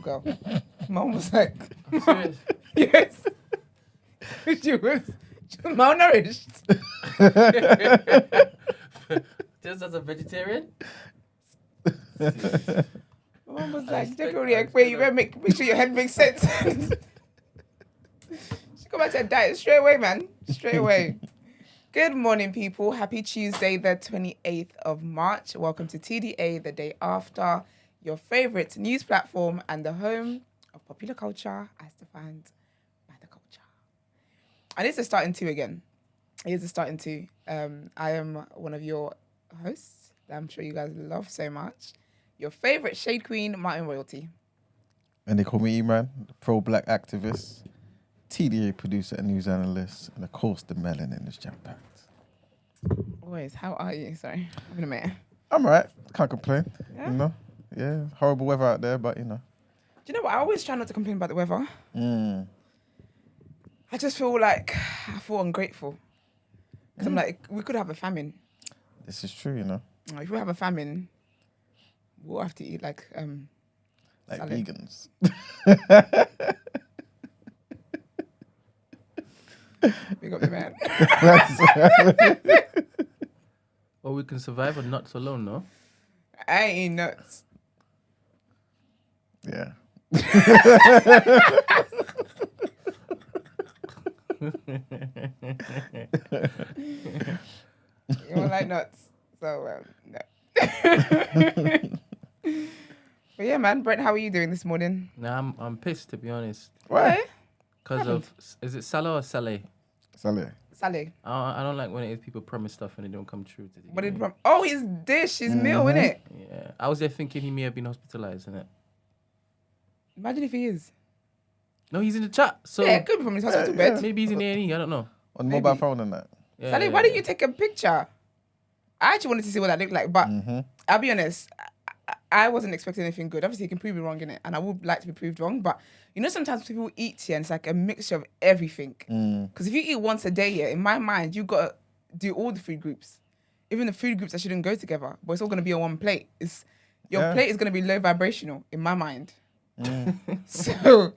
girl. Mom was like, I'm serious. yes. She was malnourished. Just as a vegetarian? Mom was like, wait, you better make sure your head makes sense. She got back to her diet straight away, man. Straight away. Good morning, people. Happy Tuesday, the 28th of March. Welcome to TDA, the day after, your favorite news platform and the home of popular culture as defined by the culture. And it's a starting two again. It is a starting two. I am one of your hosts that I'm sure you guys love so much. Your favorite shade queen, Martin Royalty. And they call me E-Man, pro-black activist, TDA producer and news analyst, and of course the melanin is jam-packed. Always, how are you? Sorry, having a minute. I'm alright, can't complain, Yeah? you know? Yeah, horrible weather out there, but you know. Do you know what? I always try not to complain about the weather. I just feel like I feel ungrateful. Because I'm like, we could have a famine. This is true, you know? If we have a famine, we'll have to eat like salad. Vegans. Big up the man. Or we can survive on nuts alone, no? I ain't eating nuts. Yeah. You don't like nuts. So, no. But yeah, man. Brent, how are you doing this morning? Nah, I'm pissed, to be honest. Why? Because of, is it Salah or Saleh? Saleh. Saleh. I don't like when it is people promise stuff and they don't come true. What did his dish, his meal, innit? Yeah. I was there thinking he may have been hospitalized, innit? Imagine if he is. No, he's in the chat. So Yeah, it could be from his hospital bed. maybe he's in A&E, I don't know. On mobile phone and that. Yeah, Saleh, why didn't you take a picture? I actually wanted to see what that looked like, but I'll be honest, I wasn't expecting anything good. Obviously, you can prove me wrong in it, and I would like to be proved wrong, but you know sometimes people eat here and it's like a mixture of everything. Because if you eat once a day here, in my mind, you got to do all the food groups. Even the food groups that shouldn't go together, but it's all going to be on one plate. Your plate is going to be low vibrational, in my mind. So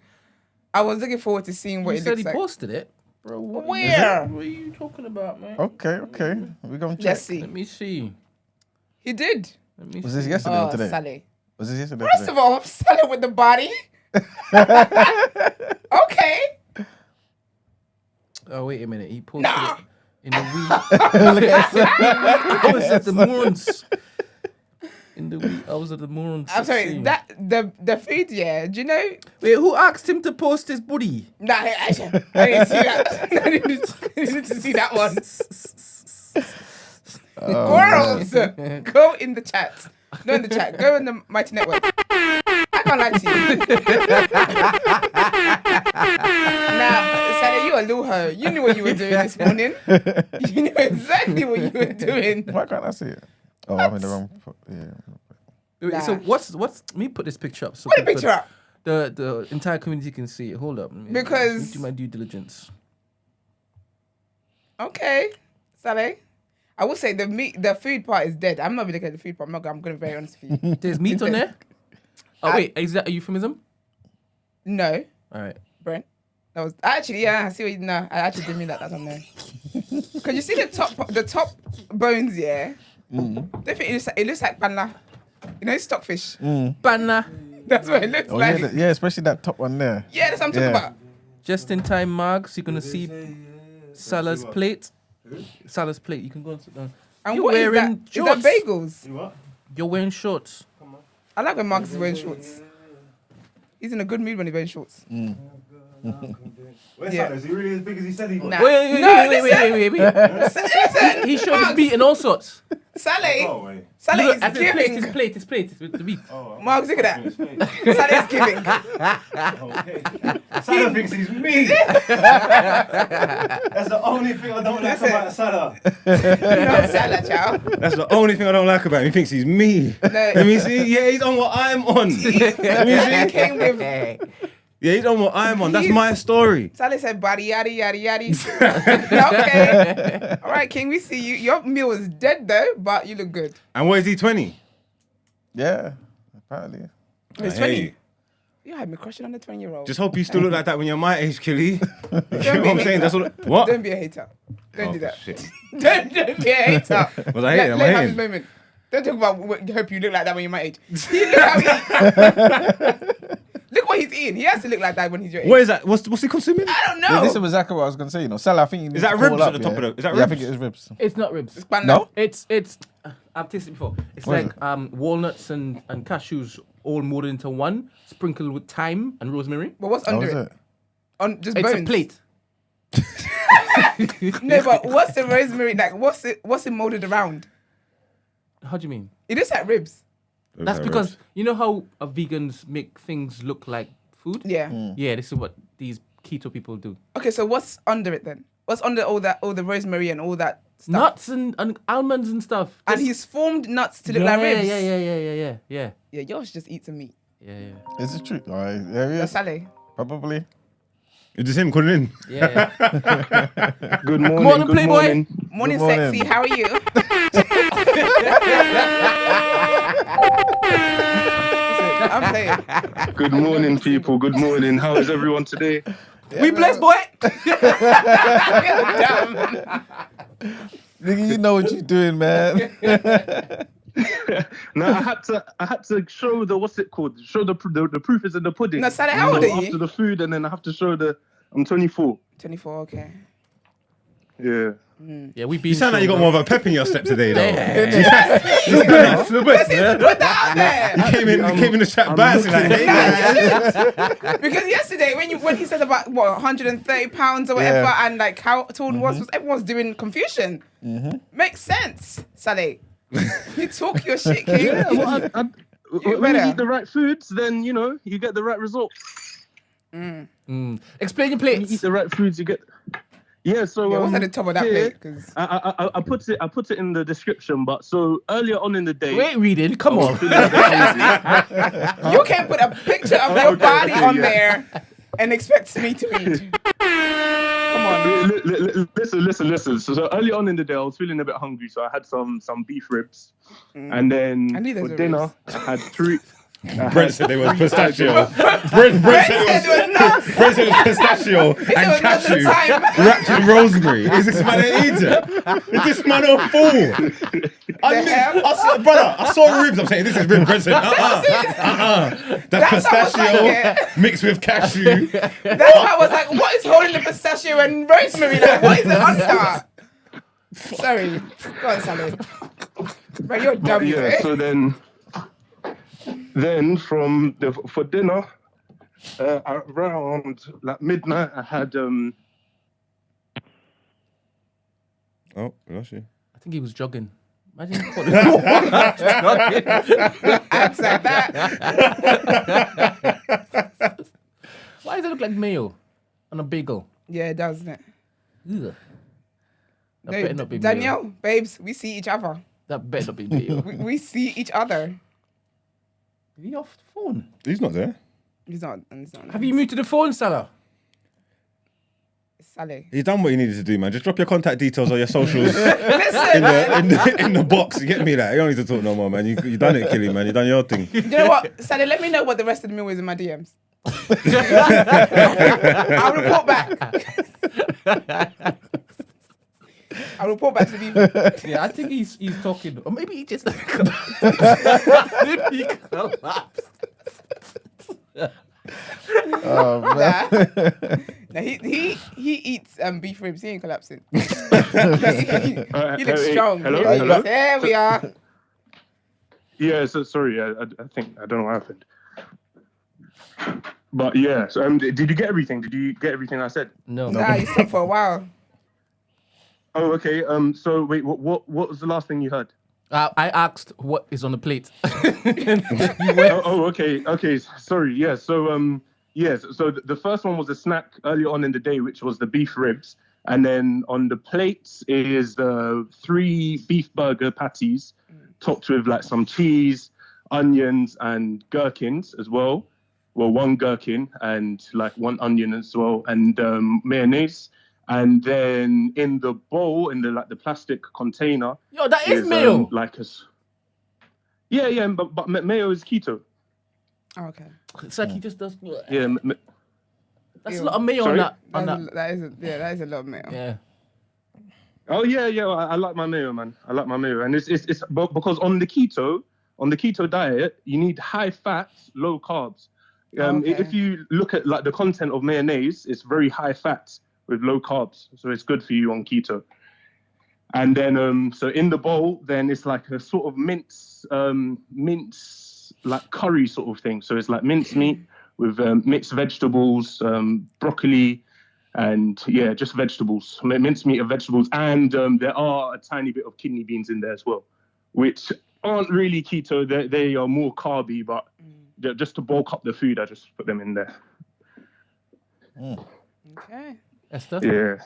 I was looking forward to seeing what You it said looks he like. posted it? Bro, Where? What are you talking about, man? Okay. We're going to check. Let's see. Let me see. He did. Let me Was see. this yesterday or today? Saleh. Was this yesterday or First today? of all, Saleh with the body. Okay. Oh, wait a minute. He posted Nah. it in the wee. hours of the morns. In the wee hours of the morns. I'm sorry, that the food, yeah. Do you know? Wait, who asked him to post his booty? Nah, I didn't see that. I didn't to see that one. Girls, go in the chat. No, in the chat. Go in the Mighty Network. I can't lie to you. Now, Saleh, you a luho. You knew what you were doing this morning. You knew exactly what you were doing. Why can't I see it? Oh, I'm in the wrong... Yeah. Wait, Nah. so what's? Let me put this picture up. So Put the people- picture up. The entire community can see it. Hold up. Let me Because- do my due diligence. Okay, Saleh. I will say the food part is dead. I'm not really looking at the food part. I'm going to be very honest with you. There's meat on there. Oh wait, is that a euphemism? No, All right. Brent. That was actually, yeah. I see what you know. I actually didn't mean that. That's on there. Because you see the top bones, yeah. They think it looks like panla. You know, stockfish. Banna. That's what it looks Oh, like. yeah, especially that top one there. Yeah, that's what I'm talking Yeah. about. Just in time, Margs. You're gonna see Salah's plate. Salah's plate. You can go and sit down. And You're what is wearing that? Is that shorts. bagels? You're wearing shorts. I like when Marcus is wearing shorts. He's in a good mood when he's wearing shorts. Where's Yeah. Saleh? Is he really as big as he said he was? Nah. Wait. Listen, He showed his meat and all sorts. Saleh. Oh, wait. Saleh Look, is at his giving. plate. His plate. It's with the meat. Oh, Mark, look at that. his face. Saleh is giving. Okay. Salah thinks he's me. That's the only thing I don't like about Salah. No, Saleh, child. That's the only thing I don't like about him. He thinks he's me. Let me see. Yeah, he's on what I'm on. Let me Saleh see. came with. Yeah, he's on what I'm on. That's my story. Saleh said, body, yaddy, yaddy, yaddy. Okay. All right, King, we see you. Your meal is dead, though, but you look good. And what is he, 20? Yeah, apparently. He's Hey. 20. You had me crushing on the 20-year-old. Just hope you still look like that when you're my age, Killy. You know Don't what be I'm a saying? That's hater. all. What? Don't be a hater. Don't do that. Shit. Don't be a hater. Was I hating? Am I Let him have hating? his moment. Don't talk about hope you look like that when you're my age. Look how he look what he's eating. He has to look like that when he's your age. What is that? What's he consuming? I don't Yeah, know. this is exactly what I was gonna say. You know, Salah, I think you need Is that to ribs call at up, the top of the- is that Yeah, I ribs? think it is ribs. It's not ribs. No? It's I've tasted it before. It's What is like walnuts and cashews all molded into one, sprinkled with thyme and rosemary. But what's How under is it? it? On just It's bones. a plate. No, but what's the rosemary like? What's it molded around? How do you mean? It is like ribs. That's because you know how vegans make things look like food. Yeah. Yeah, this is what these keto people do. Okay, so what's under it then? What's under all the rosemary and all that stuff? Nuts and almonds and stuff. And Just- he's formed nuts to look like ribs. Yeah. Yeah, yours just eat some meat. Yeah. Is it true? All right, there he That's is. Sally. Probably. It's just him calling in. Yeah. Good morning. Morning, good Playboy. morning. Morning, Good morning. sexy. How are you? Listen, I'm playing. Good morning, people. Good morning. How is everyone today? We blessed, boy. Damn. Nigga, you know what you're doing, man. No, I had to show the what's it called? Show the proof is in the pudding. No, Sally, how old So are you? After the food, and then I have to show I'm 24. 24, okay. Yeah. Yeah, we been. You sound like you got more of a pep in your step today, though. Yeah. Feel best, yeah? Put that out there. You came in the chat bouncing like, hey, guys. Because yesterday, when he said about what 130 pounds or whatever, Yeah. and like how tall he was everyone's doing confusion. Makes sense, Sally. You talk your shit, King. Yeah. Well, when better. you eat the right foods, then you get the right results. Explain your When you eat plates. the right foods, you get. Yeah. So Yeah, what's at the top of that here, plate? 'Cause- I put it in the description, but so earlier on in the day. Wait, reading. Come on. you can't put a picture of your body on yeah. there and expect me to read. Come on. Listen. So early on in the day, I was feeling a bit hungry, so I had some beef ribs, and I knew then those for were dinner, ribs. I had three. Brent said they was pistachio. Brent said it was pistachio and was not the cashew time. wrapped in rosemary. Is this man an idiot? Is this man a fool? Brother, I saw ribs. I'm saying this is rib. Brent said, That's how I was like, pistachio yeah. mixed with cashew. That's why I was like, what is holding the pistachio and rosemary? Like, what is it under? Sorry. Go on, Sally. But you're dumb, you Yeah. know? So then for dinner, around like midnight, I had Oh, lost you. I think he was jogging. Imagine. Answer that. Why does it look like mayo on a bagel? Yeah, it does, doesn't it? Ugh. That No, better not be Danielle, mayo. babes, we see each other. That better not be mayo. We see each other. Is he off the phone? He's not there. He's not. Have you muted the phone, Salah? Sally. He's done what he needed to do, man. Just drop your contact details or your socials Listen, man. in the box. You get me that? You don't need to talk no more, man. You done it, Killy, man. You done your thing. You know what, Sally? Let me know what the rest of the meal is in my DMs. I'll report back. I'll report back to the people. Yeah, I think he's talking. Or maybe he just. Maybe he collapsed. Oh, man. Nah. Nah, he eats beef ribs. He ain't collapsing. he looks hey, strong. hello, Yeah, hello? There we are. Yeah. So sorry, I think I don't know what happened. But yeah. So did you get everything? Did you get everything I said? No. Nah, he stopped for a while. Oh, okay. So wait, what was the last thing you heard? I asked what is on the plate. Okay. Sorry. Yeah. So So the first one was a snack earlier on in the day, which was the beef ribs, and then on the plates is 3 beef burger patties, topped with like some cheese, onions, and gherkins as well. Well, 1 gherkin and like 1 onion as well, and mayonnaise. And then in the bowl, in the plastic container, Yo, that is mayo. but mayo is keto. Okay. It's like he just does. Yeah. That's a lot of mayo Sorry? on that. That is a lot of mayo. Yeah. Oh yeah. I like my mayo, man. I like my mayo, and it's because on the keto diet, you need high fats, low carbs. Okay. If you look at like the content of mayonnaise, it's very high fats with low carbs, so it's good for you on keto. And then so in the bowl, then it's like a sort of mince like curry sort of thing. So it's like minced meat with mixed vegetables, broccoli, and yeah, just vegetables, minced meat of vegetables, and there are a tiny bit of kidney beans in there as well, which aren't really keto. They are more carby, but just to bulk up the food, I just put them in there. Okay. Esther? Yeah.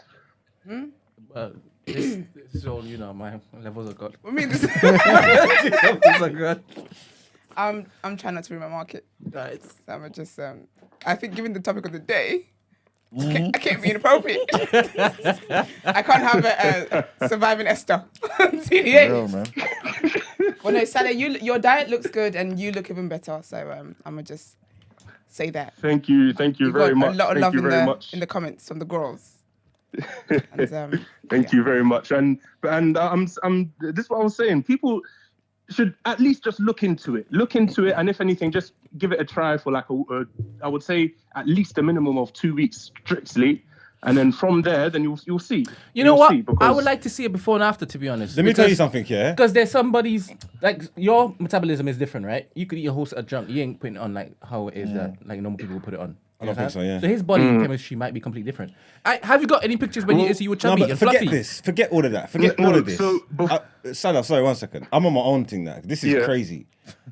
This is all, my levels are good. I mean, this Levels are good. I'm trying not to ruin my market. Right. So I'm just I think given the topic of the day, I can't be inappropriate. I can't have a surviving Esther on TDA. Real, man. Well, no, Saleh, your diet looks good and you look even better. So I'm gonna just say that. Thank you You very got much. a lot of Thank love you very much. in the comments from the girls. And, Thank you very much. And this is what I was saying. People should at least just look into it, and if anything, just give it a try for like I would say at least a minimum of 2 weeks strictly, and then from there, then you'll see. You know what? Because I would like to see it before and after, to be honest. Let me tell you something, yeah? Because there's somebody's, like, your metabolism is different, right? You could eat a whole set of junk. You ain't putting it on like how it is that like normal people will put it on. I don't think so, yeah. So his body chemistry might be completely different. Have you got any pictures when you were chubby and forget fluffy? this. Forget all of that. Forget all of this. So, Salah, sorry, 1 second. I'm on my own thing now. This is crazy.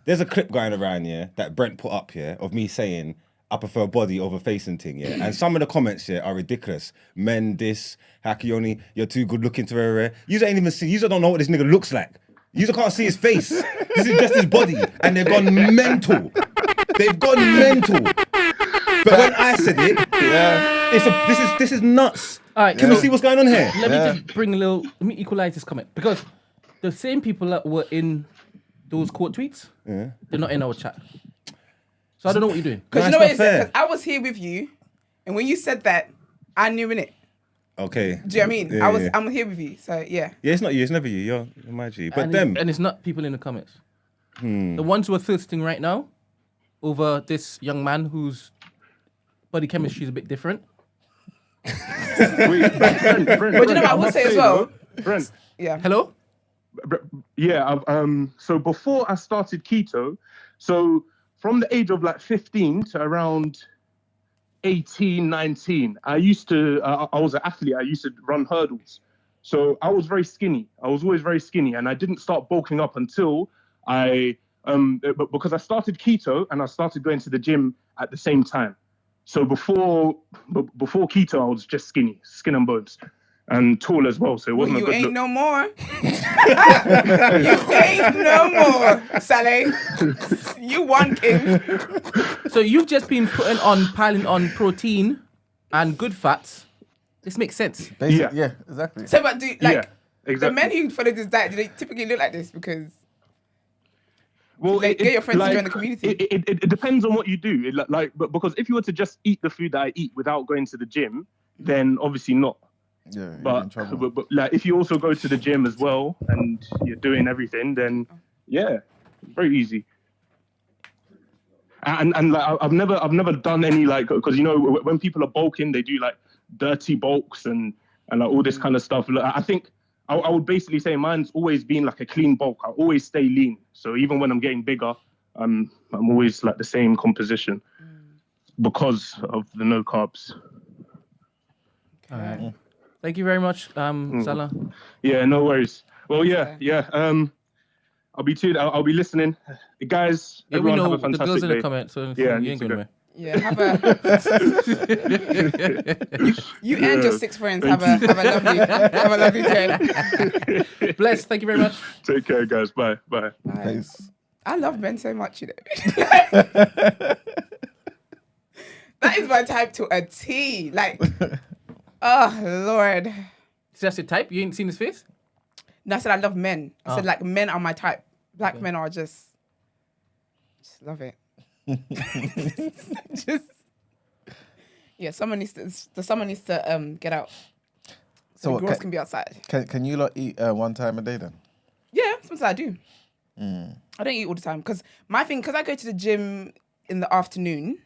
There's a clip going around, that Brent put up, of me saying, I prefer body over face and thing, And some of the comments, are ridiculous. Men, this, Hakioni, you're too good looking to wear. You ain't even see, you don't know what this nigga looks like. You can't see his face. This is just his body. And they've gone mental. They've gone mental. But when I said it, this is nuts. All right, Can we see what's going on here? Let me just let me equalize this comment. Because the same people that were in those court tweets, they're not in our chat. So I don't know what you're doing. Because No, you know what it's it not is? fair. 'Cause I was here with you, and when you said that, I knew in it. Okay. Do you know what I mean? Yeah. I'm here with you, so yeah. Yeah, it's not you. It's never you. You're my G. But And it's not people in the comments. The ones who are thirsting right now over this young man whose body chemistry is a bit different. Brent, But you know what I would say as well? Brent. Yeah. Hello? Yeah. So before I started keto, so from the age of like 15 to around 18, 19, I used to. I was an athlete. I used to run hurdles. So I was very skinny. I was always very skinny, and I didn't start bulking up until because I started keto and I started going to the gym at the same time. So before keto, I was just skinny, skin and bones, and tall as well. So it wasn't a You good ain't look. no more. You ain't no more, Saleh. You one king. So you've just been piling on protein and good fats. This makes sense. Basically, yeah, exactly. So, but Yeah, the exactly. men who follow this diet, do they typically look like this? Because Well, get your friends to join the community. It depends on what you do. But because if you were to just eat the food that I eat without going to the gym, then obviously not. Yeah, you're in But, trouble. but like if you also go to the gym as well and you're doing everything, then yeah, very easy. And like I've never done any like, because you know when people are bulking, they do like dirty bulks and like all this kind of stuff. I think I would basically say mine's always been like a clean bulk. I always stay lean. So even when I'm getting bigger, I'm always like the same composition because of the no carbs. All right. Thank you very much, Salah. Yeah, no worries. Well, yeah. I'll be listening, guys. Yeah, we Everyone know have a the fantastic girls in the day. comments, so Yeah, you ain't going nowhere. Yeah, you and your 6 friends have a lovely day. Bless. Thank you very much. Take care, guys. Bye. Peace. I love Ben so much, you know. That is my type to a T. Like, oh Lord. Is that your type? You ain't seen his face? No, I said I love men. I said like men are my type. Black men are just love it. Just yeah, someone needs to get out. So the girls can be outside. Can you lot eat one time a day then? Yeah, sometimes I do. I don't eat all the time because I go to the gym in the afternoon.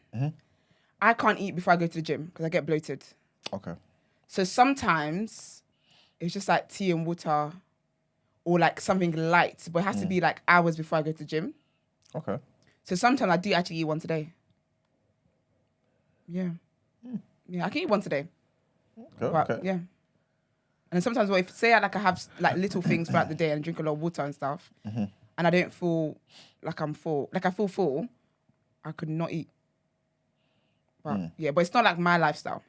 I can't eat before I go to the gym because I get bloated. Okay. So sometimes it's just like tea and water or like something light, but it has to be like hours before I go to the gym. Okay. So sometimes I do actually eat once a day. Yeah. Yeah, I can eat once a day. Okay. Yeah. And sometimes if say I have like little things throughout the day and drink a lot of water and stuff, and I don't feel like I'm full, like I feel full, I could not eat. But yeah, but it's not like my lifestyle.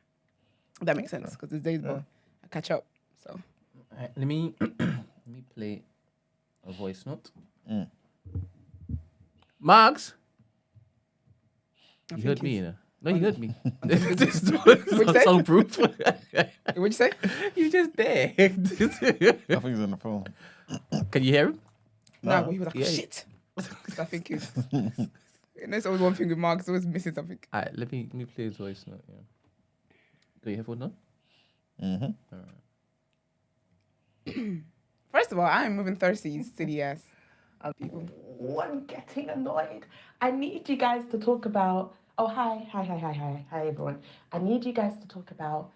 If that makes sense, because there's days where I catch up. So Alright, let me play a voice note. Marks, you heard me, you know. No, you heard me. This is soundproof. what'd you say? You just there. I think he's on the phone. Can you hear him? No, he was like, Yeah. shit. I think it's... There's always one thing with Mark, he's always missing something. Alright, let me play his voice note. Yeah. Do you have one now? First of all, I am moving Thursdays to the ass of people. I'm getting annoyed. I need you guys to talk about... Oh, hi, everyone. I need you guys to talk about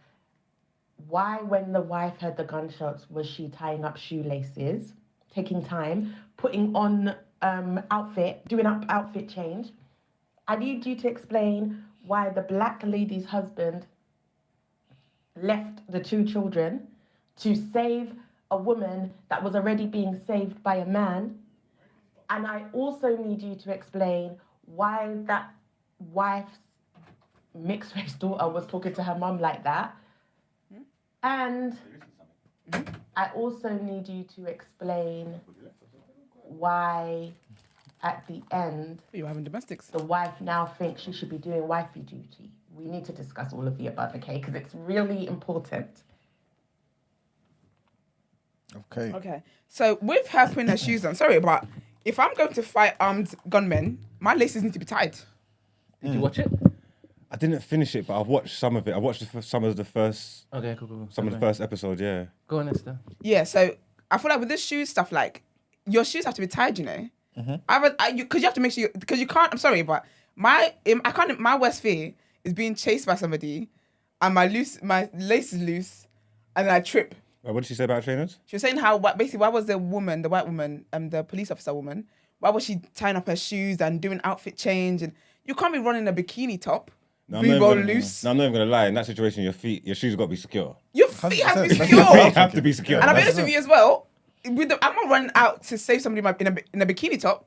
why when the wife heard the gunshots was she tying up shoelaces, taking time, putting on doing up outfit change. I need you to explain why the black lady's husband left the 2 children to save a woman that was already being saved by a man. And I also need you to explain why that wife's mixed race daughter was talking to her mum like that. And I also need you to explain why at the end You're having domestics. the wife now thinks she should be doing wifey duty. We need to discuss all of the above, okay? Because it's really important. Okay. Okay. So with her putting her shoes on, sorry, but if I'm going to fight armed gunmen, my laces need to be tied. Did you watch it? I didn't finish it, but I've watched some of it. I watched some of the first first episode. Yeah. Go on, Esther. Yeah, so I feel like with this shoe stuff, like your shoes have to be tied, you know. Because you have to make sure because you can't. I'm sorry, but my worst fear is being chased by somebody, and my lace is loose, and then I trip. What did she say about trainers? She was saying how basically why was the white woman, the police officer woman, why was she tying up her shoes and doing outfit change, and you can't be running a bikini top. No, loose. No, I'm not even gonna lie. In that situation, your shoes got to be secure. Your feet have to be 100%. secure. Feet have to be secure. And I'll be honest with you as well. I'm not running out to save somebody in a bikini top.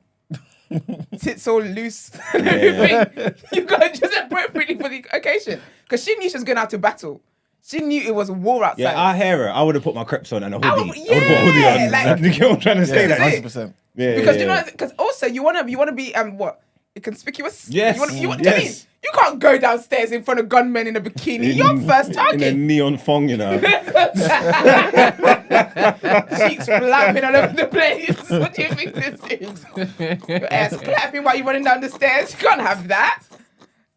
Tits all loose. And everything. You got to just appropriately for the occasion. Because she knew she was going out to battle. She knew it was war outside. Yeah, I hear her. I would have put my crepes on and a hoodie. I would have put a yeah, hoodie on. like- You get what I'm trying to say? Yeah, Like, 100%. yeah, because yeah, you know, yeah. because also you wanna be what? Conspicuous? Yes. You want, Yes. I mean, you can't go downstairs in front of gunmen in a bikini. You're first target. In a neon thong, you know. Cheeks flapping all over the place. What do you think this is? Your ass clapping while you're running down the stairs. You can't have that.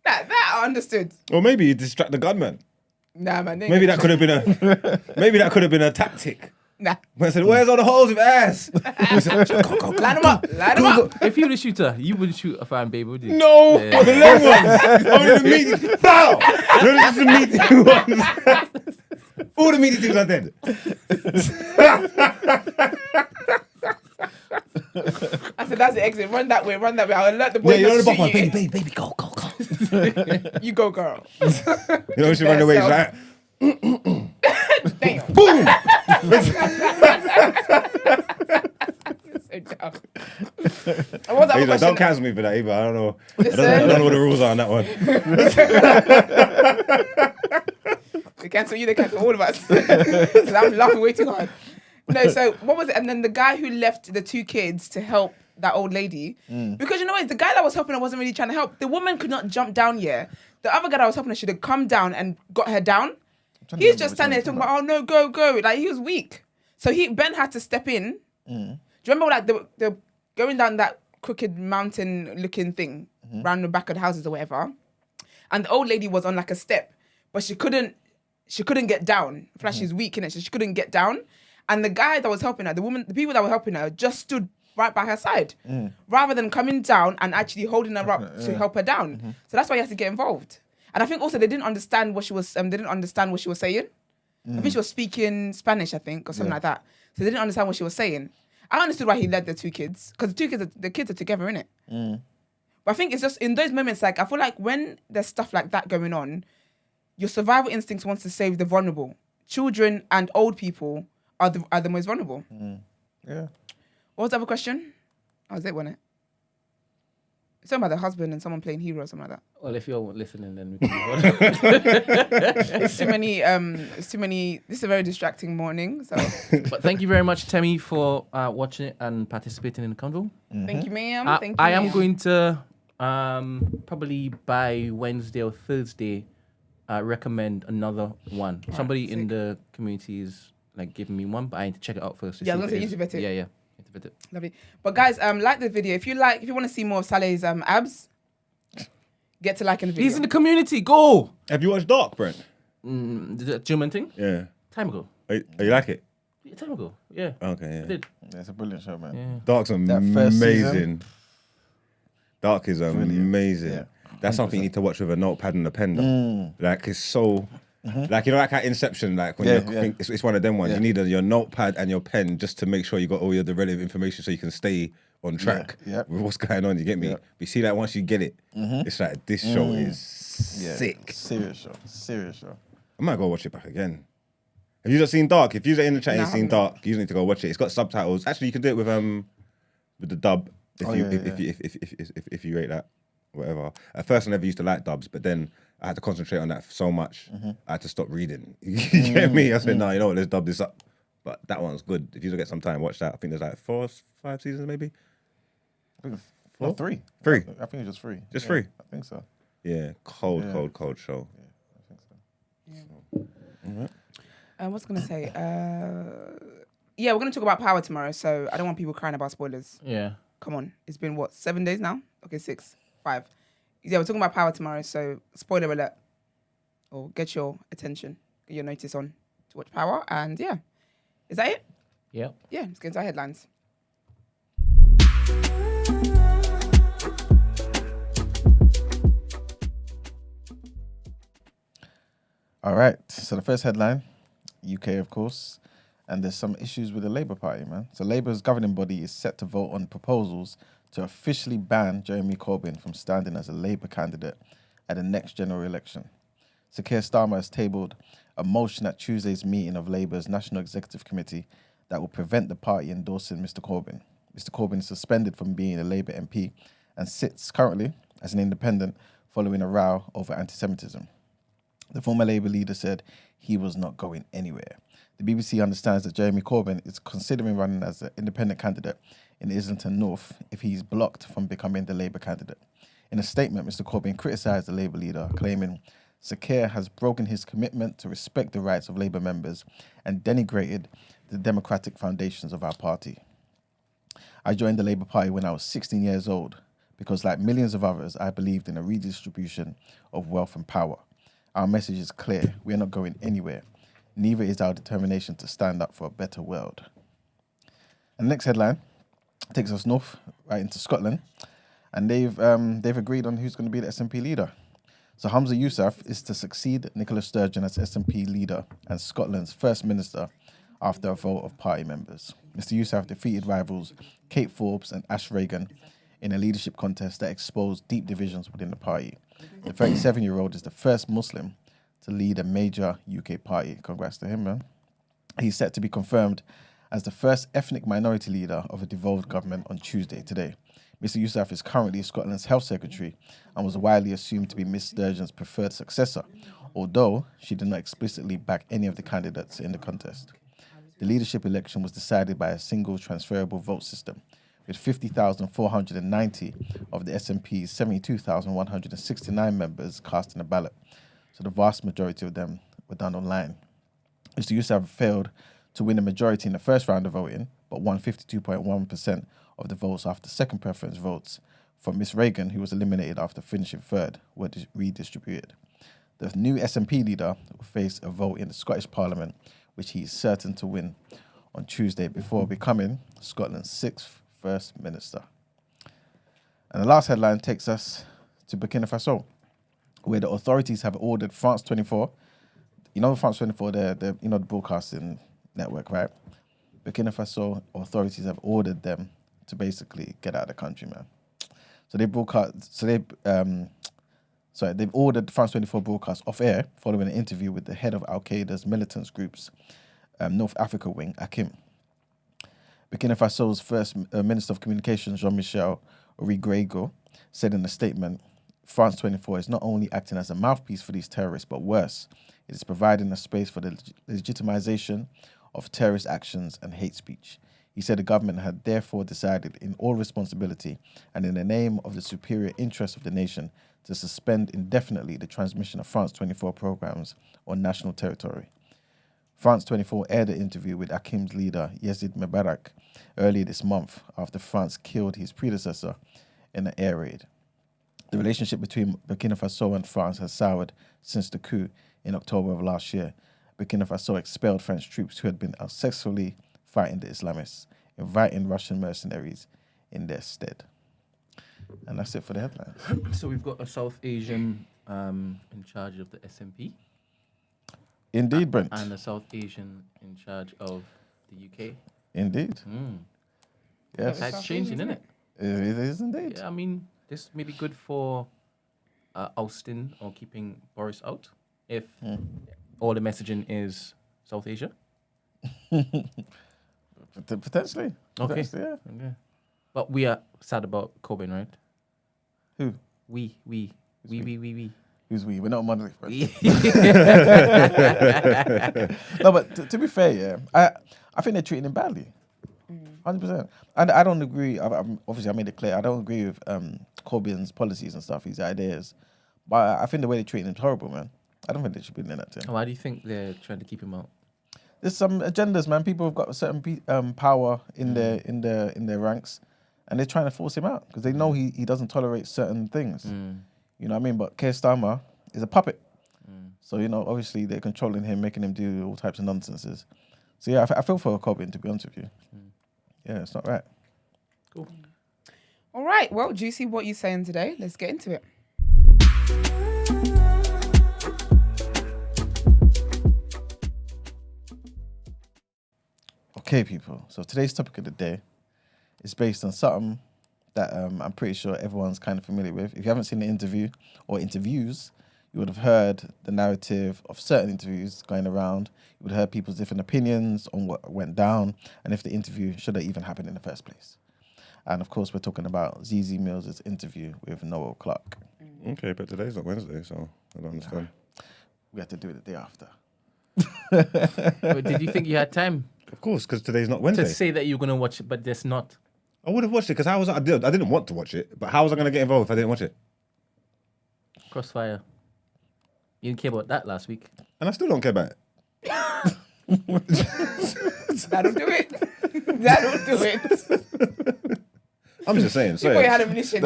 That I understood. Or maybe you distract the gunman. Nah, man. Maybe that could have been a tactic. Nah. When I said, "Where's all the holes with ass?" Go. Line them up. Line them up. If you were the shooter, you wouldn't shoot a fan baby, would you? No, Yeah. or the long ones. Only the meaty. Bow. No, this is the meaty ones. All the meaty things are dead. I said, that's the exit. Run that way. I'll alert the boy. Yeah, you're on the not bottom. shoot you. Baby, go. You go, girl. You know, she run away. She's like, Damn. boom. So dumb. And what's that He's like, question? don't cancel me for that either. I don't know. I Listen. don't know what the rules are on that one. They cancel you, they cancel all of us. 'Cause I'm laughing way too hard. No, so what was it? And then the guy who left the 2 kids to help that old lady, because you know what, the guy that was helping her wasn't really trying to help. The woman could not jump down yet. The other guy that was helping her should have come down and got her down. He's just standing there talking about, oh no, go. Like he was weak. So Ben had to step in. Do you remember like the going down that crooked mountain looking thing round the back of the houses or whatever. And the old lady was on like a step, but she couldn't get down. I feel like she's weak, innit? So she couldn't get down. And the guy that was helping her, the people that were helping her just stood right by her side, rather than coming down and actually holding her up to help her down. So that's why you have to get involved. And I think also they didn't understand what she was. They didn't understand what she was saying. I think she was speaking Spanish, I think, or something like that. So they didn't understand what she was saying. I understood why he led the two kids, because the kids are together, innit? But I think it's just in those moments, like I feel like when there's stuff like that going on, your survival instinct wants to save the vulnerable. Children and old people are the most vulnerable. Yeah. What was the other question? Oh, was it, wasn't it? It's something about the husband and someone playing hero or something like that. Well, if you're listening, then we can move on. It's too many. This is a very distracting morning. So But thank you very much, Temi, for watching it and participating in the convo. thank you, ma'am. Thank you. I am ma'am. going to probably by Wednesday or Thursday recommend another one. Somebody in sick. the community is like giving me one, but I need to check it out first. Yeah, I was see gonna if say it you is. need to vet it. Yeah. Need to vet it. Lovely. But guys, like the video. If you want to see more of Saleh's abs, get to liking the video. He's in the community. Go. Have you watched Dark, Brent? The German thing. Yeah. Time ago. Oh, you like it? Yeah, time ago. Yeah. Okay, I yeah. did. Yeah, it's a brilliant show, man. Yeah. Dark's first amazing. season. Dark is amazing. Yeah. That's something you need to watch with a notepad and a pen. Though. Like it's so, like like how Inception. Like when you think it's one of them ones. You need your notepad and your pen just to make sure you got all the relevant information so you can stay on track with what's going on. You get me? But you see, like once you get it, it's like this show is sick. Serious show. I might go watch it back again. Have you not seen Dark? If you're in the chat and No, you've seen Dark, you need to go watch it. It's got subtitles. Actually, you can do it with the dub if you rate that, whatever. At first, I never used to like dubs, but then I had to concentrate on that so much, I had to stop reading. You get me? I said, no, you know what? Let's dub this up. But that one's good. If you get some time, watch that. I think there's like 4, 5 seasons maybe. Well, 3. 3. I think it's just 3. Just 3. I think so. Yeah, cold show. I think so. What's I gonna say? Yeah, we're gonna talk about Power tomorrow, so I don't want people crying about spoilers. Yeah. Come on, it's been what, 7 days now? Okay, 6, 5. Yeah, we're talking about Power tomorrow, so spoiler alert. Or get your attention, get your notice on to watch Power, and yeah, is that it? Yeah. Yeah, let's get into our headlines. All right. So the first headline, UK, of course, and there's some issues with the Labour Party, man. So Labour's governing body is set to vote on proposals to officially ban Jeremy Corbyn from standing as a Labour candidate at the next general election. So Keir Starmer has tabled a motion at Tuesday's meeting of Labour's National Executive Committee that will prevent the party endorsing Mr. Corbyn. Mr. Corbyn is suspended from being a Labour MP and sits currently as an independent following a row over anti-Semitism. The former Labour leader said he was not going anywhere. The BBC understands that Jeremy Corbyn is considering running as an independent candidate in Islington North if he's blocked from becoming the Labour candidate. In a statement, Mr. Corbyn criticised the Labour leader, claiming Sir Keir has broken his commitment to respect the rights of Labour members and denigrated the democratic foundations of our party. I joined the Labour Party when I was 16 years old because, like millions of others, I believed in a redistribution of wealth and power. Our message is clear. We are not going anywhere. Neither is our determination to stand up for a better world. And the next headline takes us north, right into Scotland. And they've agreed on who's going to be the SNP leader. So Humza Yousaf is to succeed Nicola Sturgeon as SNP leader and Scotland's first minister after a vote of party members. Mr. Yousaf defeated rivals Kate Forbes and Ash Reagan in a leadership contest that exposed deep divisions within the party. The 37-year-old is the first Muslim to lead a major UK party. Congrats to him, man. He's set to be confirmed as the first ethnic minority leader of a devolved government on Tuesday today. Mr. Yousaf is currently Scotland's Health Secretary and was widely assumed to be Miss Sturgeon's preferred successor, although she did not explicitly back any of the candidates in the contest. The leadership election was decided by a single transferable vote system, with 50,490 of the SNP's 72,169 members casting a ballot, so the vast majority of them were done online. Mr. Yousaf failed to win a majority in the first round of voting, but won 52.1% of the votes after second preference votes from Miss Reagan, who was eliminated after finishing third, were redistributed. The new SNP leader will face a vote in the Scottish Parliament, which he is certain to win on Tuesday before becoming Scotland's 6th First Minister. And the last headline takes us to Burkina Faso, where the authorities have ordered France 24. You know France 24, the broadcasting network, right? Burkina Faso authorities have ordered them to basically get out of the country, man. So they've ordered France 24 broadcast off air following an interview with the head of Al Qaeda's militants group's North Africa wing, Akim. Burkina Faso's first Minister of Communications, Jean-Michel Rigrego, said in a statement, France 24 is not only acting as a mouthpiece for these terrorists, but worse, it is providing a space for the legitimization of terrorist actions and hate speech. He said the government had therefore decided in all responsibility and in the name of the superior interests of the nation to suspend indefinitely the transmission of France 24 programs on national territory. France 24 aired an interview with Akim's leader, Yazid Mubarak, earlier this month after France killed his predecessor in an air raid. The relationship between Burkina Faso and France has soured since the coup in October of last year. Burkina Faso expelled French troops who had been unsuccessfully fighting the Islamists, inviting Russian mercenaries in their stead. And that's it for the headlines. So we've got a South Asian in charge of the SNP. Indeed, Brent. And a South Asian in charge of the UK. Indeed. Yes. That's changing, isn't it? It is indeed. Yeah, I mean, this may be good for ousting or keeping Boris out if all the messaging is South Asia. Potentially. Okay. Potentially, yeah. Okay. But we are sad about Corbyn, right? Who? We. Who's we? We're not monolith, bro. We. No, but to be fair, yeah, I think they're treating him badly. 100%. And I don't agree. Obviously, I made it clear. I don't agree with Corbyn's policies and stuff, his ideas. But I think the way they're treating him is horrible, man. I don't think they should be in that team. Why do you think they're trying to keep him out? There's some agendas, man. People have got a certain power in their ranks, and they're trying to force him out because they know he doesn't tolerate certain things. You know what I mean? But Keir Starmer is a puppet. So, you know, obviously they're controlling him, making him do all types of nonsenses. So, yeah, I feel for Corbyn, to be honest with you. Yeah, it's not right. Cool. All right. Well, juicy what you saying today. Let's get into it. Okay, people. So today's topic of the day is based on something that I'm pretty sure everyone's kind of familiar with. If you haven't seen the interview or interviews, you would have heard the narrative of certain interviews going around. You would have heard people's different opinions on what went down and if the interview should have even happened in the first place. And of course, we're talking about Zeze Millz' interview with Noel Clarke. Okay, but today's not Wednesday, so I don't understand. We had to do it the day after. But did you think you had time Of course, because today's not Wednesday. to say that you're going to watch it, but there's not? I would have watched it because I didn't want to watch it, but how was I going to get involved if I didn't watch it? Crossfire. You didn't care about that last week. And I still don't care about it. That'll do it. That'll do it. I'm just saying. You Sorry, thought you had a mission.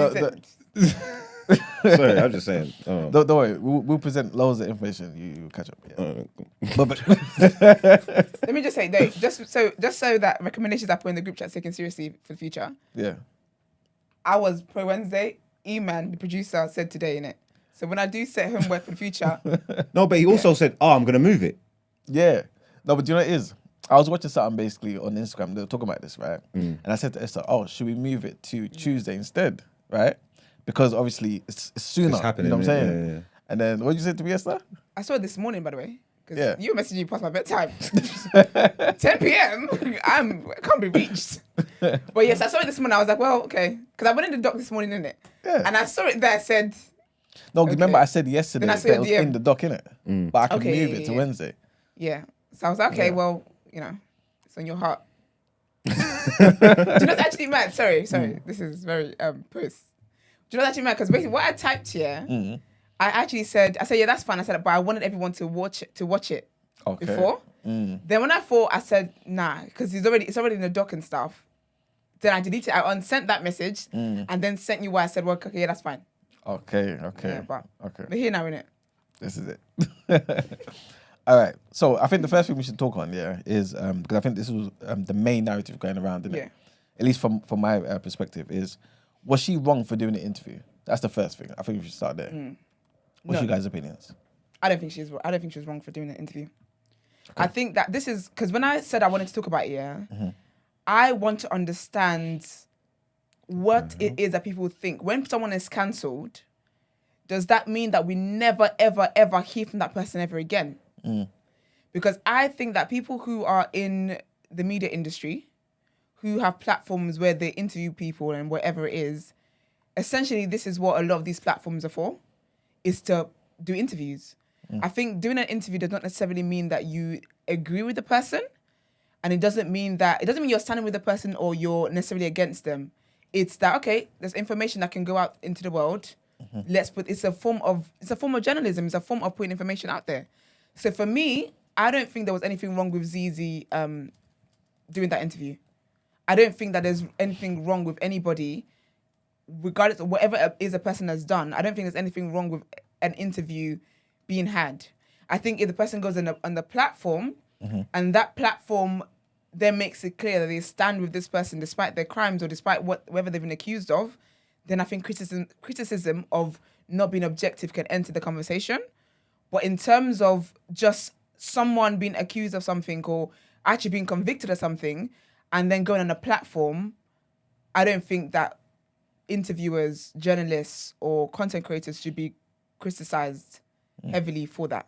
sorry, I'm just saying. Don't worry, we'll present loads of information. You catch up. Yeah. But Let me just say, Dave, just so that recommendations I put in the group chat taken seriously for the future. yeah. I was pro Wednesday. E-Man, the producer, said today in it. So when I do set homework for the future, No, but he also said, I'm going to move it. Yeah. No, but do you know what it is? I was watching something basically on Instagram. They were talking about this, right? And I said to Esther, should we move it to Tuesday instead, right? Because obviously it's sooner. It's happening. You know what I'm saying? Yeah. And then what did you say to me, Esther? I saw it this morning, by the way. Because Yeah. you messaged me past my bedtime. 10 p.m. I can't be reached. But yes, I saw it this morning. I was like, well, okay. Because I went in the doc this morning, innit? Yeah. And I saw it there, said, No, Okay. remember I said yesterday Then I saw that it your was DM. in the doc, innit? But I can Okay, move it to yeah. Wednesday. yeah. So I was like, okay, Yeah. well, you know, it's on your heart. Do you know what's actually mad? Sorry. This is very post. Do you know what's actually mad? Because basically what I typed here, I actually said, yeah, that's fine. I said, but I wanted everyone to watch it Okay. before. Then when I thought, I said, nah, because it's already in the doc and stuff. Then I deleted it. I unsent that message and then sent you what I said. Well, okay, yeah, that's fine. Okay. Yeah, but Okay. we're here now, innit? This is it. All right. So I think the first thing we should talk on, is because I think this was the main narrative going around, isn't it? At least from my perspective, is was she wrong for doing the interview? That's the first thing. I think we should start there. What's your guys' opinions? I don't think she was wrong for doing the interview. Okay. I think that this is because when I said I wanted to talk about it, I want to understand what it is that people think when someone is cancelled. Does that mean that we never, ever, ever hear from that person ever again? Because I think that people who are in the media industry, who have platforms where they interview people and whatever it is, essentially this is what a lot of these platforms are for, is to do interviews. I think doing an interview does not necessarily mean that you agree with the person, and it doesn't mean you're standing with the person or you're necessarily against them. It's that, okay, there's information that can go out into the world. It's a form of journalism. It's a form of putting information out there. So for me, I don't think there was anything wrong with Zeze doing that interview. I don't think that there's anything wrong with anybody, regardless of whatever it is a person has done. I don't think there's anything wrong with an interview being had. I think if the person goes on the platform and that platform then makes it clear that they stand with this person despite their crimes or despite whatever they've been accused of, then I think criticism of not being objective can enter the conversation. But in terms of just someone being accused of something or actually being convicted of something and then going on a platform, I don't think that interviewers, journalists, or content creators should be criticised heavily for that.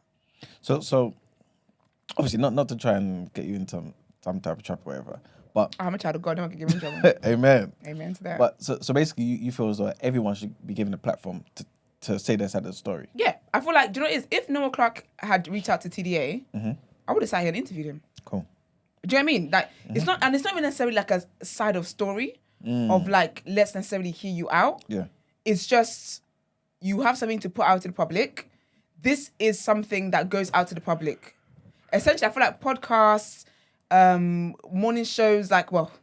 So obviously not to try and get you into some type of trap or whatever, but I'm a child of God, no one can give me trouble. Amen. Amen to that. But so basically you feel as though everyone should be given a platform to say their side of the story. Yeah. I feel like, do you know what it is? If Noel Clarke had reached out to TDA, I would have sat here and interviewed him. Cool. Do you know what I mean? Like it's not even necessarily like a side of story of like, let's necessarily hear you out. Yeah. It's just you have something to put out to the public. This is something that goes out to the public. Essentially, I feel like podcasts, morning shows,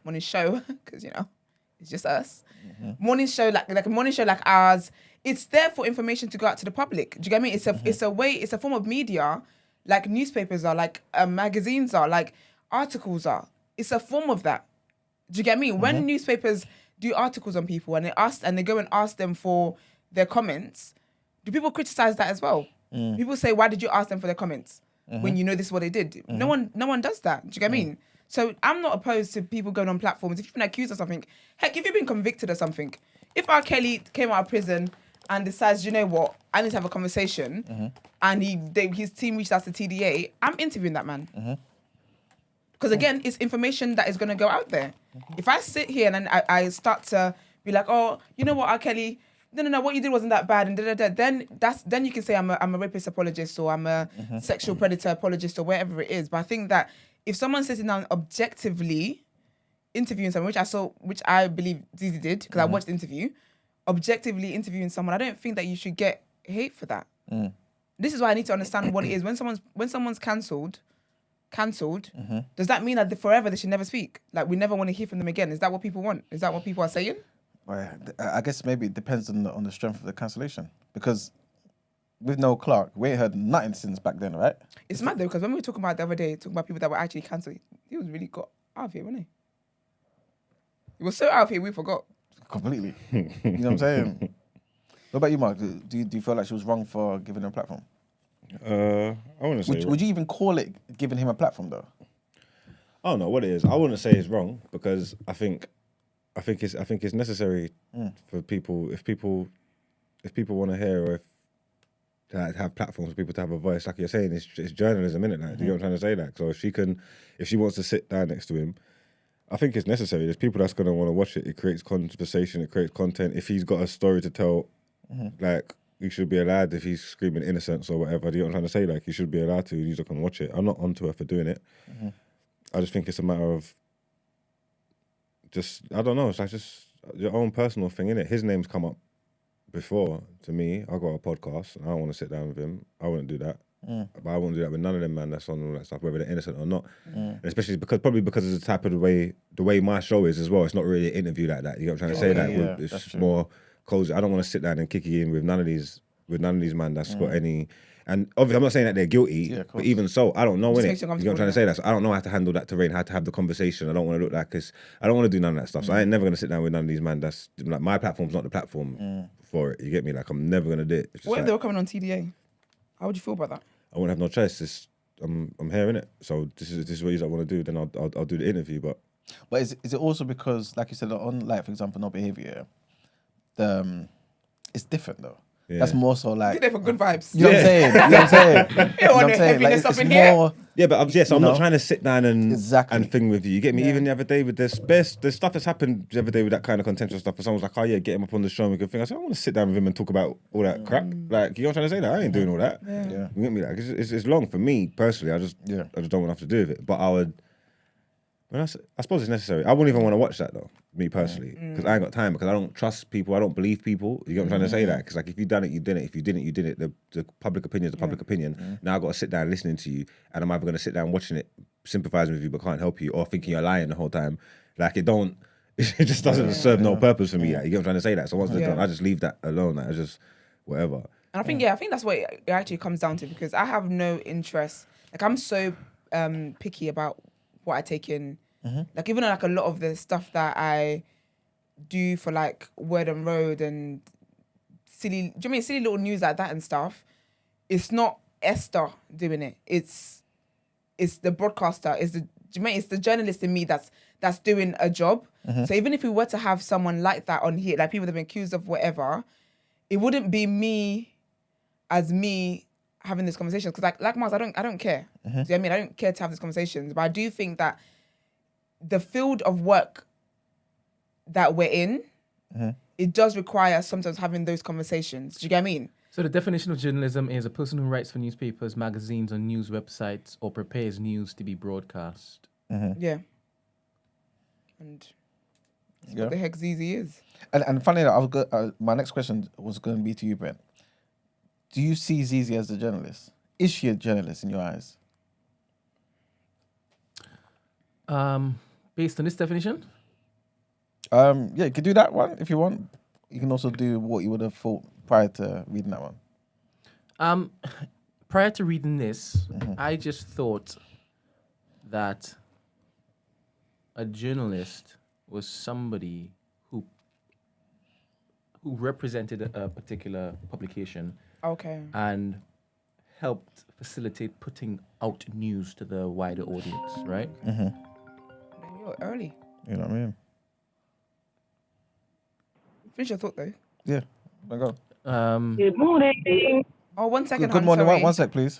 morning show, because, it's just us. Morning show, like a morning show like ours, it's there for information to go out to the public. Do you get me? It's a form of media, like newspapers are, like magazines are, like articles are. It's a form of that. Do you get me? When newspapers do articles on people and they go and ask them for their comments, do people criticize that as well? People say, why did you ask them for their comments when you know this is what they did? No one does that. Do you get what I mean? So I'm not opposed to people going on platforms. If you've been accused of something, heck, if you've been convicted of something, if R. Kelly came out of prison and decides, you know what, I need to have a conversation, and his team reached out to TDA, I'm interviewing that man. Because again, it's information that is going to go out there. If I sit here and then I start to be like, oh, you know what, R. Kelly, no, what you did wasn't that bad, and then you can say I'm a rapist apologist or I'm a sexual predator apologist or whatever it is. But I think that if someone's sitting down objectively interviewing someone, which I believe Zeze did, because I watched the interview, objectively interviewing someone, I don't think that you should get hate for that. This is why I need to understand what it is. When someone's cancelled, does that mean that forever they should never speak? Like, we never want to hear from them again? Is that what people want? Is that what people are saying? Well, I guess maybe it depends on the strength of the cancellation. Because with Noel Clarke, we ain't heard nothing since back then, right? It's mad though, because when we were talking about the other day, talking about people that were actually cancelled, he was really got out of here, wasn't he? He was so out of here, we forgot. Completely. You know what I'm saying? What about you, Mark? Do you feel like she was wrong for giving her a platform? I want to say. Would you even call it giving him a platform though? I don't know what it is. I wouldn't say it's wrong because I think it's necessary for people if people want to hear or if have platforms for people to have a voice. Like you're saying, it's journalism, isn't it? Like, do you know what I'm trying to say? Like, so if she wants to sit down next to him, I think it's necessary. There's people that's gonna want to watch it. It creates conversation. It creates content. If he's got a story to tell, like, he should be allowed. If he's screaming innocence or whatever, do you know what I'm trying to say? Like, he should be allowed to. He's not gonna watch it. I'm not onto her for doing it. I just think it's a matter of I don't know. It's like just your own personal thing, innit? His name's come up before to me. I got a podcast and I don't want to sit down with him. I wouldn't do that. But I won't do that with none of them, man. That's on all that stuff, whether they're innocent or not. And especially because of the type of the way my show is as well. It's not really an interview like that. You know what I'm trying to say? Yeah, It's that's just true. more cozy. I don't want to sit down and kick it in with none of these man that's got any. And obviously, I'm not saying that they're guilty, of but course. even so, I don't know Just innit? makes you You know what I'm trying to say? That so I don't know how to handle that terrain, how to have the conversation. I don't want to look like I don't want to do none of that stuff. So I ain't never gonna sit down with none of these man. That's like my platform's not the platform for it. You get me? Like I'm never gonna do it. It's just What if like, they were coming on TDA? How would you feel about that? I won't have no choice. I'm here in it. So this is what you want to do. Then I'll do the interview. But is it also because, like you said, on like for example, no behavior, it's different though. Yeah. That's more so like You're there for good vibes. you know what I'm saying. You know what I'm saying. You don't want no heaviness up in here. yeah, but I'm know? not trying to sit down and Exactly. thing with you. You get me? Yeah. Even the other day with there's stuff that's happened the other day with that kind of contentious stuff. And someone's like, oh yeah, get him up on the show and we can thing. I said, I want to sit down with him and talk about all that crap. Like, you know what I'm trying to say? That I ain't doing all that. Yeah. You get me? Like, it's long for me personally. I just don't want to have to do with it. But I would. Well, I suppose it's necessary. I wouldn't even want to watch that though, me personally, because I ain't got time. Because I don't trust people. I don't believe people. You get what I'm trying to say? That because like if you done it, you did it. If you didn't, you did it. The public opinion is the public opinion. Now I got to sit down listening to you, and I'm either going to sit down watching it, sympathizing with you, but can't help you, or thinking you're lying the whole time. Like it just doesn't serve no purpose for me. Like, you get what I'm trying to say? That so once they're done, I just leave that alone. Like, I just whatever. And I think that's what it actually comes down to, because I have no interest. Like I'm so picky about what I take in. Like even like a lot of the stuff that I do for like Word and Road and silly, do you know what I mean, silly little news like that and stuff, it's not Esther doing it. It's the broadcaster. Do you mean it's the journalist in me that's doing a job. So even if we were to have someone like that on here, like people that have been accused of whatever, it wouldn't be me as me having this conversation. Because like Miles, I don't care. Do you know what I mean? I don't care to have these conversations. But I do think that the field of work that we're in, it does require sometimes having those conversations. Do you get what I mean? So the definition of journalism is a person who writes for newspapers, magazines, or news websites, or prepares news to be broadcast. Yeah. And that's what the heck Zeze is. And funny enough, my next question was going to be to you, Brent. Do you see Zeze as a journalist? Is she a journalist in your eyes? Based on this definition? Yeah, you could do that one if you want. You can also do what you would have thought prior to reading that one. Prior to reading this, I just thought that a journalist was somebody who represented a particular publication Okay. and helped facilitate putting out news to the wider audience, right? You're early. You know what I mean? Finish your thought though. Yeah. There you go. Good morning. Oh, 1 second. Good morning. One sec, please.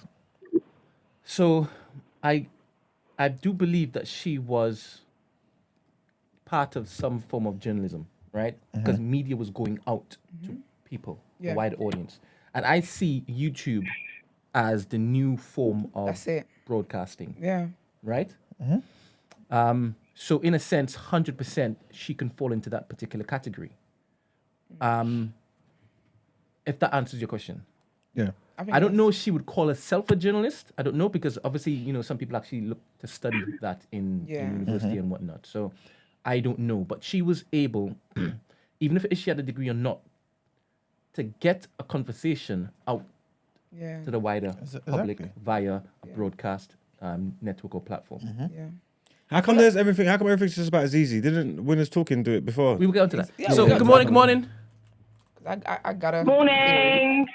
So I do believe that she was part of some form of journalism, right? Because media was going out to people, Yeah. the wider audience. And I see YouTube as the new form of That's it. broadcasting, Yeah. right? So in a sense, 100% she can fall into that particular category. If that answers your question. Yeah. I don't know if she would call herself a journalist. I don't know, because obviously, some people actually look to study that in university and whatnot. So I don't know. But she was able, even if she had a degree or not, to get a conversation out to the wider public via broadcast network or platform. Yeah. How come everything's just about Zeze? Didn't Winners Talking do it before? We will get onto that. Yeah, So we'll get good onto morning. I gotta. Morning.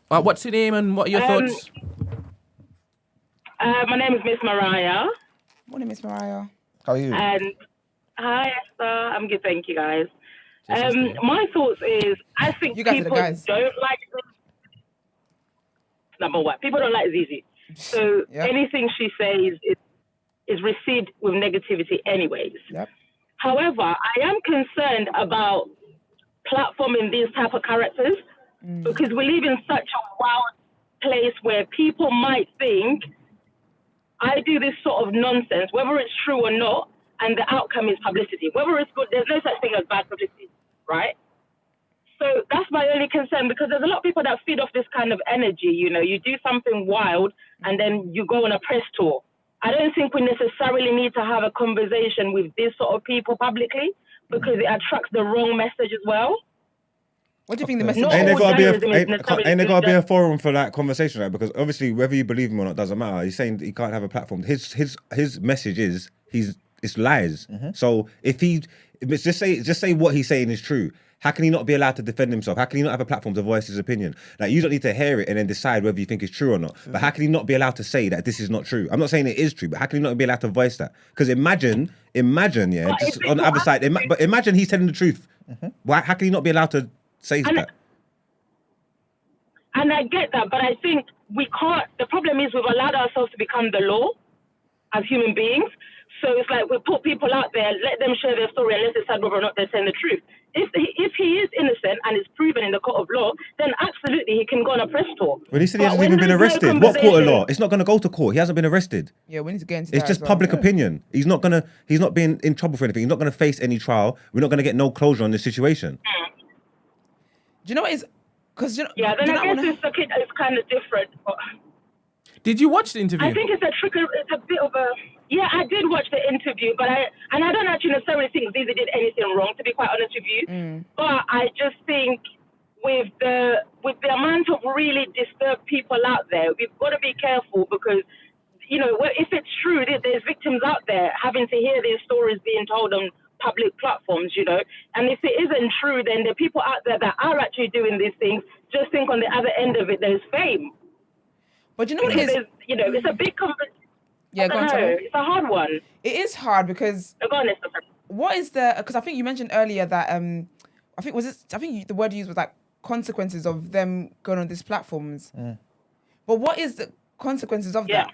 What's your name and what are your thoughts? My name is Miss Mariah. Morning, Miss Mariah. How are you? And hi, Esther. I'm good, thank you, guys. My thoughts is, I think You guys are the people guys. don't like number one. People don't like Zeze. So anything she says is received with negativity anyways. Yep. However, I am concerned about platforming these type of characters because we live in such a wild place where people might think I do this sort of nonsense, whether it's true or not, and the outcome is publicity. Whether it's good, there's no such thing as bad publicity, right? So that's my only concern, because there's a lot of people that feed off this kind of energy. You know, you do something wild and then you go on a press tour. I don't think we necessarily need to have a conversation with these sort of people publicly, because it attracts the wrong message as well. What do you think the message Not is? all journalism is ain't necessarily there got to be good. a forum for that conversation, right? Because obviously, whether you believe him or not doesn't matter. He's saying he can't have a platform. His message is it's lies. So if he just say what he's saying is true, how can he not be allowed to defend himself? How can he not have a platform to voice his opinion? Like, you don't need to hear it and then decide whether you think it's true or not. But how can he not be allowed to say that this is not true? I'm not saying it is true, but how can he not be allowed to voice that? Because imagine, yeah, But just if on the people other side, but imagine he's telling the truth. Why? How can he not be allowed to say that? And I get that, but I think we can't. The problem is we've allowed ourselves to become the law as human beings. So it's like we put people out there, let them share their story, and let's decide whether or not they're saying the truth. If he is innocent and is proven in the court of law, then absolutely he can go on a press tour. Well, he said he hasn't even been arrested. What court of law? It's not going to go to court. He hasn't been arrested. Yeah, we need to get into It's that just as well. public opinion. He's not being in trouble for anything. He's not going to face any trial. We're not going to get no closure on this situation. Do you know what is? Because then I guess it's kind of different. Did you watch the interview? I think it's a bit of a. Yeah, I did watch the interview, but I don't actually necessarily think Zeze did anything wrong, to be quite honest with you. But I just think with the amount of really disturbed people out there, we've got to be careful, because, you know, if it's true that there's victims out there having to hear their stories being told on public platforms, you know, and if it isn't true, then the people out there that are actually doing these things just think on the other end of it there's fame. But you know what it is? You know, it's a big conversation. Yeah, go on, tell me. It's a hard one. It is hard because what is the? Because I think you mentioned earlier that I think the word you used was like consequences of them going on these platforms. But what is the consequences of that?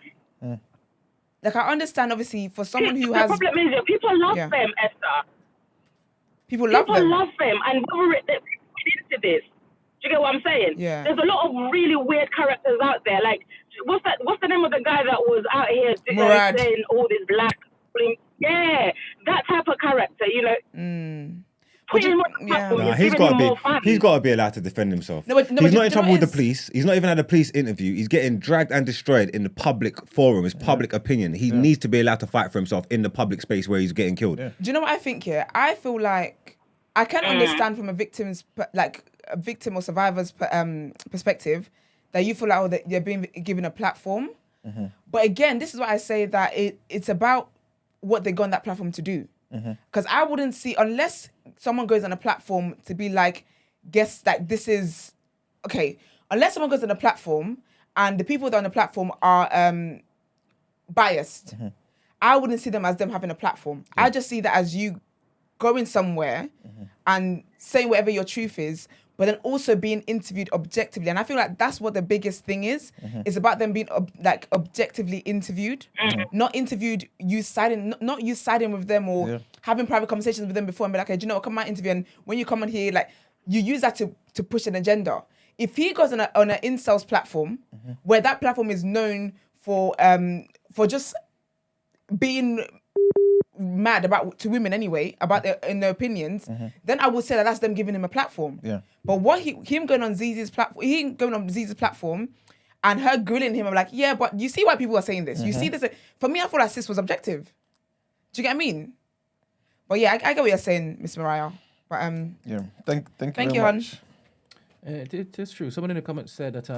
Like, I understand, obviously, for someone who has. The problem is that people love them, Esther. People love them, and we're into this. Do you get what I'm saying? Yeah. There's a lot of really weird characters out there. Like, what's the name of the guy that was out here saying all this black? Yeah, that type of character, you know. He's got to be allowed to defend himself. He's not in trouble with the police. He's not even had a police interview. He's getting dragged and destroyed in the public forum. It's public opinion. He needs to be allowed to fight for himself in the public space where he's getting killed. Do you know what I think here? I feel like I can understand from a victim or survivor's perspective that you feel like that you're being given a platform. But again, this is why I say that it's about what they go on that platform to do. Because I wouldn't see, unless someone goes on a platform to be like, guess that this is, okay, unless someone goes on a platform and the people that are on the platform are biased, I wouldn't see them as them having a platform. I just see that as you going somewhere and saying whatever your truth is, but then also being interviewed objectively. And I feel like that's what the biggest thing is. It's about them being objectively interviewed, not interviewed, not you siding with them or having private conversations with them before and be like, okay, do you know what, come on interview. And when you come on here, like, you use that to push an agenda. If he goes on an incels platform, where that platform is known for just being mad to women anyway about their opinions, then I would say that that's them giving him a platform. But him going on Zeze's platform and her grilling him, I'm like, yeah, but you see why people are saying this. You see this. For me, I thought that sis was objective. Do you get what I mean? But yeah, I get what you're saying, Miss Mariah. But thank you very very much. It is true. Someone in the comments said that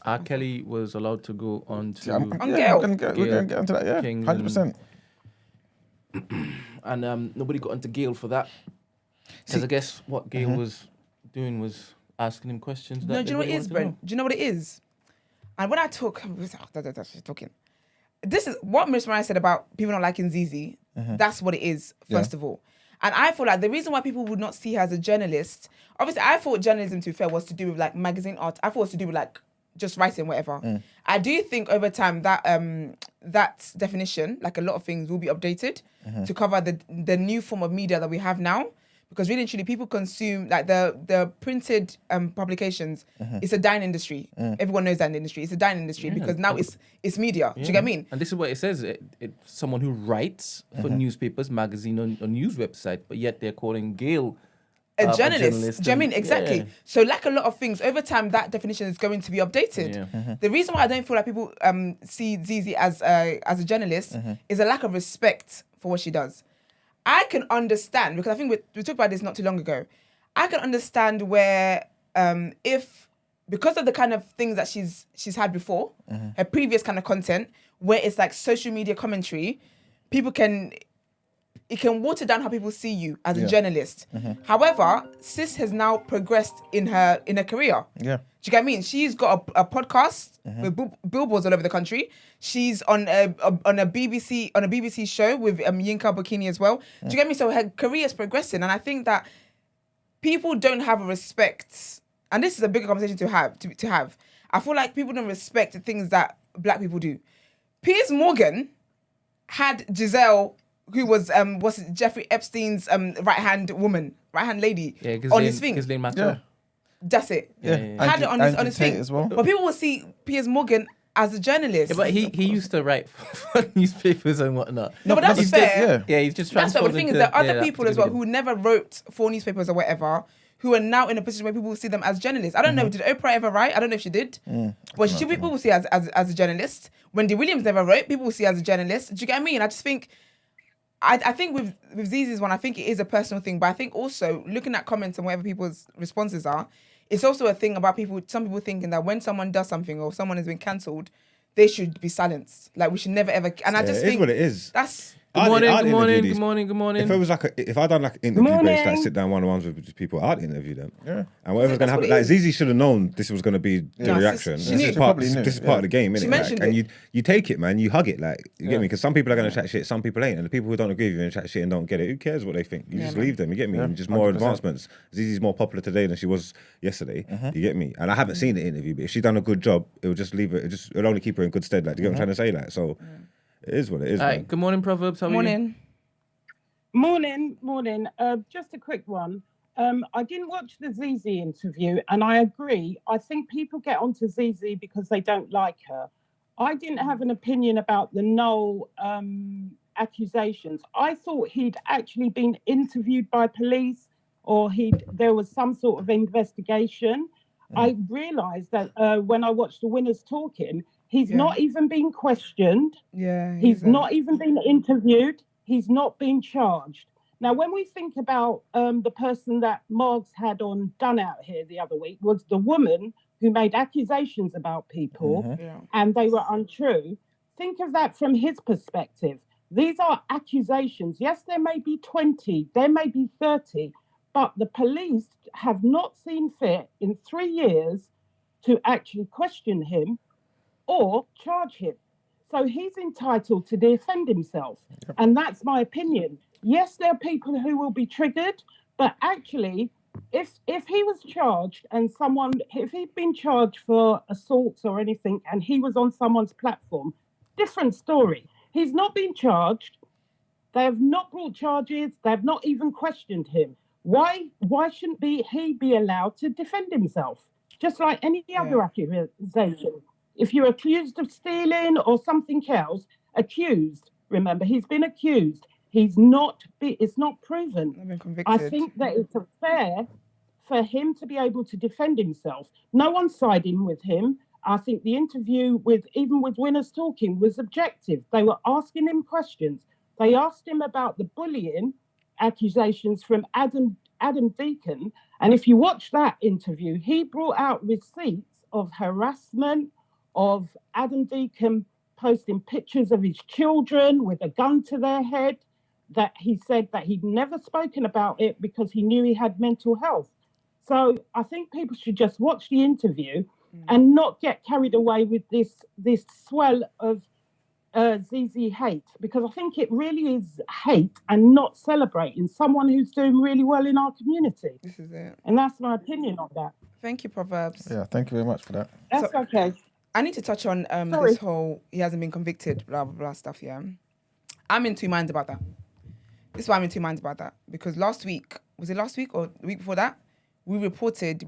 R. Kelly was allowed to go on to we're going to get into that. Yeah, 100%. And nobody got onto Gail for that. Because I guess what Gail was doing was asking him questions. No, do you know what it is, Brent? Do you know what it is? And when I talk, she's talking. This is what Miss Mariah said about people not liking Zeze. That's what it is, first of all. And I feel like the reason why people would not see her as a journalist, obviously I thought journalism, to be fair, was to do with like magazine art. I thought it was to do with like just writing, whatever. I do think over time that that definition, like a lot of things, will be updated to cover the new form of media that we have now. Because really and truly, people consume, like the printed publications, it's a dying industry. Everyone knows that in the industry. It's a dying industry because now it's media. Do you get what I mean? And this is what it says. It's someone who writes for newspapers, magazine, or news website, but yet they're calling Gail a journalist. Do you know what I mean? Exactly. Yeah. So like a lot of things, over time that definition is going to be updated. Yeah. The reason why I don't feel like people see Zeze as a journalist is a lack of respect for what she does. I can understand, because I think we talked about this not too long ago. I can understand where if, because of the kind of things that she's had before, her previous kind of content, where it's like social media commentary, it can water down how people see you as a journalist. However, Sis has now progressed in her career. Yeah. Do you get what I mean? She's got a podcast with billboards all over the country. She's on a BBC show with Yinka Bikini as well. Do you get me? So her career is progressing, and I think that people don't have a respect, and this is a bigger conversation to have. I feel like people don't respect the things that black people do. Piers Morgan had Giselle, who was Jeffrey Epstein's right-hand lady, on his thing. Ghislaine Maxwell. That's it. Yeah. Had it on his thing as well. But people will see Piers Morgan as a journalist. Yeah, but he used to write for newspapers and whatnot. No, but that's he's fair. just- Yeah, he's just That's fair. But the thing is, there are other that people as well particular who never wrote for newspapers or whatever, who are now in a position where people will see them as journalists. I don't know. Did Oprah ever write? I don't know if she did. But people will see as a journalist. Wendy Williams never wrote. People will see as a journalist. Do you get what I mean? I just think. I think with Zeze's one, I think it is a personal thing, but I think also looking at comments and whatever people's responses are, it's also a thing about some people thinking that when someone does something or someone has been cancelled, they should be silenced. Like we should never ever. And I just it is think what it is. that's. Good morning. If it was like if I done like an interview based, like sit down one-on-ones with people, I'd interview them. Yeah. And whatever's gonna happen, like Zeze should have known this was gonna be the No, reaction. she knew. This Probably is knew, part of the game, She innit? mentioned And it. you take it, man. You hug it, like you get me? Because some people are gonna chat shit, some people ain't, and the people who don't agree with you and chat shit and don't get it, who cares what they think? You just leave them. You get me? And just more 100%. advancements. Zeze's more popular today than she was yesterday. You get me? And I haven't seen the interview, but if she done a good job, it'll just leave it. It'll only keep her in good stead. Like, do you get what I'm trying to say? Like, so it is what it is. All man. right. Good morning, Proverbs. How are you? Morning. Morning. Just a quick one. I didn't watch the Zeze interview, and I agree. I think people get onto Zeze because they don't like her. I didn't have an opinion about the Noel accusations. I thought he'd actually been interviewed by police, or there was some sort of investigation. I realised that when I watched the winners talking, he's not even been questioned. Yeah. He's not even been interviewed. He's not been charged. Now, when we think about the person that Margs had on Done Out Here the other week, was the woman who made accusations about people and they were untrue. Think of that from his perspective. These are accusations. Yes, there may be 20, there may be 30, but the police have not seen fit in 3 years to actually question him or charge him. So he's entitled to defend himself. And that's my opinion. Yes, there are people who will be triggered, but actually, if he was charged and if he'd been charged for assaults or anything and he was on someone's platform, different story. He's not been charged. They have not brought charges. They have not even questioned him. Why shouldn't he be allowed to defend himself? Just like any other accusation. If you're accused of stealing or something else, remember, he's been accused. It's not proven. I've been convicted. I think that it's fair for him to be able to defend himself. No one's siding with him. I think the interview even with Winners Talking was objective. They were asking him questions. They asked him about the bullying accusations from Adam Deacon. And if you watch that interview, he brought out receipts of harassment, of Adam Deacon posting pictures of his children with a gun to their head, that he said that he'd never spoken about it because he knew he had mental health. So I think people should just watch the interview and not get carried away with this swell of Zeze hate, because I think it really is hate and not celebrating someone who's doing really well in our community. This is it. And that's my opinion on that. Thank you, Proverbs. Yeah, thank you very much for that. That's okay. I need to touch on this whole he hasn't been convicted, blah, blah, blah stuff, yeah. I'm in two minds about that. This is why I'm in two minds about that. Because last week or the week before that, we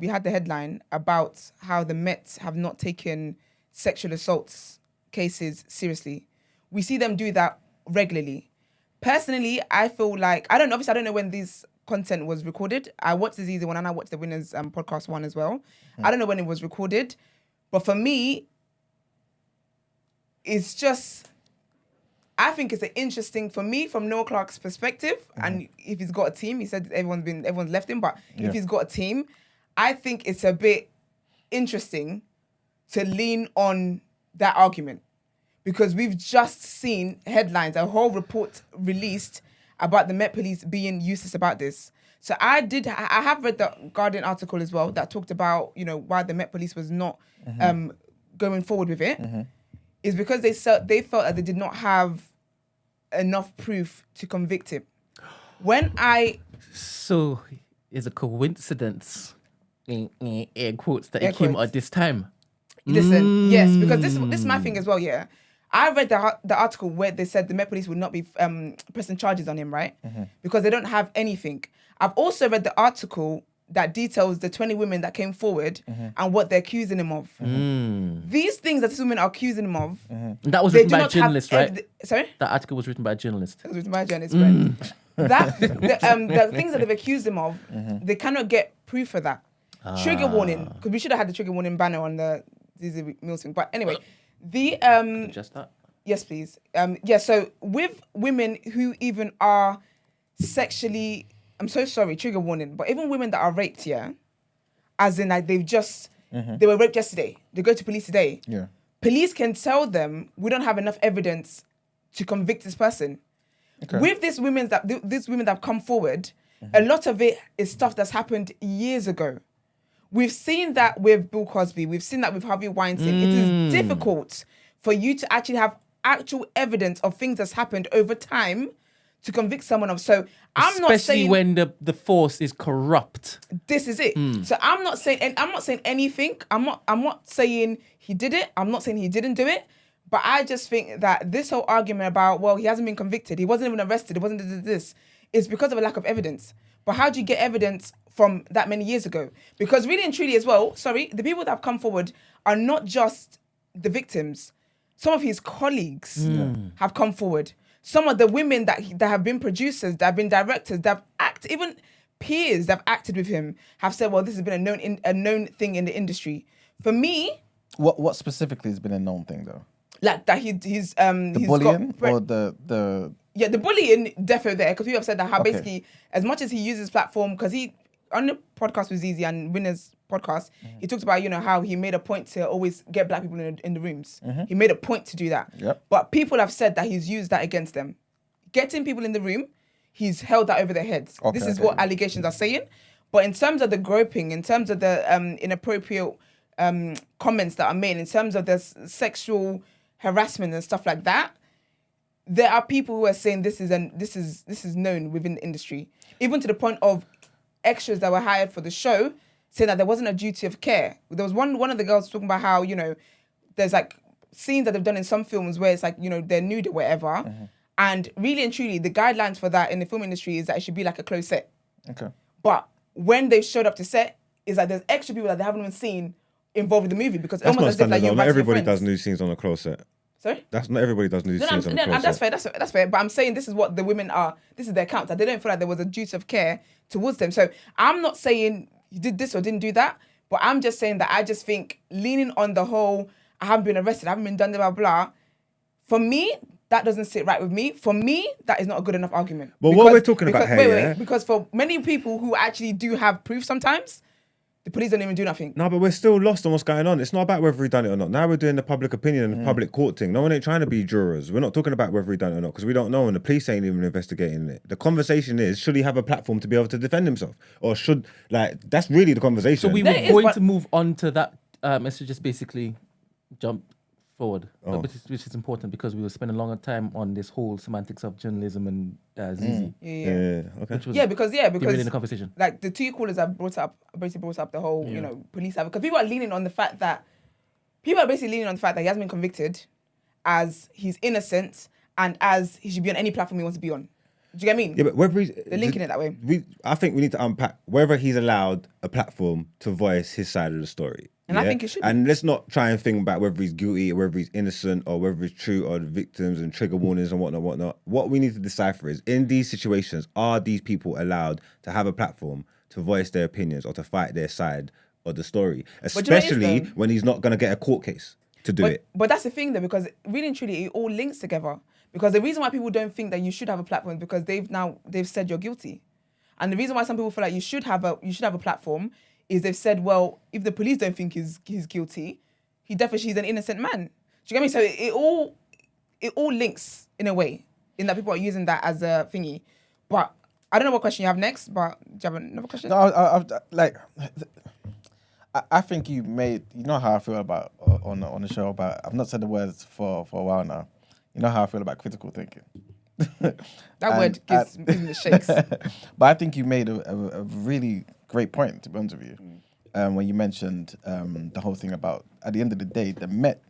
had the headline about how the Met have not taken sexual assaults cases seriously. We see them do that regularly. Personally, I feel like, I don't know when these content was recorded. I watched the Zeze one and I watched the Winners podcast one as well. I don't know when it was recorded, but for me, it's just, I think it's an interesting, for me, from Noel Clarke's perspective, and if he's got a team, he said everyone's left him, but if he's got a team, I think it's a bit interesting to lean on that argument, because we've just seen headlines, a whole report released about the Met Police being useless about this. So I have read the Guardian article as well that talked about, you know, why the Met Police was not going forward with it. Is because they felt that they did not have enough proof to convict him. So it's a coincidence, in air quotes, that Air it came quotes. at this time. Listen, yes, because this is my thing as well, yeah. I read the article where they said the Met Police would not be pressing charges on him, right? Because they don't have anything. I've also read the article that details the 20 women that came forward and what they're accusing him of. These things that these women are accusing him of, That was they written do by a not have journalist, right? Sorry? That article was written by a journalist. It was written by a journalist, friend. The things that they've accused him of, they cannot get proof for that. Trigger warning, because we should have had the trigger warning banner on the Zeze Millz thing. But anyway, Just that. yes, please. So with women who even are sexually, I'm so sorry, trigger warning, but even women that are raped, as in like they've just, they were raped yesterday, they go to police today. Yeah. Police can tell them, we don't have enough evidence to convict this person. Okay. With these women that have come forward, a lot of it is stuff that's happened years ago. We've seen that with Bill Cosby. We've seen that with Harvey Weinstein. It is difficult for you to actually have actual evidence of things that's happened over time to convict someone of. So I'm not saying, especially when the force is corrupt. this is it. So I'm not saying anything. I'm not saying he did it. I'm not saying he didn't do it. But I just think that this whole argument about, well, he hasn't been convicted, he wasn't even arrested, it wasn't this, is because of a lack of evidence. But how do you get evidence from that many years ago? Because really and truly as well, the people that have come forward are not just the victims. Some of his colleagues have come forward. Some of the women that have been producers, that have been directors, that have acted, even peers that have acted with him, have said, well, this has been a known thing in the industry. For me, What specifically has been a known thing though? like that he's The bullying or the Yeah, the bullying definitely there, because people have said that how Okay. basically, as much as he uses platform, because he, on the podcast with Zeze and Winners podcast, he talked about, you know, how he made a point to always get black people in the rooms. He made a point to do that. Yep. But people have said that he's used that against them. Getting people in the room, he's held that over their heads. Okay, This is okay. what allegations are saying. But in terms of the groping, in terms of the inappropriate comments that are made, in terms of the sexual harassment and stuff like that, there are people who are saying this is known within the industry, even to the point of extras that were hired for the show saying that there wasn't a duty of care. There was one of the girls talking about how, you know, there's like scenes that they've done in some films where it's like, you know, they're nude or whatever, and really and truly the guidelines for that in the film industry is that it should be like a closed set. Okay. But when they showed up to set, is like there's extra people that they haven't even seen involved in the movie, because That's almost not as if like standard you though. Not invited your everybody friends. does nude scenes on a close set. Sorry? That's not everybody does nude No, scenes on a close that's set. fair. That's fair. But I'm saying this is what the women are. This is their account. That they don't feel like there was a duty of care towards them. So I'm not saying you did this or didn't do that. But I'm just saying that I just think leaning on the whole, I haven't been arrested, I haven't been done, blah, blah. For me, that doesn't sit right with me. For me, that is not a good enough argument. But what we're talking about here, yeah? Because for many people who actually do have proof sometimes, the police don't even do nothing. No, but we're still lost on what's going on. It's not about whether he done it or not. Now we're doing the public opinion and the public court thing. No one ain't trying to be jurors. We're not talking about whether he done it or not, because we don't know and the police ain't even investigating it. The conversation is, should he have a platform to be able to defend himself? Or should, like, that's really the conversation. So we There were is going one- to move on to that. Let's just basically jump forward, which is important because we were spending a longer time on this whole semantics of journalism and Zeze. Yeah. Okay. Which was Because derailing the conversation. like the two callers have basically brought up the whole, you know, police have, because people are leaning on the fact that he hasn't been convicted, as he's innocent and as he should be on any platform he wants to be on. Do you get what I mean? Yeah, but whether he's... They're linking it that way. I think we need to unpack whether he's allowed a platform to voice his side of the story. And I think it should be. And let's not try and think about whether he's guilty or whether he's innocent or whether it's true or the victims and trigger warnings and whatnot. What we need to decipher is, in these situations, are these people allowed to have a platform to voice their opinions or to fight their side of the story? Especially when he's not going to get a court case to do it. But that's the thing though, because really and truly, it all links together. Because the reason why people don't think that you should have a platform is because they've said you're guilty. And the reason why some people feel like you should have a platform is they've said, well, if the police don't think he's guilty, he's an innocent man. Do you get me? So it all links in a way, in that people are using that as a thingy. But I don't know what question you have next, but do you have another question? No, I think you know how I feel about on the show about, I've not said the words for a while now. You know how I feel about critical thinking. That word gives me the shakes. But I think you made a really great point, to be honest with you, when you mentioned the whole thing about, at the end of the day, the Met,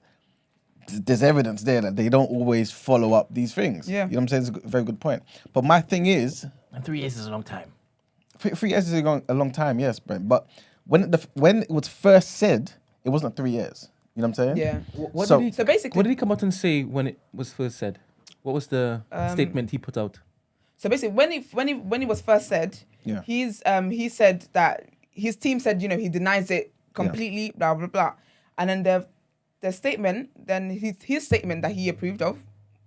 there's evidence there that they don't always follow up these things. Yeah. You know what I'm saying? It's a very good point. But my thing is... And 3 years is a long time. 3 years is a long time, yes, Brent. But when it was first said, it wasn't 3 years. You know what I'm saying? Yeah. What Basically, did he come out and say when it was first said? What was the statement he put out? So basically, when he was first said, Yeah. he said that his team said, he denies it completely, blah blah blah, and then the statement, then his statement that he approved of,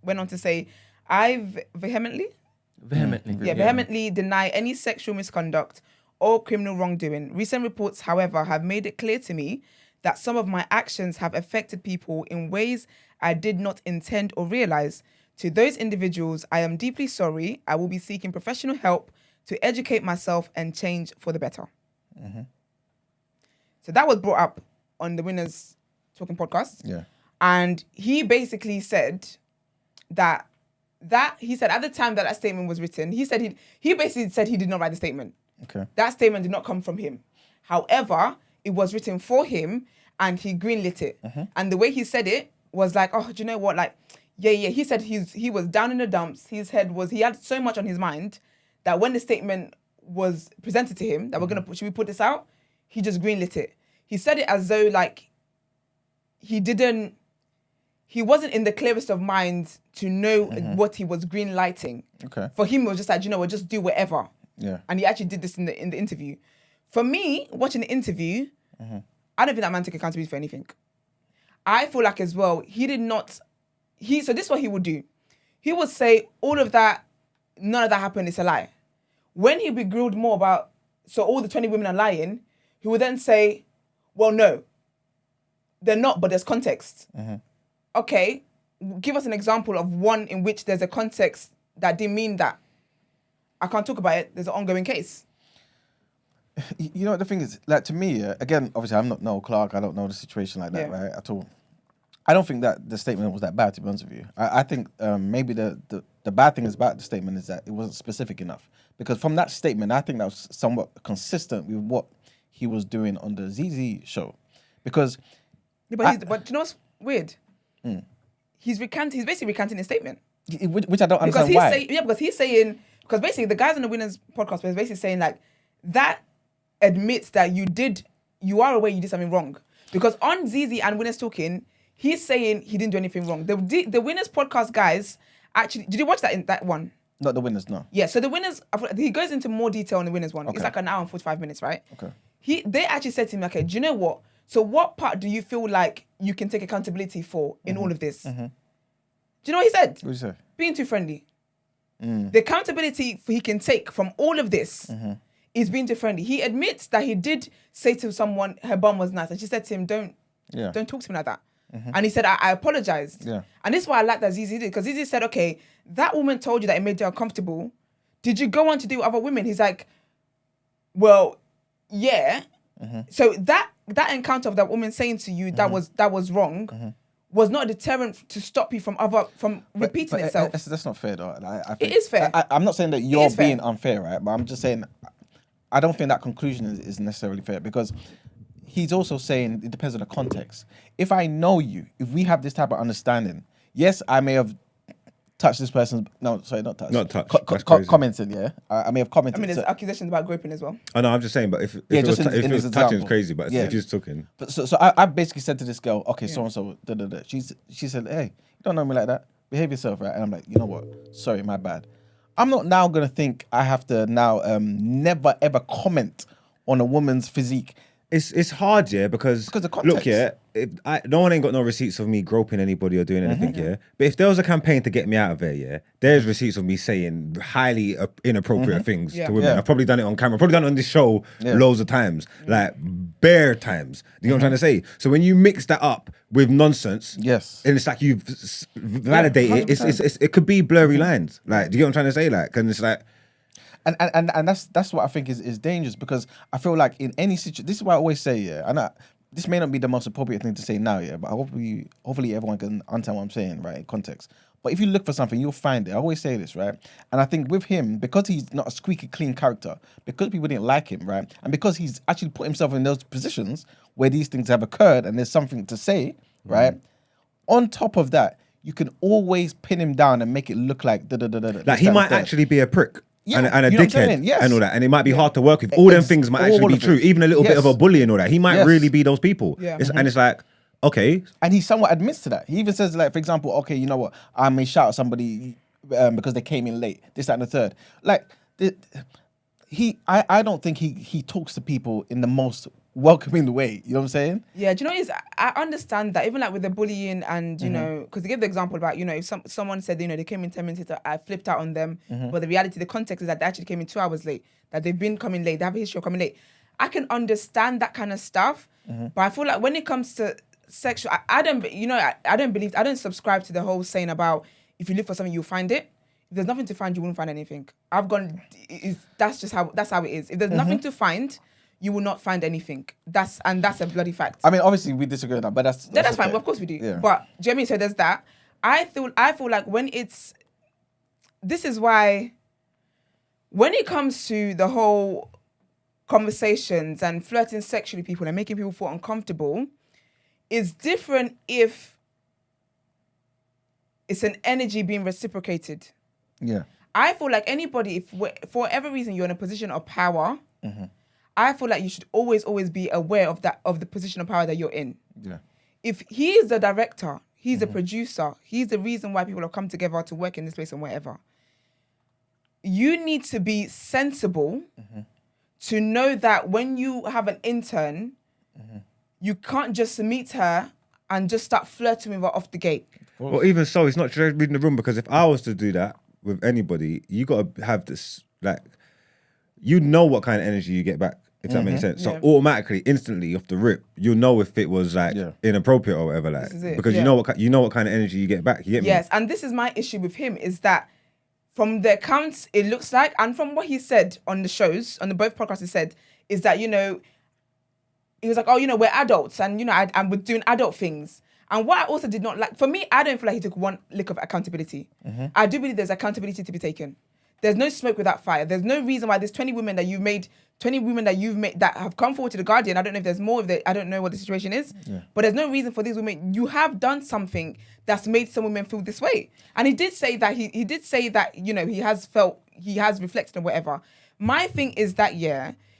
went on to say, I vehemently deny any sexual misconduct or criminal wrongdoing. Recent reports, however, have made it clear to me that some of my actions have affected people in ways I did not intend or realize. To those individuals, I am deeply sorry. I will be seeking professional help to educate myself and change for the better. Mm-hmm. So that was brought up on the Winners Talking podcast. Yeah. And he basically said that he said at the time that statement was written, he basically said he did not write the statement. Okay. That statement did not come from him. However, it was written for him and he greenlit it. Mm-hmm. And the way he said it was like, oh, do you know what? Like, yeah. He said he was down in the dumps. He had so much on his mind that when the statement was presented to him that should we put this out? He just greenlit it. He said it as though like he wasn't in the clearest of minds to know what he was green lighting. Okay. For him, it was just like, just do whatever. Yeah. And he actually did this in the interview. For me, watching the interview, I don't think that man took accountability for anything. I feel like as well, he did not. So this is what he would do. He would say all of that, none of that happened, it's a lie. When he'd be grilled more about, so all the 20 women are lying, he would then say, well, no, they're not, but there's context. Okay, give us an example of one in which there's a context that didn't mean that. I can't talk about it, there's an ongoing case. You know what the thing is? Like, to me, again, obviously, I'm not Noel Clarke. I don't know the situation like that, right, at all. I don't think that the statement was that bad, to be honest with you. I think maybe the bad thing about the statement is that it wasn't specific enough. Because from that statement, I think that was somewhat consistent with what he was doing on the Zeze show. Because... Yeah, but do you know what's weird? He's basically recanting his statement. Which I don't understand why. Because he's saying... Because basically, the guys on the Winners podcast were basically saying, like, that admits that you are aware you did something wrong. Because on Zeze and Winners Talking, he's saying he didn't do anything wrong. The Winners podcast guys actually... Did you watch that one? Not the Winners, no. Yeah, so the Winners... He goes into more detail on the Winners one. Okay. It's like an hour and 45 minutes, right? Okay. They actually said to him, okay, do you know what? So what part do you feel like you can take accountability for in all of this? Do you know what he said? What did you say? Being too friendly. The accountability he can take from all of this is being too friendly. He admits that he did say to someone her bum was nice, and she said to him, "Don't talk to me like that." And he said, "I apologized." Yeah. And this is why I like that Zeze did, because Zeze said, "Okay, that woman told you that it made you uncomfortable. Did you go on to do with other women?" He's like, "Well, yeah." So that encounter of that woman saying to you that was wrong. Was not a deterrent to stop you from repeating itself. That's not fair, though. I think, it is fair. I'm not saying that you're being unfair, right? But I'm just saying, I don't think that conclusion is necessarily fair, because he's also saying it depends on the context. If I know you, if we have this type of understanding, yes, I may have touched this person's. No, sorry, not touched. Not touched. That's crazy. Commented, yeah. I may have commented. I mean, there's accusations about groping as well. Oh no, I'm just saying. But if Yeah, it was, just in if it this was touching, example. it's crazy. But Yeah. if you're just talking, But so I basically said to this girl, okay, so and so, she said, hey, you don't know me like that. Behave yourself, right? And I'm like, you know what? Sorry, my bad. I'm not now gonna think I have to now never ever comment on a woman's physique. it's hard, yeah, because of context. look, yeah, no one ain't got no receipts of me groping anybody or doing anything, yeah. But if there was a campaign to get me out of there, yeah, there's receipts of me saying highly inappropriate things to women. Yeah. I've probably done it on camera, probably done it on this show loads of times, like bare times. You know what I'm trying to say? So when you mix that up with nonsense, Yes. and it's like you validate it, it could be blurry lines. Like, do you get what I'm trying to say? Like, and it's like. And that's what I think is dangerous, because I feel like in any situation, this is why I always say, yeah, and this may not be the most appropriate thing to say now, yeah, but hopefully everyone can understand what I'm saying, right, in context. But if you look for something, you'll find it. I always say this, right? And I think with him, because he's not a squeaky clean character, because people didn't like him, right, and because he's actually put himself in those positions where these things have occurred and there's something to say, right, on top of that, you can always pin him down and make it look like Like, he might actually be a prick. Yeah, and a you know what I'm dickhead saying? Yes. and all that, and it might be hard to work with. All them things might actually all be of it. true. Even a little bit Yes. of a bully and all that. He might Yes. really be those people. Yeah. And it's like, okay, And he somewhat admits to that. He even says, like, for example, okay, you know what? I may shout at somebody because they came in late, this, that, and the third. Like, I don't think he talks to people in the most welcoming way. You know what I'm saying? Yeah, do you know what it is? I understand that, even like with the bullying and, you know, because they give the example about, you know, if someone said, you know, they came in 10 minutes later, I flipped out on them. But the reality, the context is that they actually came in 2 hours late, that they've been coming late, they have a history of coming late. I can understand that kind of stuff. But I feel like when it comes to sexual, I don't subscribe to the whole saying about if you look for something, you'll find it. If there's nothing to find, you won't find anything. That's how it is. If there's nothing to find, you will not find anything. That's a bloody fact. I mean, obviously we disagree on that, but that's fine. okay. Of course we do. Yeah. But do you know what I mean? So there's that. I feel like this is why when it comes to the whole conversations and flirting sexually with people and making people feel uncomfortable, it's different if it's an energy being reciprocated. Yeah. I feel like anybody, if for whatever reason you're in a position of power, I feel like you should always be aware of the position of power that you're in. Yeah. If he is the director, he's the producer, he's the reason why people have come together to work in this place and whatever, you need to be sensible to know that when you have an intern, you can't just meet her and just start flirting with her off the gate. well, even so, it's not just reading the room, because if I was to do that with anybody, you got to have this, like, you know what kind of energy you get back, if that makes sense. So automatically, instantly, off the rip, you'll know if it was like inappropriate or whatever, like, This is it. because you know what kind of energy you get back. You get me? Yes, and this is my issue with him, is that from the accounts it looks like, and from what he said on the shows, on the both podcasts, he said, is that, you know, he was like, oh, you know, we're adults, and, you know, and we're doing adult things. And what I also did not like, for me, I don't feel like he took one lick of accountability. I do believe there's accountability to be taken. There's no smoke without fire. There's no reason why there's 20 women that you've made that have come forward to the Guardian. I don't know if there's more of I don't know what the situation is. But there's no reason for these women. You have done something that's made some women feel this way. And he did say that he did say that, you know, he has reflected on whatever. My thing is that,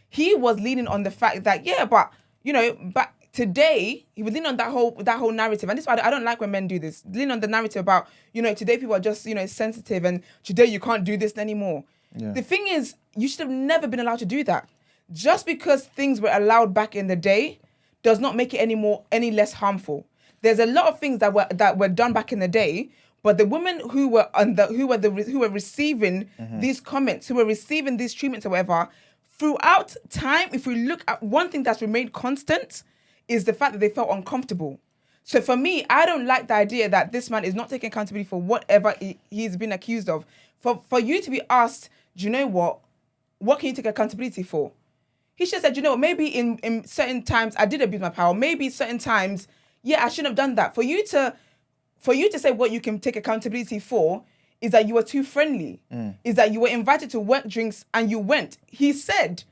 he was leaning on the fact that, but, you know, but today, he was leaning on that whole narrative. And this is why I don't like when men do this. Lean on the narrative about, you know, today people are just, you know, sensitive, and today you can't do this anymore. Yeah. The thing is, you should have never been allowed to do that. Just because things were allowed back in the day does not make it any less harmful. There's a lot of things that were done back in the day, but the women who were receiving these comments, who were receiving these treatments or whatever, throughout time, if we look at one thing that's remained constant, is the fact that they felt uncomfortable. So for me, I don't like the idea that this man is not taking accountability for whatever he's been accused of. For you to be asked, do you know what can you take accountability for? He should have said, you know, maybe in certain times I did abuse my power. Maybe certain times, I shouldn't have done that. For you to say what you can take accountability for is that you were too friendly, is that you were invited to work drinks and you went. He said,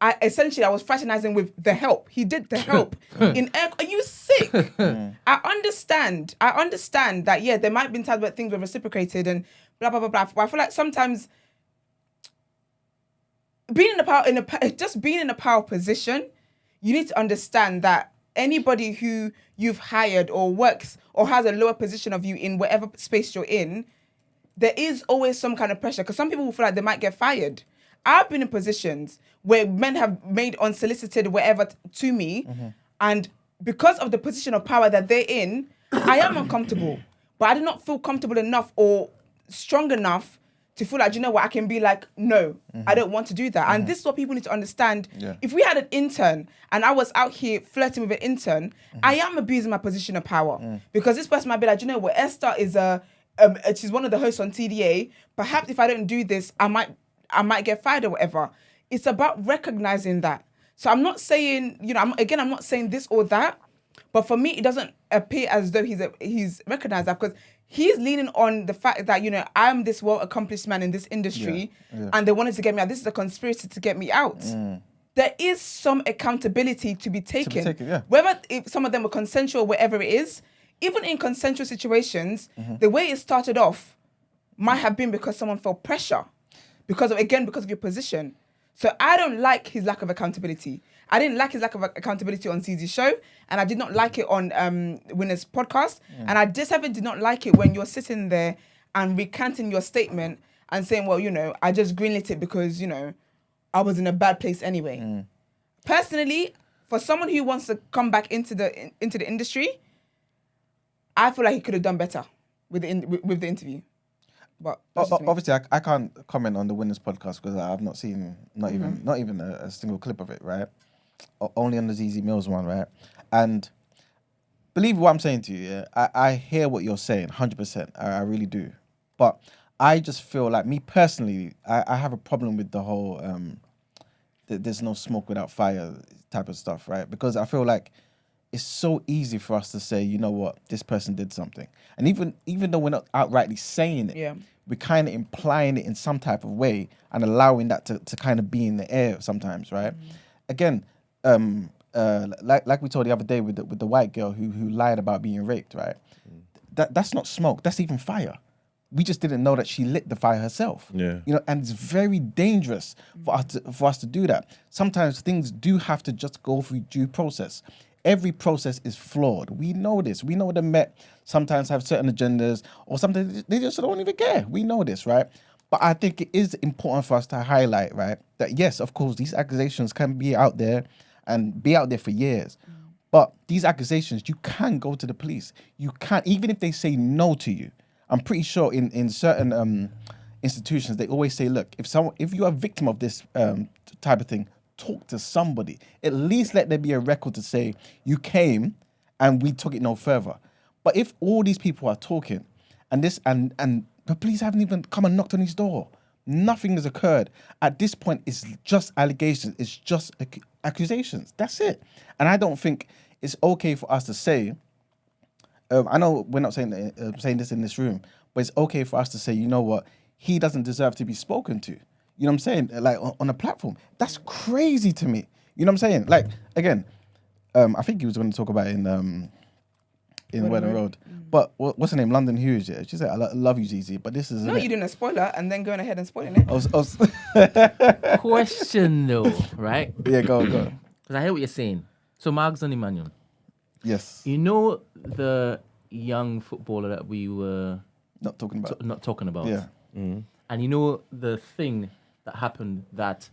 I was fraternizing with the help. He did the help. Are you sick? I understand that, yeah, there might have been times where things were reciprocated and blah, blah, blah, blah. But I feel like sometimes being in a power position, you need to understand that anybody who you've hired or works or has a lower position of you in whatever space you're in, there is always some kind of pressure, because some people will feel like they might get fired. I've been in positions where men have made unsolicited whatever to me, and because of the position of power that they're in, I am uncomfortable. But I do not feel comfortable enough or strong enough to feel like, you know what, I can be like, no, I don't want to do that. And this is what people need to understand. Yeah. If we had an intern and I was out here flirting with an intern, I am abusing my position of power. Because this person might be like, you know what, Esther is she's one of the hosts on TDA. Perhaps if I don't do this, I might get fired or whatever. It's about recognizing that. So I'm not saying, you know, I'm not saying this or that, but for me, it doesn't appear as though he's recognized that, because he's leaning on the fact that, you know, I'm this well-accomplished man in this industry, and they wanted to get me out. This is a conspiracy to get me out. There is some accountability to be taken. Whether if some of them were consensual, whatever it is, even in consensual situations, the way it started off might have been because someone felt pressure, because of your position. So I don't like his lack of accountability. I didn't like his lack of accountability on Zeze's show, and I did not like it on Winner's podcast, and I just did not like it when you're sitting there and recanting your statement and saying, well, you know, I just greenlit it because, you know, I was in a bad place anyway. Personally, for someone who wants to come back into the industry, I feel like he could have done better with the interview. But obviously, I can't comment on the Winners podcast because I've not seen not even a single clip of it, right? Only on the Zeze Millz one, right? And believe what I'm saying to you, yeah? I hear what you're saying, 100%. I really do. But I just feel like, me personally, I have a problem with the whole there's no smoke without fire type of stuff, right? Because I feel like it's so easy for us to say, you know what, this person did something. And even though we're not outrightly saying it, we're kind of implying it in some type of way and allowing that to kind of be in the air sometimes, right? Again, like we told the other day with the white girl who lied about being raped, right? That's not smoke, that's even fire. We just didn't know that she lit the fire herself. Yeah. You know, and it's very dangerous for us to do that. Sometimes things do have to just go through due process. Every process is flawed. We know this. We know the Met sometimes have certain agendas, or sometimes they just don't even care. We know this, right? But I think it is important for us to highlight, right, that yes, of course, these accusations can be out there and be out there for years. But these accusations, you can go to the police. You can, even if they say no to you. I'm pretty sure in certain institutions, they always say, look, if you are a victim of this type of thing, talk to somebody. At least let there be a record to say you came and we took it no further. But if all these people are talking and the police haven't even come and knocked on his door, nothing has occurred. At this point, it's just allegations. It's just accusations. That's it. And I don't think it's okay for us to say, I know we're not saying this in this room, but it's okay for us to say, you know what, he doesn't deserve to be spoken to. You know what I'm saying? Like on a platform. That's crazy to me. You know what I'm saying? Like, again, I think he was going to talk about it in Wedding Road. But what's her name? London Hughes, yeah. She said, I love you, Zeze, but this is... No, you're doing a spoiler and then going ahead and spoiling it. Question though, right? Yeah, go. Because I hear what you're saying. So Margs and Emmanuel. Yes. You know the young footballer that we were... Not talking about. Yeah. And you know the thing that happened that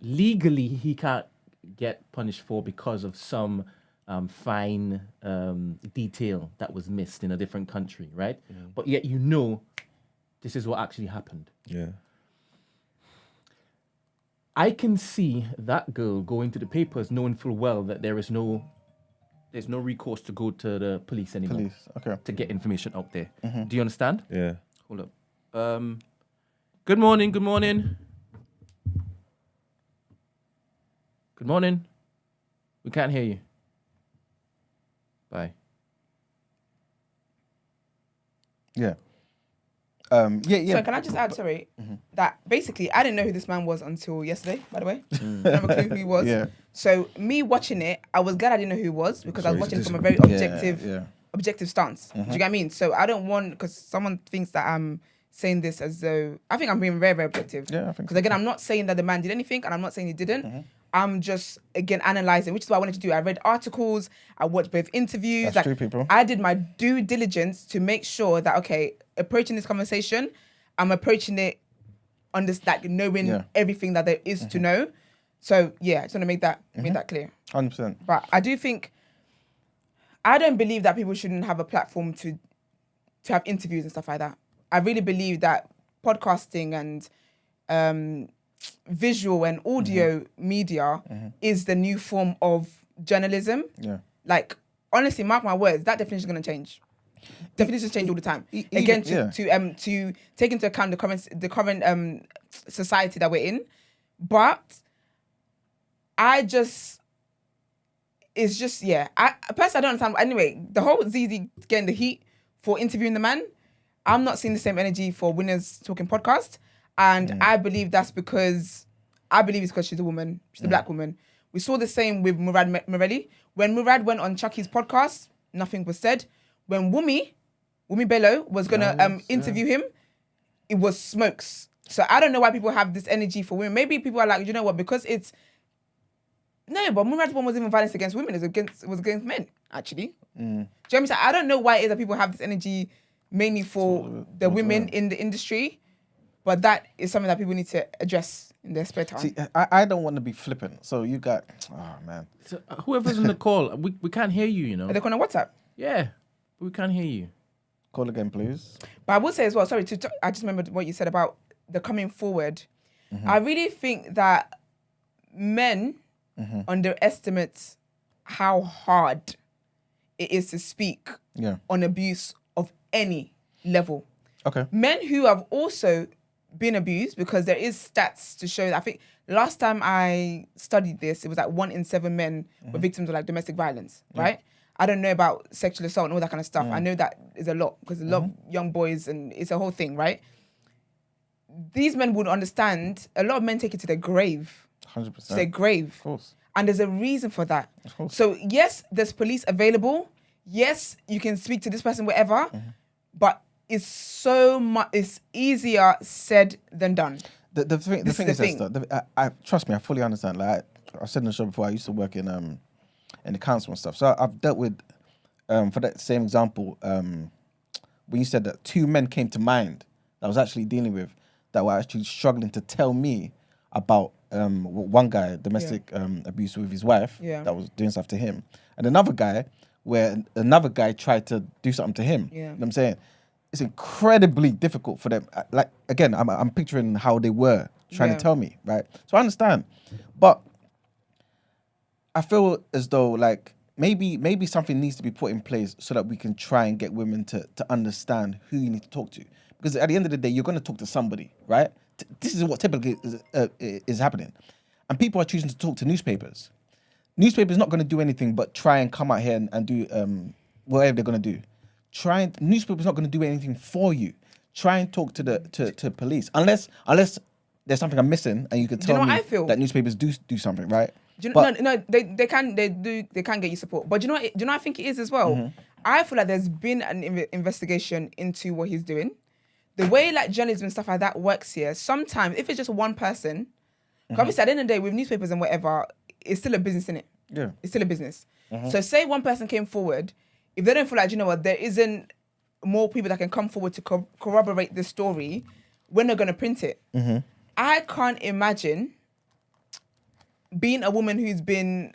legally he can't get punished for because of some fine detail that was missed in a different country, right? But yet you know this is what actually happened. Yeah. I can see that girl going to the papers knowing full well that there's no recourse to go to the police anymore. To get information out there. Do you understand? Yeah. Hold up. Good morning. Good morning. We can't hear you. Bye. Yeah. Yeah. So can I just add, that basically I didn't know who this man was until yesterday, by the way. I never clue who he was. Yeah. So me watching it, I was glad I didn't know who he was because I was watching from a very objective stance. Do you get what I mean? So I don't want, because someone thinks that I'm saying this as though, I think I'm being very, very objective. Yeah, I think because again, I'm not saying that the man did anything and I'm not saying he didn't. I'm just, again, analysing, which is what I wanted to do. I read articles, I watched both interviews. That's true, people. I did my due diligence to make sure that, okay, approaching this conversation, I'm approaching it knowing everything that there is to know. So, yeah, I just want to make that clear. 100%. But I do think, I don't believe that people shouldn't have a platform to have interviews and stuff like that. I really believe that podcasting and visual and audio media is the new form of journalism. Yeah. Like, honestly, mark my words, that definition is going to change. Definitions change all the time. Again, to take into account the current society that we're in. But it's just, I personally, I don't understand. Anyway, the whole Zeze getting the heat for interviewing the man, I'm not seeing the same energy for Winners Talking Podcast. And I believe that's because, it's because she's a woman. She's a black woman. We saw the same with Murad Morelli. When Murad went on Chucky's podcast, nothing was said. When Wumi Bello was going to interview him, it was smokes. So I don't know why people have this energy for women. Maybe people are like, you know what, because it's... No, but Murad's one wasn't even violence against women. It was against men, actually. Do you know what I'm saying? I don't know why it is that people have this energy mainly for the women in the industry, but that is something that people need to address in their spare time. See, I don't want to be flippant. So you got... Oh, man. So, whoever's on the call, we can't hear you, you know. Are they calling on WhatsApp? Yeah, we can't hear you. Call again, please. But I will say as well, sorry, I just remembered what you said about the coming forward. I really think that men underestimate how hard it is to speak on abuse of any level. Okay. Men who have also been abused, because there is stats to show that. I think last time I studied this, it was like 1 in 7 men were victims of like domestic violence, right? I don't know about sexual assault and all that kind of stuff. I know that is a lot because a lot of young boys and it's a whole thing, right? These men would understand. A lot of men take it to their grave. 100%. To their grave. Of course. And there's a reason for that. Of course. So yes, there's police available. Yes, you can speak to this person, whatever. But it's so much. It's easier said than done. The thing is, Esther, I trust me, I fully understand. Like I said in the show before, I used to work in the council and stuff. So I've dealt with, for that same example, when you said that 2 men came to mind that I was actually dealing with, that were actually struggling to tell me about one guy, domestic abuse with his wife, that was doing stuff to him. And another guy, where another guy tried to do something to him. You know what I'm saying? It's incredibly difficult for them. Like, again, I'm picturing how they were trying to tell me, right? So I understand. But I feel as though, like, maybe something needs to be put in place so that we can try and get women to understand who you need to talk to. Because at the end of the day, you're going to talk to somebody, right? This is what typically is happening. And people are choosing to talk to newspapers. Newspapers not going to do anything but try and come out here and do whatever they're going to do. Newspapers not going to do anything for you. Try and talk to the police. Unless there's something I'm missing and you can tell me that newspapers do something, right? They can get you support. But do you know what I think it is as well? I feel like there's been an investigation into what he's doing. The way like journalism and stuff like that works here, sometimes if it's just one person, obviously at the end of the day with newspapers and whatever, it's still a business, innit? Yeah. It's still a business. So say one person came forward, if they don't feel like, you know what, there isn't more people that can come forward to corroborate this story, we're not going to print it. I can't imagine being a woman who's been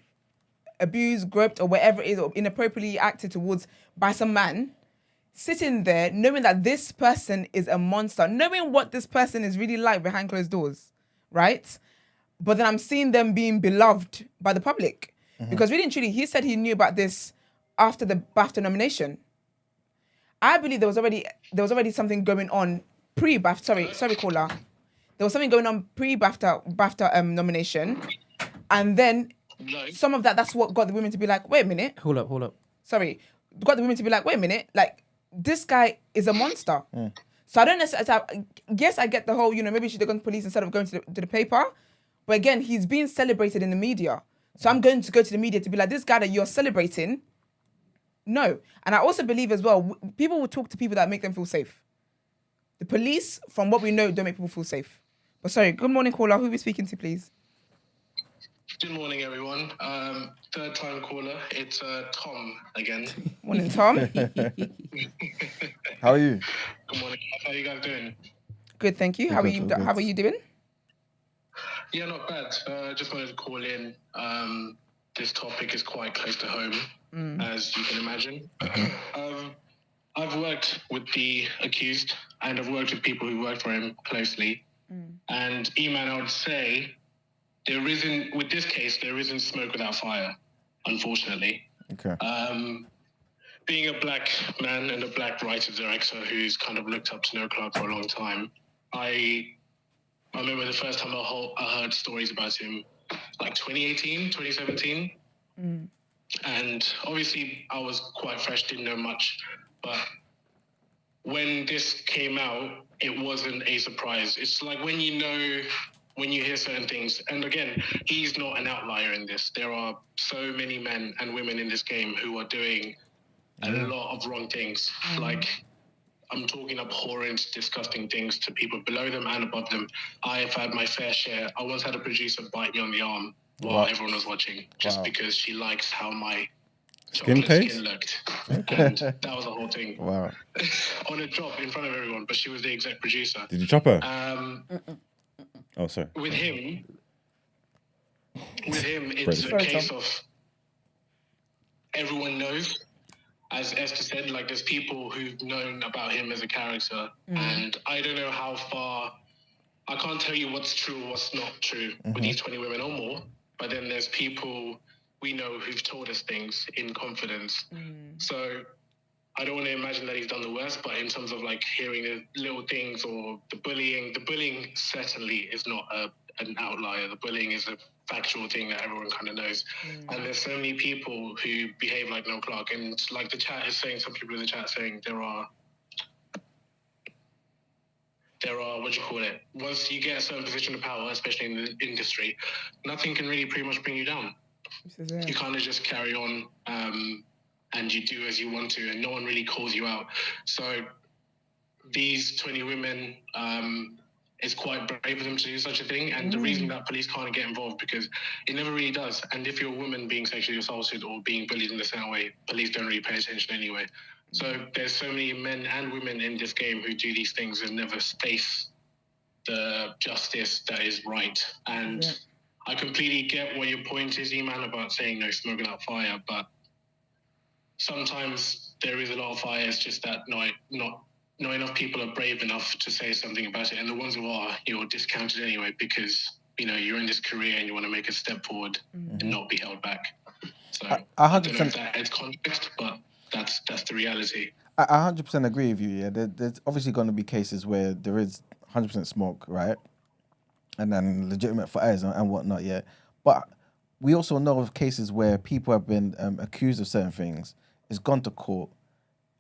abused, groped, or whatever it is, or inappropriately acted towards by some man, sitting there knowing that this person is a monster, knowing what this person is really like behind closed doors, right? But then I'm seeing them being beloved by the public. Because really and truly, he said he knew about this after the BAFTA nomination. I believe there was already something going on pre-BAFTA. Sorry, caller. There was something going on pre-BAFTA nomination, and then some of that's what got the women to be like, wait a minute. Hold up. Sorry, got the women to be like, wait a minute, like this guy is a monster. So I don't necessarily. Yes, I get the whole. Maybe you should have gone to police instead of going to the paper. But again, he's being celebrated in the media. So I'm going to go to the media to be like, this guy that you're celebrating. No. And I also believe as well, people will talk to people that make them feel safe. The police, from what we know, don't make people feel safe. But sorry, good morning, caller. Who are we speaking to, please? Good morning, everyone. Third time caller. It's Tom again. Morning, Tom. How are you? Good morning. How are you guys doing? Good, thank you. How are you doing? Yeah, not bad. Just wanted to call in. This topic is quite close to home, as you can imagine. I've worked with the accused, and I've worked with people who worked for him closely. And Eman, I would say, with this case, there isn't smoke without fire, unfortunately. Okay. Being a black man and a black writer-director who's kind of looked up to Noel Clarke for a long time, I remember the first time I heard stories about him, like 2018, 2017. And obviously I was quite fresh, didn't know much. But when this came out, it wasn't a surprise. It's like when you hear certain things, and again, he's not an outlier in this. There are so many men and women in this game who are doing a lot of wrong things. Like, I'm talking abhorrent, disgusting things to people below them and above them. I have had my fair share. I once had a producer bite me on the arm while everyone was watching, just because she likes how my skin looked. And that was the whole thing. Wow. On a job in front of everyone, but she was the exec producer. Did you chop her? Oh, sorry. With him, it's a case of everyone knows. As Esther said, like, there's people who've known about him as a character, and I don't know how far. I can't tell you what's true or what's not true with these 20 women or more, but then there's people we know who've told us things in confidence. So I don't want to imagine that he's done the worst, but in terms of like hearing the little things or the bullying certainly is not an outlier. The bullying is a factual thing that everyone kind of knows. And there's so many people who behave like Noel Clarke, and like the chat is saying, some people in the chat saying there are, what do you call it? Once you get a certain position of power, especially in the industry, nothing can really pretty much bring you down. You kind of just carry on and you do as you want to, and no one really calls you out. So these 20 women, it's quite brave of them to do such a thing. And the reason that police can't get involved, because it never really does. And if you're a woman being sexually assaulted or being bullied in the same way, police don't really pay attention anyway. So there's so many men and women in this game who do these things and never face the justice that is right. And I completely get what your point is, Eman, about saying no smoke without fire, but sometimes there is a lot of fire. It's just that not enough people are brave enough to say something about it. And the ones who are, you're discounted anyway, because, you're in this career and you want to make a step forward and not be held back. So I don't know if that adds context, but that's the reality. I 100% agree with you. Yeah, there's obviously going to be cases where there is 100% smoke, right? And then legitimate fires and whatnot, yeah. But we also know of cases where people have been accused of certain things, it's gone to court,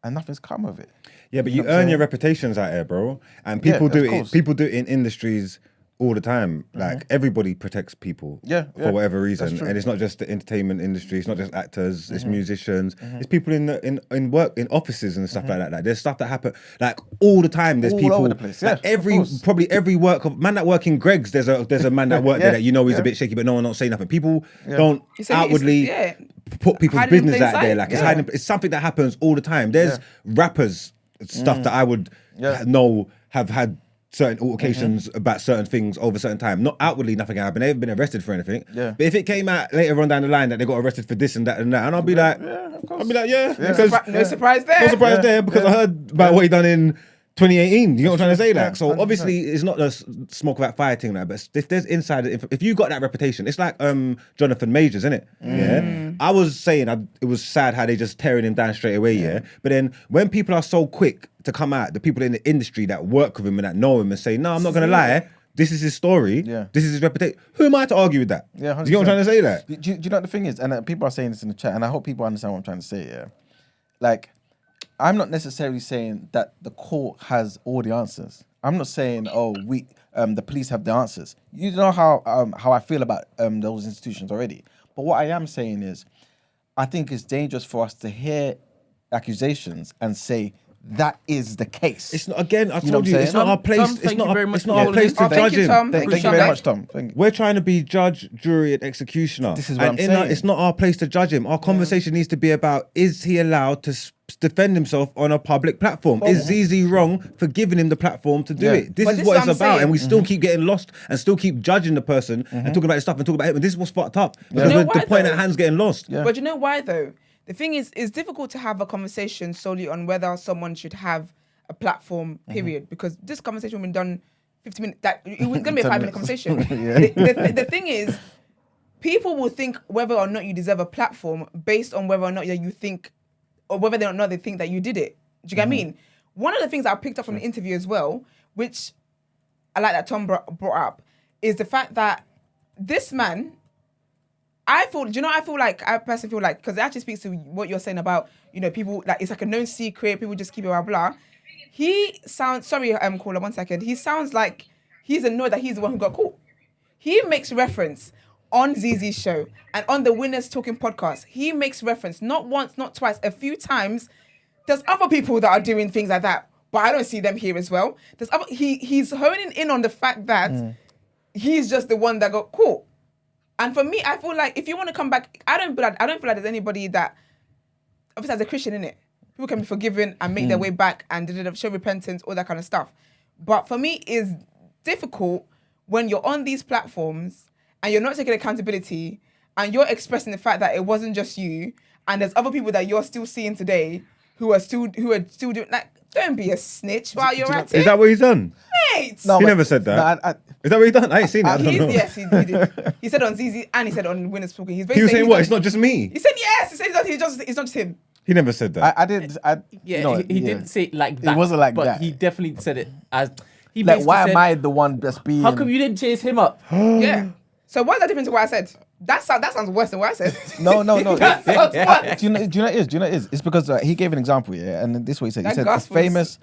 and nothing's come of it. Yeah, but you earn your reputations out there, bro. And people do it. People do it in industries all the time. Like, everybody protects people for whatever reason. And it's not just the entertainment industry, it's not just actors, it's musicians, it's people in work, in offices and stuff like that. Like, there's stuff that happen like all the time. There's all people over the place. Like, probably every man that work in Greg's, there's a man that work there that he's a bit shaky, but no one don't say nothing. People don't outwardly put people's business out there. Like, it's hiding. It's something that happens all the time. There's rappers, stuff that I would know have had certain altercations about certain things over certain time. Not outwardly, nothing happened. They haven't been arrested for anything. Yeah. But if it came out later on down the line that they got arrested for this and that, and I'll be like, because no surprise there. No surprise there, because I heard about what he done in 2018. You know what I'm trying to say? Like, so 100%. Obviously it's not a smoke without fire thing, like, but if there's insider info, if you got that reputation, it's like Jonathan Majors, isn't it? Yeah. I was saying it was sad how they just tearing him down straight away, But then when people are so quick to come out, the people in the industry that work with him and that know him and say, no, I'm not gonna lie, this is his story, this is his reputation. Who am I to argue with that? Yeah, 100%. Do you know what I'm trying to say? Like, do you know what the thing is? And people are saying this in the chat, and I hope people understand what I'm trying to say. Yeah, like, I'm not necessarily saying that the court has all the answers. I'm not saying, the police have the answers. You know how I feel about those institutions already. But what I am saying is, I think it's dangerous for us to hear accusations and say that is the case. It's not, again, I You know told what you, I'm it's saying? not our place. Tom, It's thank not you our, very much it's for not our calling place in. to Thank judge you, him. Tom. Thank you Appreciate very that. much, Tom. We're trying to be judge, jury, and executioner. This is what I'm and saying. It's not our place to judge him. Our conversation needs to be about, is he allowed to defend himself on a public platform? Is Zeze wrong for giving him the platform to do it? This But is this what is it's what I'm about. And we saying. still keep getting lost and still keep judging the person and talking about his stuff and talking about him. And this is what's fucked up. Because You know the why, point though? at hand's getting lost. Yeah. But you know why though? The thing is, it's difficult to have a conversation solely on whether someone should have a platform, period. Because this conversation been done 50 minutes. That it was gonna be a 10 5-minute minutes. conversation. The thing is, people will think whether or not you deserve a platform based on whether or not you think, or whether or not they think that you did it. Do you get what I mean? One of the things I picked up from the interview as well, which I like that Tom brought up, is the fact that this man, I personally feel like, because it actually speaks to what you're saying about, people, like, it's like a known secret, people just keep it, blah, blah. He sounds, sorry, caller, 1 second. He sounds like he's annoyed that he's the one who got caught. He makes reference on Zeze's show and on the Winners Talking podcast. He makes reference, not once, not twice, a few times. There's other people that are doing things like that, but I don't see them here as well. He's honing in on the fact that he's just the one that got caught. And for me, I feel like if you want to come back, I don't feel like there's anybody that, obviously as a Christian, innit, people can be forgiven and make their way back and show repentance, all that kind of stuff. But for me, it's difficult when you're on these platforms and you're not taking accountability and you're expressing the fact that it wasn't just you and there's other people that you're still seeing today who are still doing, like, don't be a snitch while you're at it. Is that what he's done? Mate! No, He but- never said that. No, Is that what he done? I ain't seen it. I don't know. Yes, he did. He said on Zeze and he said on Winners Talking. He was saying what? It's not just me. He said yes. He said it's not just him. He never said that. I did. He didn't say it like that. It wasn't like but that. he definitely said it as he Like, basically why said, am I the one that's being? How come you didn't chase him up? Yeah. So what's that difference to what I said? That sounds worse than what I said. No. That sounds worse. Do you know what it is? It's because he gave an example, yeah, and this is what he said. He That said a gospel is- famous.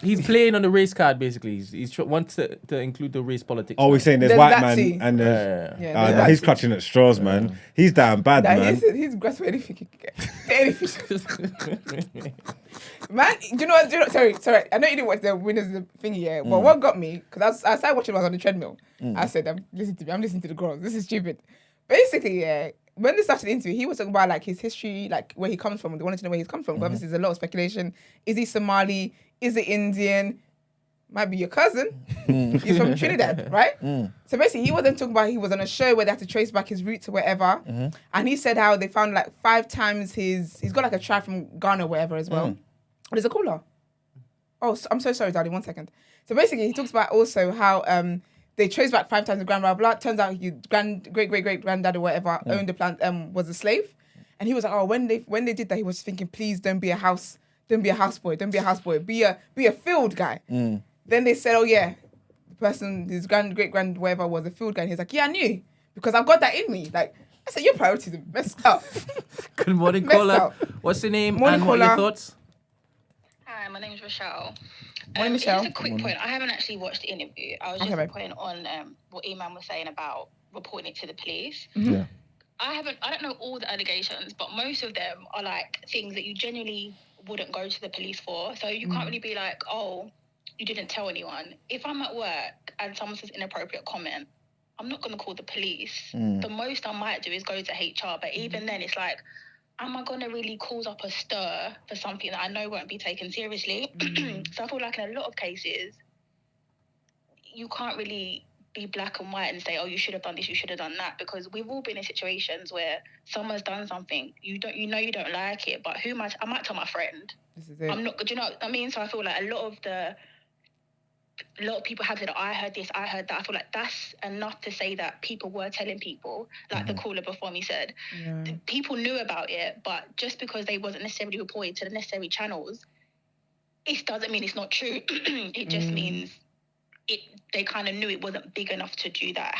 He's playing on the race card basically. He wants to include the race politics. Oh, we're saying there's There's white that man too. and there's... Yeah, Nah, there's that he's too. clutching at straws, man. He's damn bad, man. He's grasping for anything he can get. Anything. Man, do you know what? Sorry. I know you didn't watch the Winners thing yet, but what got me, because I started watching when I was on the treadmill. I said, I'm listening to the girls. This is stupid. Basically, yeah, when they started the interview, he was talking about like his history, like where he comes from. They wanted to know where he's come from. But obviously, there's a lot of speculation. Is he Somali? Is he Indian? Might be your cousin. He's from Trinidad, right? So basically, he wasn't talking about he was on a show where they had to trace back his roots or whatever. And he said how they found like 5 times he's got like a tribe from Ghana or whatever as well. There's a caller. Oh, I'm so sorry, Daddy. 1 second. So basically, he talks about also how they traced back 5 times the grand blah blah. Turns out his great granddad or whatever owned the plant, was a slave, and he was like, oh, when they did that, he was thinking, please don't be a houseboy, be a field guy. Then they said, oh yeah, the person, his great grand whatever was a field guy, and he's like, yeah, I knew because I've got that in me. Like I said, your priorities are messed up. Good morning, Messed caller. up. What's your name Morning, and what are your caller. thoughts? Hi, my name is Rochelle. Morning, Michelle. Just a quick point. I haven't actually watched the interview. I was just pointing on what Iman was saying about reporting it to the police. Yeah. I don't know all the allegations, but most of them are like things that you genuinely wouldn't go to the police for. So you can't really be like, oh, you didn't tell anyone. If I'm at work and someone says inappropriate comment, I'm not going to call the police. The most I might do is go to HR. But even then, it's like, am I going to really cause up a stir for something that I know won't be taken seriously? So I feel like in a lot of cases, you can't really be black and white and say, oh, you should have done this, you should have done that, because we've all been in situations where someone's done something, you don't like it, but I might tell my friend. This is it. I'm not, do you know what I mean? So I feel like a lot of people have said, I heard this, I heard that. I feel like that's enough to say that people were telling people, like the caller before me said. People knew about it, but just because they wasn't necessarily reported to the necessary channels, it doesn't mean it's not true. It just means they kind of knew it wasn't big enough to do that.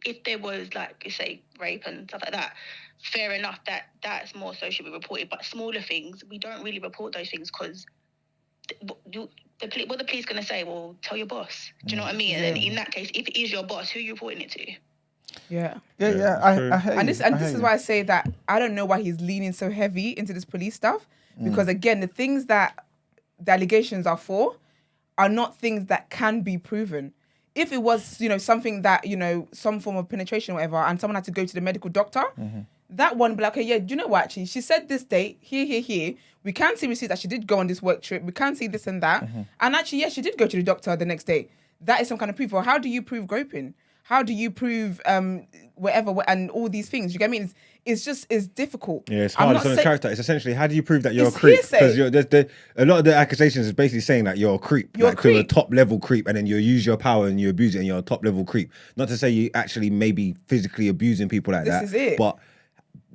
If there was, like you say, rape and stuff like that, fair enough that that's more so should be reported. But smaller things, we don't really report those things because what the police going to say? Well, tell your boss. Do you know what I mean? And then in that case, if it is your boss, who are you reporting it to? Yeah. I hear And you. this is why I say that I don't know why he's leaning so heavy into this police stuff, because again, the things that the allegations are for are not things that can be proven. If it was, something that, some form of penetration or whatever, and someone had to go to the medical doctor, that one would be like, okay, yeah, do you know what, actually? She said this date, here. We can see receipts that she did go on this work trip. We can see this and that. And actually, yes, she did go to the doctor the next day. That is some kind of proof. Or how do you prove groping? How do you prove whatever and all these things? You get me? It's difficult. Yeah, it's hard. It's on a character. It's essentially, how do you prove that you're a creep? Because a lot of the accusations is basically saying that you're a creep. You're a creep. To a top level creep, and then you use your power and you abuse it and you're a top level creep. Not to say you actually maybe physically abusing people like that. This is it. But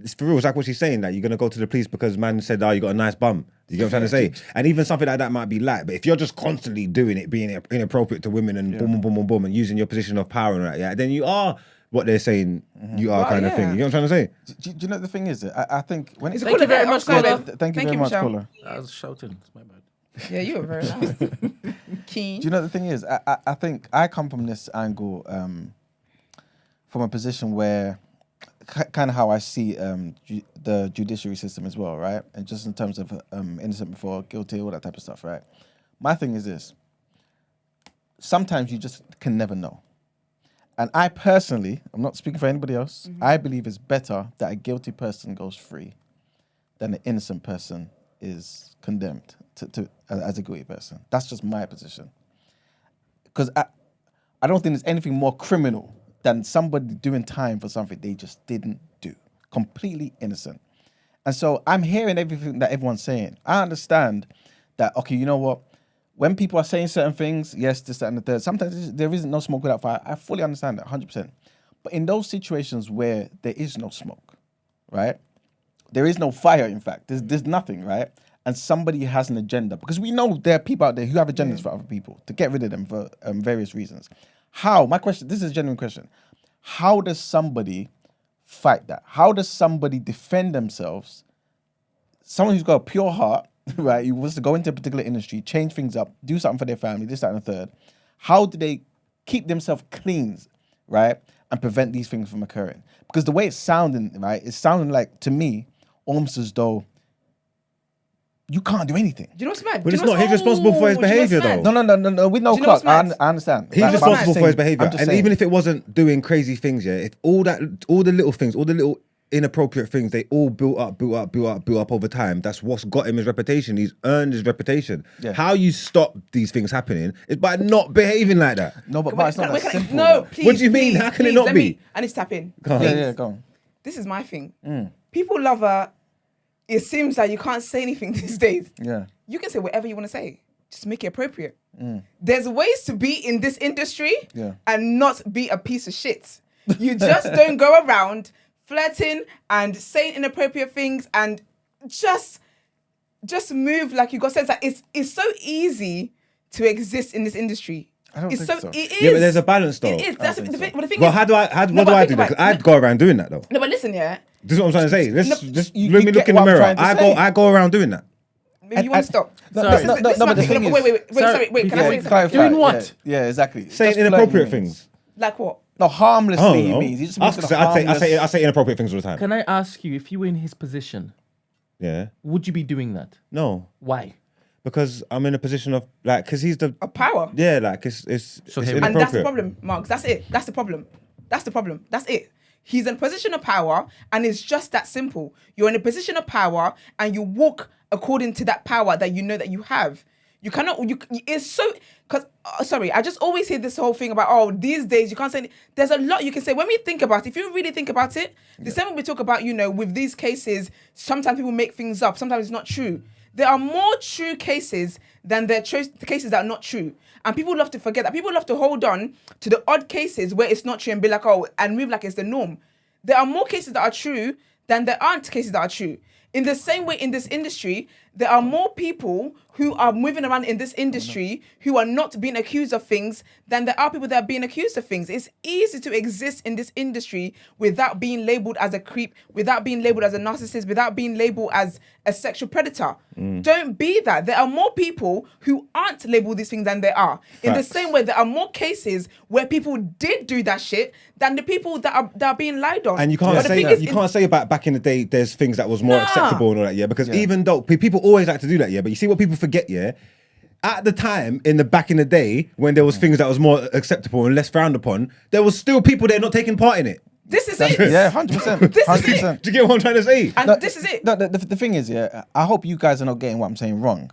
it's for real. It's like what she's saying, that you're going to go to the police because man said, you got a nice bum. You get what I'm trying to say? And even something like that might be light, but if you're just constantly doing it, being inappropriate to women and boom, and using your position of power and that, then you are what they're saying you are kind of thing. You know what I'm trying to say? Do you know what the thing is? I think when it's Thank you very much, caller. Thank you very much, caller. I was shouting. It's my bad. Yeah, you were very loud. Keen. Do you know what the thing is? I think I come from this angle, from a position where kind of how I see the judiciary system as well, right? And just in terms of innocent before guilty, all that type of stuff, right? My thing is this. Sometimes you just can never know. And I personally, I'm not speaking for anybody else, I believe it's better that a guilty person goes free than an innocent person is condemned to as a guilty person. That's just my position. Because I don't think there's anything more criminal than somebody doing time for something they just didn't do. Completely innocent. And so I'm hearing everything that everyone's saying. I understand that, okay, you know what? When people are saying certain things, yes, this, that, and the third, sometimes there isn't no smoke without fire. I fully understand that, 100%. But in those situations where there is no smoke, right? There is no fire, in fact. There's nothing, right? And somebody has an agenda. Because we know there are people out there who have agendas for other people, to get rid of them for various reasons. How? My question, this is a genuine question. How does somebody fight that? How does somebody defend themselves? Someone who's got a pure heart, right, who wants to go into a particular industry, change things up, do something for their family, this, that, and the third. How do they keep themselves clean, right, and prevent these things from occurring? Because the way it's sounding, right, it's sounding like, to me, almost as though you can't do anything. Do you know what's mad? But it's not. He's responsible for his behaviour, though. No. With Noel Clarke, I understand. He's responsible for his behaviour, and even if it wasn't doing crazy things, if all the little things, all the little inappropriate things, they all built up over time. That's what's got him his reputation. He's earned his reputation. Yeah. How you stop these things happening is by not behaving like that. No, but it's not that simple. No, please. What do you mean? How can it not be? I need to tap in. Go on. Yeah, go on. This is my thing. People love her. It seems like you can't say anything these days. Yeah. You can say whatever you want to say. Just make it appropriate. There's ways to be in this industry and not be a piece of shit. You just don't go around flirting and saying inappropriate things and just move like you got sense. Like it's so easy to exist in this industry. I don't think so. It is. Yeah, but there's a balance, though. It is. That's the thing. But the thing well, is, what do I do? Because I'd go around doing that, though. No, but listen, yeah. This is what I'm trying to say. Let me you look in the mirror. I go around doing that. Maybe you want to stop. Sorry. No, but the thing is... Wait. Can I say something? Doing what? Yeah, exactly. Saying inappropriate things. Like what? No, harmlessly he means. He just means I say inappropriate things all the time. Can I ask you, if you were in his position, would you be doing that? No. Why? Because I'm in a position of because he's the power. Yeah, it's inappropriate. And that's the problem, Mark. That's it. That's the problem. That's it. He's in a position of power, and it's just that simple. You're in a position of power, and you walk according to that power that you know that you have. You cannot. It's so. Because sorry, I just always hear this whole thing about these days you can't say. There's a lot you can say when we think about it. If you really think about it, the same way we talk about with these cases. Sometimes people make things up. Sometimes it's not true. There are more true cases than the cases that are not true. And people love to forget that. People love to hold on to the odd cases where it's not true and be like, and move like it's the norm. There are more cases that are true than there aren't cases that are true. In the same way, in this industry, there are more people who are moving around in this industry who are not being accused of things than there are people that are being accused of things. It's easy to exist in this industry without being labeled as a creep, without being labeled as a narcissist, without being labeled as a sexual predator. Don't be that. There are more people who aren't labeled these things than there are. In the same way, there are more cases where people did do that shit than the people that are being lied on. And you can't say that. You can't say about back in the day, there's things that was more acceptable and all that, yeah. Because even though people always like to do that, yeah. But you see what people forget, yeah. At the time, back in the day, when there was things that was more acceptable and less frowned upon, there was still people there not taking part in it. This is it. Yeah, 100%. This is it. Do you get what I'm trying to say? And this is it. No, the thing is, yeah, I hope you guys are not getting what I'm saying wrong.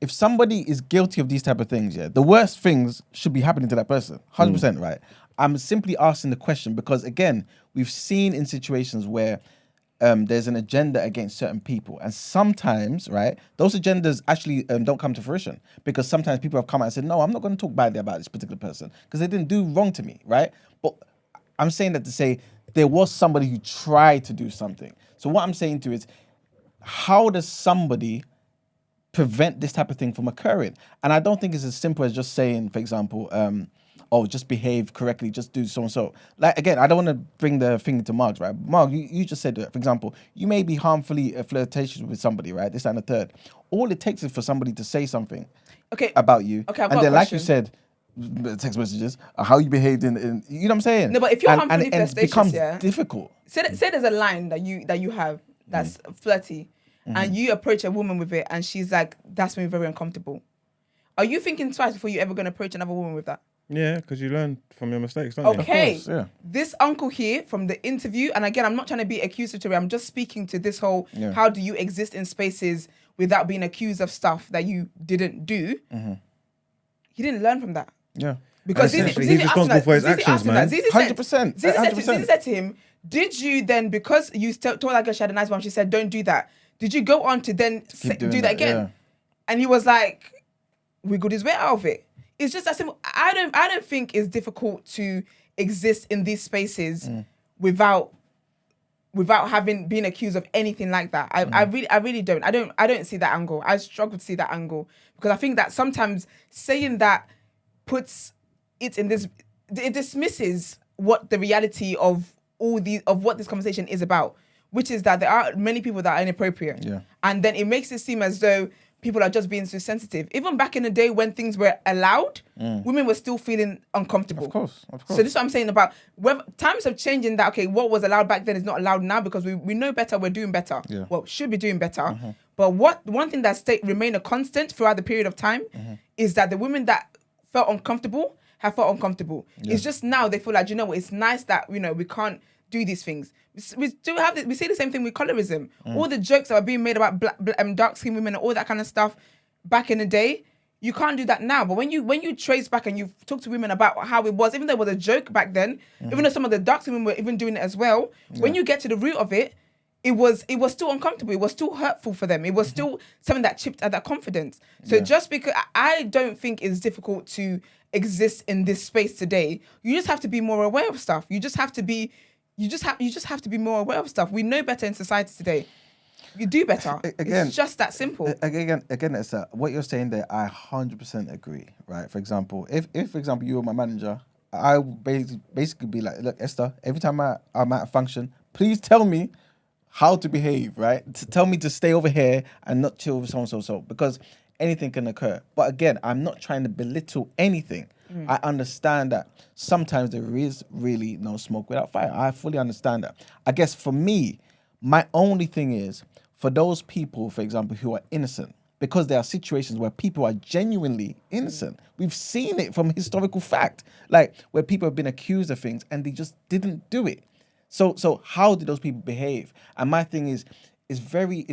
If somebody is guilty of these type of things, yeah, the worst things should be happening to that person. 100%, right? I'm simply asking the question because, again, we've seen in situations where there's an agenda against certain people. And sometimes, right, those agendas actually don't come to fruition because sometimes people have come out and said, no, I'm not going to talk badly about this particular person because they didn't do wrong to me, right? But I'm saying that to say there was somebody who tried to do something. So what I'm saying to you is, how does somebody prevent this type of thing from occurring? And I don't think it's as simple as just saying, for example, just behave correctly, just do so and so. Like, again, I don't want to bring the thing to Margs, right? Marg, you just said that, for example, you may be harmfully flirtatious with somebody, right? This and the third. All it takes is for somebody to say something about you. Okay, I've and got then, a like you question. said, how you behaved in you know what I'm saying? No, but if you're harmfully and it flirtatious, becomes yeah, difficult. Say there's a line that you have that's flirty, and you approach a woman with it, and she's like, "That's made me very uncomfortable." Are you thinking twice before you ever going to approach another woman with that? Yeah, because you learn from your mistakes, don't you? Okay, Of course, yeah. This uncle here from the interview, and again, I'm not trying to be accusatory. I'm just speaking to this whole how do you exist in spaces without being accused of stuff that you didn't do. He didn't learn from that. Yeah. Because he's responsible for his actions, man. 100%. Zeze said to him, did you then, because you told that girl she had a nice mom, she said, don't do that. Did you go on to then do that again? Yeah. And he was like, wiggled his way out of it. It's just that simple. I don't think it's difficult to exist in these spaces without having been accused of anything like that. I really don't. I don't see that angle. I struggle to see that angle because I think that sometimes saying that puts it in this, it dismisses what the reality of what this conversation is about, which is that there are many people that are inappropriate. Yeah. And then it makes it seem as though people are just being so sensitive. Even back in the day when things were allowed, women were still feeling uncomfortable. Of course. So this is what I'm saying about whether times have changed in that, okay, what was allowed back then is not allowed now because we know better, we're doing better. Yeah. Well, should be doing better. But one thing that remained a constant throughout the period of time is that the women that felt uncomfortable have felt uncomfortable. Yeah. It's just now they feel like, you know what, it's nice that, you know, we can't do these things. We do have we see the same thing with colorism. All the jokes that were being made about dark-skinned women and all that kind of stuff back in the day, you can't do that now. But when you trace back and you talk to women about how it was, even though it was a joke back then, even though some of the dark-skinned women were even doing it as well, when you get to the root of it, it was still uncomfortable. It was still hurtful for them. It was still something that chipped at that confidence. So just because I don't think it's difficult to exist in this space today, you just have to be more aware of stuff. You just have to be more aware of stuff. We know better in society today. You do better. Again, it's just that simple. Again, it's what you're saying there. I 100% agree. Right. For example, if for example you were my manager, I would basically be like, look, Esther, every time I'm at a function, please tell me how to behave. Right. Tell me to stay over here and not chill with so because anything can occur. But again, I'm not trying to belittle anything. I understand that sometimes there is really no smoke without fire. I fully understand that. I guess for me, my only thing is for those people, for example, who are innocent, because there are situations where people are genuinely innocent. We've seen it from historical fact, like where people have been accused of things and they just didn't do it. So how did those people behave? And my thing is, it's very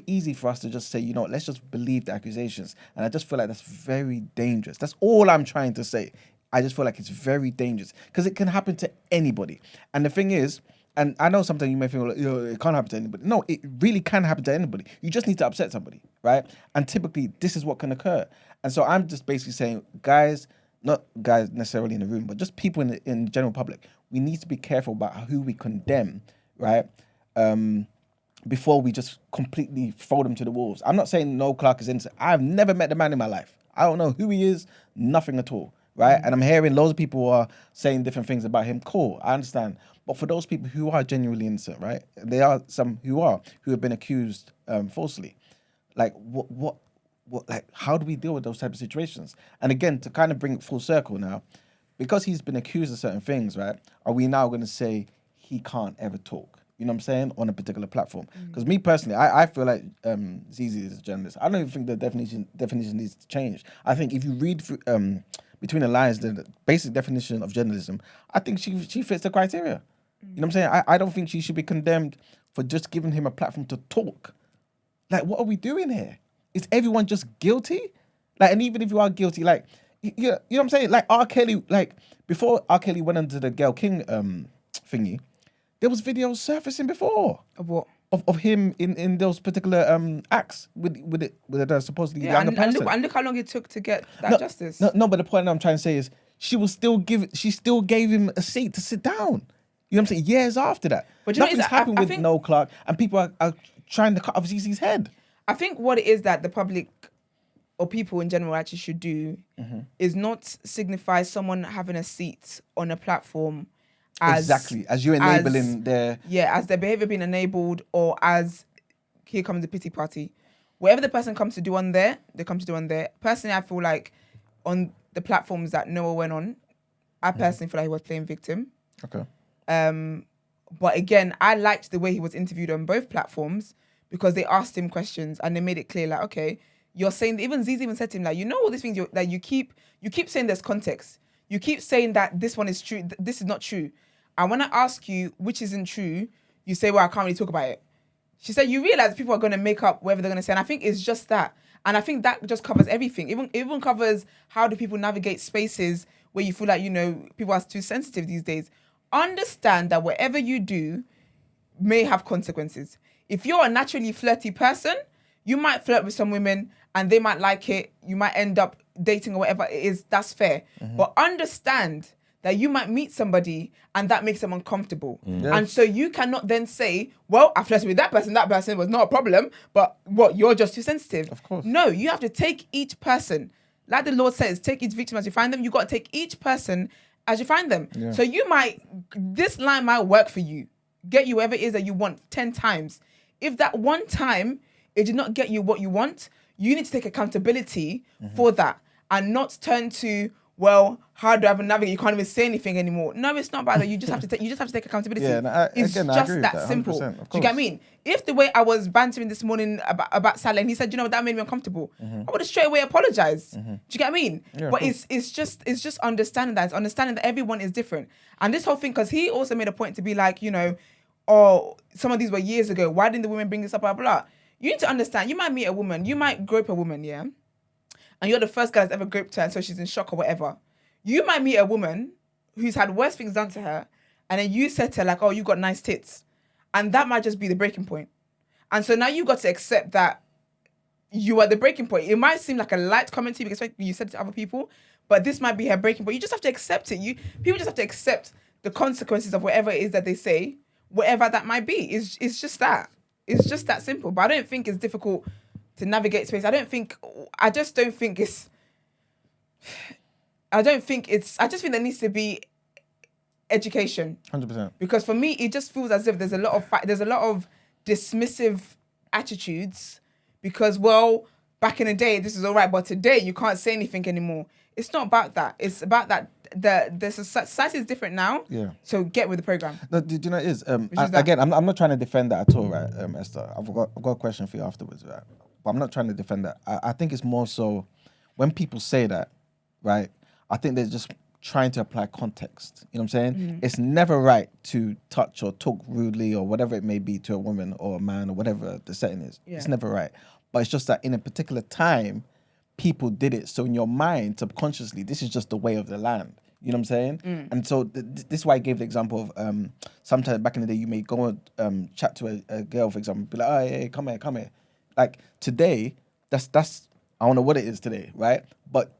easy for us to just say, you know, let's just believe the accusations. And I just feel like that's very dangerous. That's all I'm trying to say. I just feel like it's very dangerous because it can happen to anybody. And the thing is, and I know sometimes you may feel like, it can't happen to anybody. No, it really can happen to anybody. You just need to upset somebody, right? And typically this is what can occur. And so I'm just basically saying, guys, not guys necessarily in the room, but just people in the general public, we need to be careful about who we condemn, right? before we just completely throw them to the wolves. I'm not saying Noel Clarke is innocent. I've never met the man in my life. I don't know who he is, nothing at all, right? And I'm hearing loads of people are saying different things about him. Cool, I understand. But for those people who are genuinely innocent, right? There are some who have been accused falsely. Like, what, like, how do we deal with those type of situations? And again, to kind of bring it full circle now, because he's been accused of certain things, right? Are we now going to say he can't ever talk? You know what I'm saying? On a particular platform. Because me personally, I feel like Zeze is a journalist. I don't even think the definition needs to change. I think if you read through, between the lines, the basic definition of journalism, I think she fits the criteria. You know what I'm saying? I don't think she should be condemned for just giving him a platform to talk. Like, what are we doing here? Is everyone just guilty? Like, and even if you are guilty, like, you know what I'm saying? Like, R. Kelly, like, before R. Kelly went into the Gayle King thingy, there was videos surfacing before. Of what? Of him in those particular acts with a supposedly younger person. And look how long it took to get that justice. No, but the point I'm trying to say is she still gave him a seat to sit down. You know what I'm saying? Years after that. But nothing's happened with Noel Clarke, and people are trying to cut off Zeze's head. I think what it is that the public or people in general actually should do is not signify someone having a seat on a platform as you're enabling their as their behavior being enabled, or as here comes the pity party. Whatever the person comes to do on there, they come to do on there. Personally, I feel like on the platforms that Noah went on, I personally feel like he was playing victim. Okay. But again, I liked the way he was interviewed on both platforms because they asked him questions and they made it clear, like, okay, you're saying, even Zeze even said to him, like, you know all these things that you keep saying there's context. You keep saying that this one is true, this is not true. And when I ask you which isn't true, you say, well, I can't really talk about it. She said, you realize people are going to make up whatever they're going to say. And I think it's just that. And I think that just covers everything. Even covers how do people navigate spaces where you feel like, you know, people are too sensitive these days. Understand that whatever you do may have consequences. If you're a naturally flirty person, you might flirt with some women and they might like it. You might end up dating or whatever it is. That's fair. But understand that you might meet somebody and that makes them uncomfortable. Yes. And so you cannot then say, well, I flirted with that person was not a problem, but what, you're just too sensitive. Of course. No, you have to take each person. Like the Lord says, take each victim as you find them. You got to take each person as you find them. Yeah. So this line might work for you. Get you whatever it is that you want 10 times. If that one time it did not get you what you want, you need to take accountability for that and not turn to, well, how do I navigate? You can't even say anything anymore. No, it's not about that. You just have to take accountability. Yeah, no, it's I just agree with that simple. Do of you get what I mean? If the way I was bantering this morning about Salah, and he said, you know, that made me uncomfortable, I would have straight away apologized. Do you get what I mean? Yeah, but it's just understanding that. It's understanding that everyone is different. And this whole thing, because he also made a point to be like, you know, oh, some of these were years ago. Why didn't the women bring this up? Blah, blah, blah. You need to understand, you might meet a woman, you might grope a woman, yeah? And you're the first guy that's ever groped her, and so she's in shock or whatever. You might meet a woman who's had worse things done to her, and then you said to her, like, oh, you got nice tits. And that might just be the breaking point. And so now you got to accept that you are the breaking point. It might seem like a light comment to you because you said it to other people, but this might be her breaking point. You just have to accept it. People just have to accept the consequences of whatever it is that they say, whatever that might be. It's just that. It's just that simple. But I don't think it's difficult to navigate space. I just think there needs to be education. 100%. Because for me, it just feels as if there's a lot of dismissive attitudes because, well, back in the day, this is all right, but today you can't say anything anymore. It's not about that. It's about that the society is different now. Yeah. So get with the program. No, do you know it is? Again, I'm not trying to defend that at all, right, Esther? I've got a question for you afterwards, right? But I'm not trying to defend that. I think it's more so when people say that, right? I think they're just trying to apply context. You know what I'm saying? It's never right to touch or talk rudely or whatever it may be to a woman or a man or whatever the setting is. Yeah. It's never right. But it's just that in a particular time, people did it. So in your mind, subconsciously, this is just the way of the land. You know what I'm saying? And so this is why I gave the example of sometimes back in the day, you may go and chat to a girl, for example, be like, oh, hey, come here. Like today, that's I don't know what it is today, right? But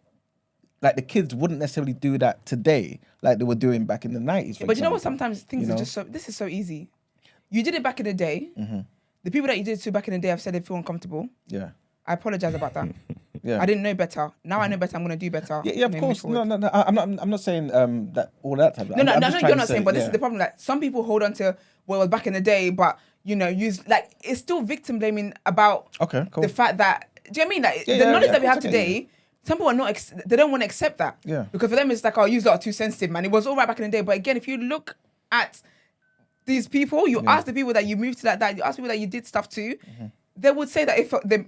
like the kids wouldn't necessarily do that today like they were doing back in the 90s. But you know what? Sometimes things are just this is so easy. You did it back in the day. the people that you did it to back in the day have said they feel uncomfortable. Yeah. I apologize about that. Yeah. I didn't know better. Now I know better. I'm going to do better. Yeah, of course. No. I'm not saying that all that type. No, you're not saying. But this is the problem. Like some people hold on to what was back in the day, but use like it's still victim blaming about the fact that. Do you know what I mean? Like the knowledge that we have today. Some people are not. They don't want to accept that. Yeah. Because for them it's like, oh, you lot are too sensitive, man. It was all right back in the day, but again, if you look at these people, you ask the people that you moved to like that, you ask people that you did stuff to, they would say that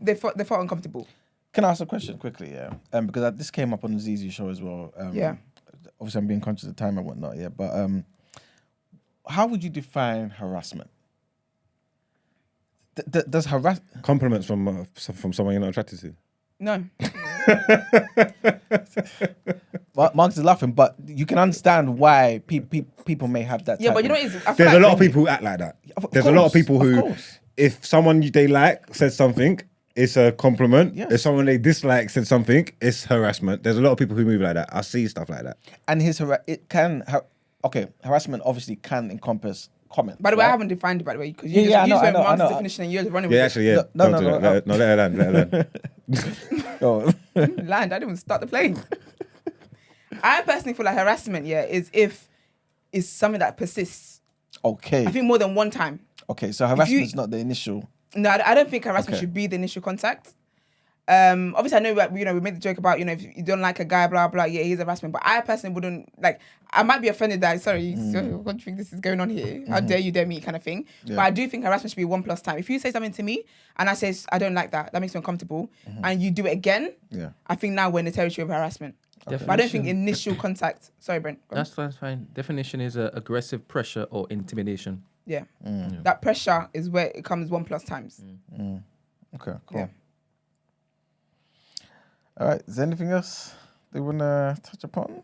they felt uncomfortable. Can I ask a question quickly? Yeah, because this came up on the Zeze show as well. Obviously, I'm being conscious of time and whatnot. Yeah, but how would you define harassment? Does compliments from someone you're not attracted to? No. Mark's is laughing, but you can understand why people may have that. Yeah, but you know what it is? There's a lot of people who act like that. There's a lot of people who, if someone they like says something, it's a compliment. Yes. If someone they dislike said something, it's harassment. There's a lot of people who move like that. I see stuff like that. And harassment obviously can encompass comment. By the way, I haven't defined it, by the way, because you just used Mark's definition and you're running with it. No, let her land. Go on. Land, I didn't even start the plane. I personally feel like harassment, is if it's something that persists. Okay. I think more than one time. Okay, so harassment is not the initial. No, I don't think harassment should be the initial contact. Obviously, I know that we made the joke about if you don't like a guy, blah blah, he's harassment. But I personally wouldn't like. I might be offended that what do you think this is going on here? How dare you dare me, kind of thing. Yeah. But I do think harassment should be 1+ time. If you say something to me and I say I don't like that, that makes me uncomfortable, and you do it again, I think now we're in the territory of harassment. Okay. But I don't think initial contact. Sorry, Brent. That's fine. Definition is aggressive pressure or intimidation. Yeah. That pressure is where it comes 1+ times. Okay, cool. Yeah. All right, is there anything else they want to touch upon?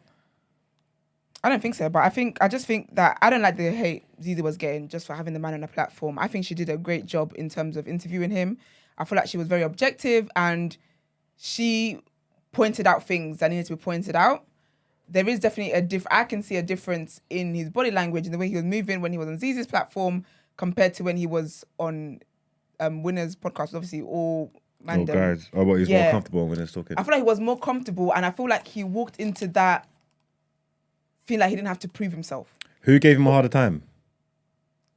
I don't think so, but I just think that I don't like the hate Zeze was getting just for having the man on a platform. I think she did a great job in terms of interviewing him. I feel like she was very objective and she pointed out things that needed to be pointed out. There is definitely I can see a difference in his body language and the way he was moving when he was on Zeze's platform compared to when he was on Winner's podcast. Obviously, all man. Oh, guys. Oh, but he's more comfortable when he's talking. I feel like he was more comfortable, and I feel like he walked into that feeling like he didn't have to prove himself. Who gave him a harder time?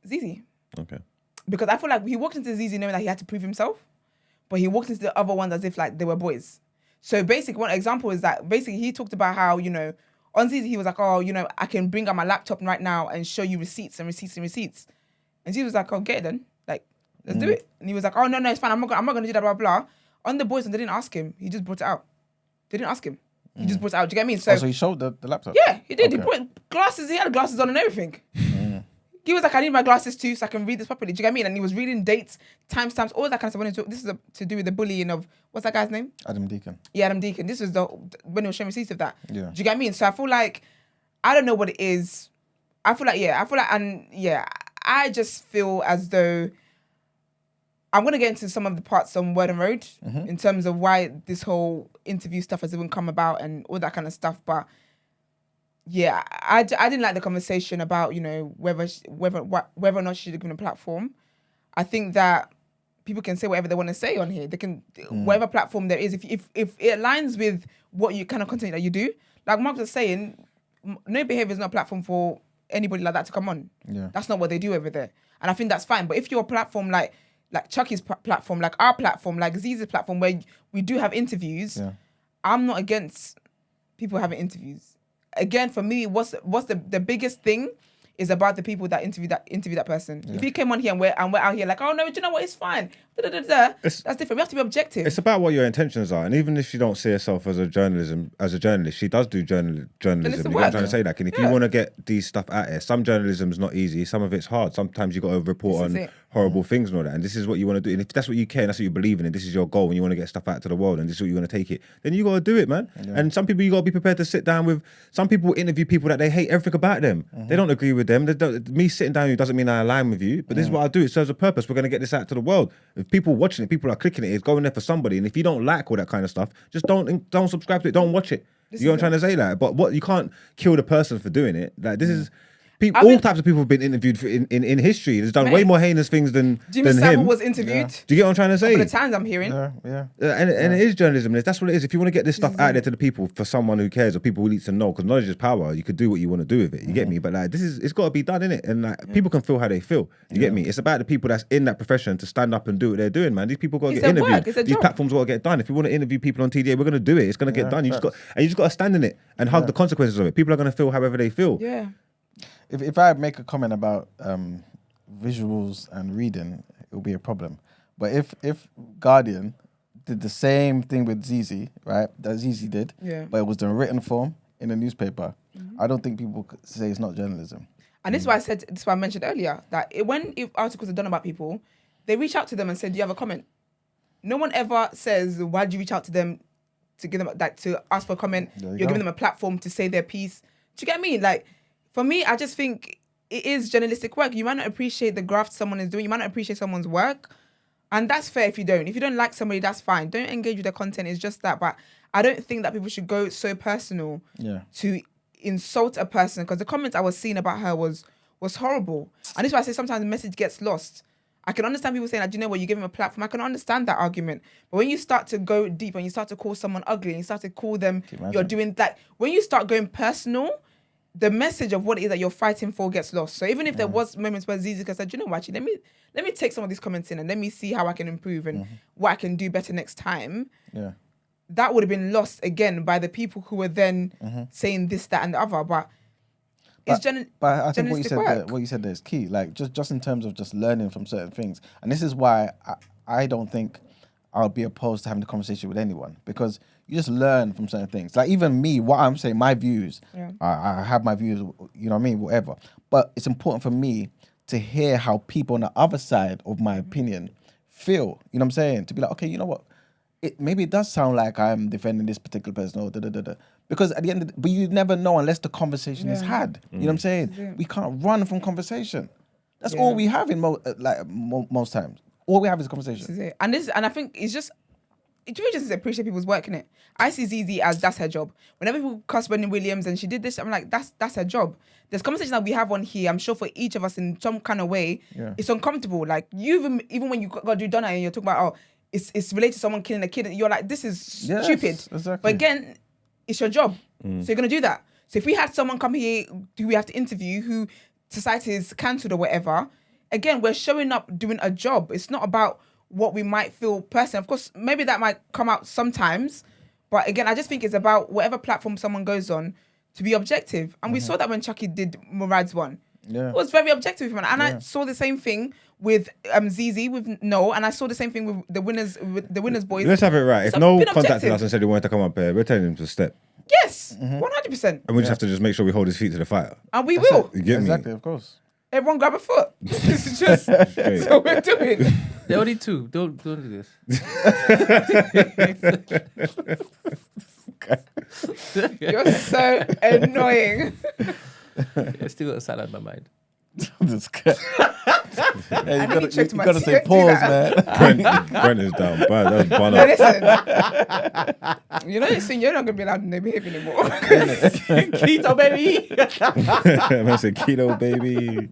Zeze. Okay. Because I feel like he walked into Zeze knowing that he had to prove himself, but he walked into the other ones as if like they were boys. So basically, one example is that basically he talked about how, on Zeze he was like, oh, I can bring out my laptop right now and show you receipts. And Zeze was like, oh, get it then. Like, let's do it. And he was like, oh, no, it's fine. I'm not going to do that, blah, blah. On the boys, and they didn't ask him. He just brought it out. They didn't ask him. He just brought it out. Do you get me? So he showed the laptop? Yeah, he did. Okay. He brought glasses. He had glasses on and everything. He was like, I need my glasses too so I can read this properly. Do you get me? And he was reading dates, timestamps, all that kind of stuff. This is to do with the bullying of, what's that guy's name? Adam Deacon. Yeah, Adam Deacon. This was when he was showing receipts of that. Yeah. Do you get me? So I feel like, I don't know what it is. I just feel as though I'm going to get into some of the parts on Word and Road in terms of why this whole interview stuff has even come about and all that kind of stuff. But yeah, I didn't like the conversation about, whether or not she should have given a platform. I think that people can say whatever they want to say on here. They can, whatever platform there is, if it aligns with what you kind of content that you do. Like Mark was saying, No Behavior is not a platform for anybody like that to come on. Yeah. That's not what they do over there. And I think that's fine. But if you're a platform like Chucky's platform, like our platform, like Zeze's platform, where we do have interviews, I'm not against people having interviews. Again, for me, what's the biggest thing is about the people that interview that person. Yeah. If you came on here and we're out here like, oh no, do you know what? It's fine. That's different. We have to be objective. It's about what your intentions are, and even if you don't see yourself as a journalist, she does do journalism. You know what I'm trying to say? Like, and if you want to get these stuff out here, some journalism is not easy. Some of it's hard. Sometimes you got to report on horrible things and all that. And this is what you want to do. And if that's what you care, and that's what you believe in, and this is your goal, and you want to get stuff out to the world, and this is what you want to take it, then you got to do it, man. Yeah. And some people you got to be prepared to sit down with. Some people interview people that they hate everything about them. They don't agree with them. Me sitting down with you doesn't mean I align with you, but this is what I do. It serves a purpose. We're going to get this out to the world. If people watching it, people are clicking it, it's going there for somebody. And if you don't like all that kind of stuff, just don't subscribe to it. Don't watch it. You know what I'm trying to say? That, but what you can't kill the person for doing it. Like this is. all types of people have been interviewed in history. There's done way more heinous things than Jimmy him. Savile was interviewed. Yeah. Do you get what I'm trying to say? A couple of times I'm hearing. Yeah. And it is journalism. That's what it is. If you want to get this stuff out there to the people, for someone who cares or people who need to know, because knowledge is power. You could do what you want to do with it. You get me? But like, it's got to be done, innit? And like, people can feel how they feel. You get me? It's about the people that's in that profession to stand up and do what they're doing, man. These people got to get interviewed. These platforms got to get done. If you want to interview people on TDA, we're going to do it. It's going to get done. You just got to stand in it and hug the consequences of it. People are going to feel however they feel. Yeah. If I make a comment about visuals and reading, it will be a problem. But if Guardian did the same thing with Zeze, right? That Zeze did, but it was in written form in a newspaper. I don't think people could say it's not journalism. And this is why I mentioned earlier that when articles are done about people, they reach out to them and say, "Do you have a comment?" No one ever says, "Why did you reach out to them to give them to ask for a comment?" You're giving them a platform to say their piece. Do you get me? Like, for me, I just think it is journalistic work. You might not appreciate the graft someone is doing. You might not appreciate someone's work. And that's fair if you don't. If you don't like somebody, that's fine. Don't engage with their content. It's just that. But I don't think that people should go so personal to insult a person, because the comments I was seeing about her was horrible. And this is why I say sometimes the message gets lost. I can understand people saying, you know what, you give them a platform. I can understand that argument. But when you start to go deep and you start to call someone ugly and you start to call them, you're doing that. When you start going personal, the message of what it is that you're fighting for gets lost. So even if there was moments where Zeze said, you know what, actually, let me take some of these comments in and let me see how I can improve and what I can do better next time. Yeah. That would have been lost again by the people who were then saying this, that, and the other. But I think what you said there is key. Like just in terms of just learning from certain things, and this is why I don't think I'll be opposed to having a conversation with anyone, because you just learn from certain things. Like even me, what I'm saying, my views, I have my views. You know what I mean, whatever. But it's important for me to hear how people on the other side of my opinion feel. You know what I'm saying? To be like, okay, you know what? Maybe it does sound like I'm defending this particular person or da-da-da-da. Because at the end of but you never know unless the conversation is had. You know what I'm saying? We can't run from conversation. That's all we have in most times. All we have is a conversation. This is it. And I think it's just, do you just appreciate people's work in it? I see Zeze as that's her job. Whenever people cuss Wendy Williams and she did this, I'm like, that's her job. There's conversations that we have on here, I'm sure for each of us in some kind of way, it's uncomfortable. Like even when you got to do Donna and you're talking about, it's related to someone killing a kid, you're like, this is stupid. Exactly. But again, it's your job. So you're going to do that. So if we had someone come here who we have to interview, who society is cancelled or whatever, again, we're showing up doing a job. It's not about what we might feel personally. Of course, maybe that might come out sometimes. But again, I just think it's about whatever platform someone goes on to be objective. And we saw that when Chucky did Murad's one. Yeah. It was very objective. And I saw the same thing with Zeze, with Noel, and I saw the same thing with the winners boys. Let's have it right. If Noel contacted us and said he wanted to come up here, we're telling him to step. Yes, 100%. And we just have to just make sure we hold his feet to the fire. And we will. You get me? Exactly, of course. Everyone grab a foot. This is just so we're doing. There are only two. Don't do this. You're so annoying. I still got a salad in my mind. Hey, you gotta say pause, man. Brent is down bad. That's listen, you know, soon you're not gonna be allowed to behave anymore. Keto baby. Man said keto baby.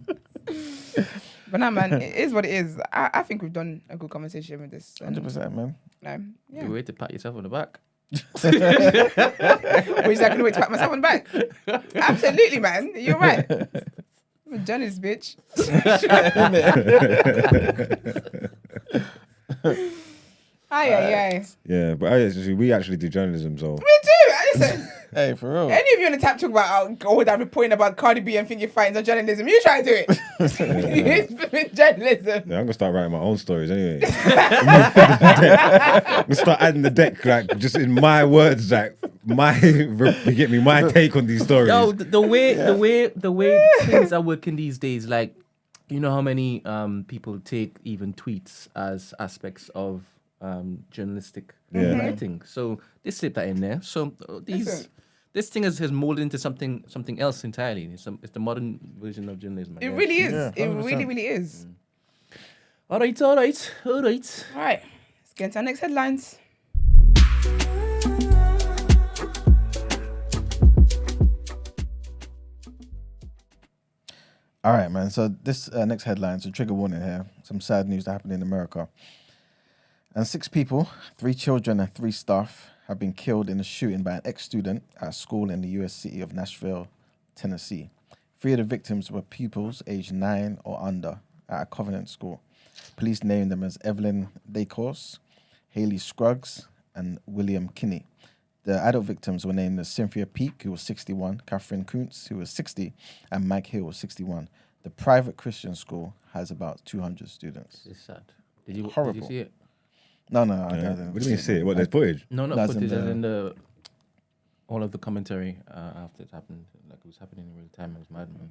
But no, man, it is what it is. I think we've done a good conversation with this. 100%, man. Yeah. You wait to pat yourself on the back. Which I can wait to pat myself on the back. Absolutely, man. You're right. I'm a journalist, bitch. Aye. Yeah, but we actually do journalism, so. We do. Listen. Hey, for real. Any of you on the tap talk about all that reporting about Cardi B and think you're fighting on journalism, you try to do it. It's journalism. Yeah, I'm gonna start writing my own stories anyway. I'm gonna start adding the deck, like just in my words, like you get me, my take on these stories. Yo, the way things are working these days, like, you know how many people take even tweets as aspects of journalistic writing. So they slip that in there. So this thing has molded into something else entirely. It's the modern version of journalism. It really is. Yeah, it really is. All right. All right. Let's get into our next headlines. All right, man. So this next headline, so trigger warning here. Some sad news that happened in America. And 6 people, 3 children and 3 staff have been killed in a shooting by an ex-student at a school in the U.S. city of Nashville, Tennessee. 3 of the victims were pupils aged 9 or under at a Covenant school. Police named them as Evelyn Dacos, Haley Scruggs, and William Kinney. The adult victims were named as Cynthia Peake, who was 61, Catherine Kuntz, who was 60, and Mike Hill was 61. The private Christian school has about 200 students. It's sad. Did you see it? No, I Yeah. didn't. What do you mean see it? What, there's footage? No, not That's footage. in As the- in the all of the commentary after it happened, like it was happening in real time. It was mad, man.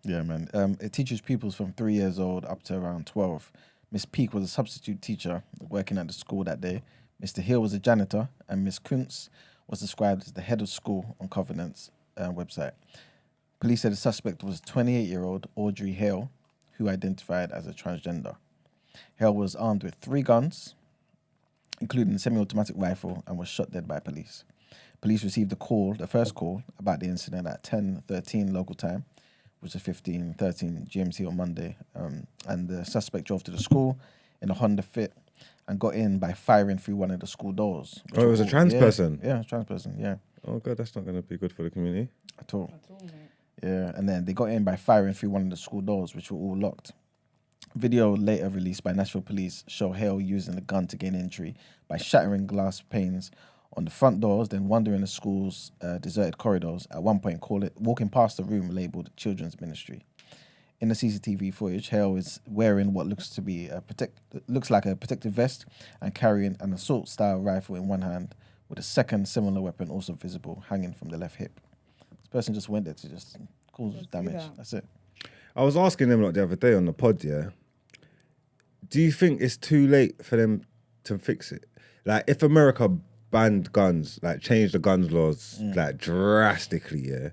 Yeah, man. It teaches pupils from 3 years old up to around 12. Miss Peake was a substitute teacher working at the school that day. Mr. Hill was a janitor, and Miss Kuntz was described as the head of school on Covenant's website. Police said the suspect was 28-year-old Audrey Hale, who identified as a transgender. Hale was armed with 3 guns, including a semi-automatic rifle, and was shot dead by police. Police received the first call about the incident at 10:13 local time, which is 15:13 GMT on Monday. And the suspect drove to the school in a Honda Fit and got in by firing through one of the school doors. Oh, it was a trans person? Yeah, a trans person, yeah. Oh, God, that's not going to be good for the community. At all. Yeah, and then they got in by firing through one of the school doors, which were all locked. Video later released by Nashville police show Hale using the gun to gain entry by shattering glass panes on the front doors, then wandering the school's deserted corridors. At one point, walking past a room labelled Children's Ministry. In the CCTV footage, Hale is wearing what looks like a protective vest and carrying an assault-style rifle in one hand, with a second similar weapon also visible hanging from the left hip. This person just went there to just cause damage. That's it. I was asking them like the other day on the pod, yeah. Do you think it's too late for them to fix it? Like, if America banned guns, like changed the guns laws like drastically, yeah,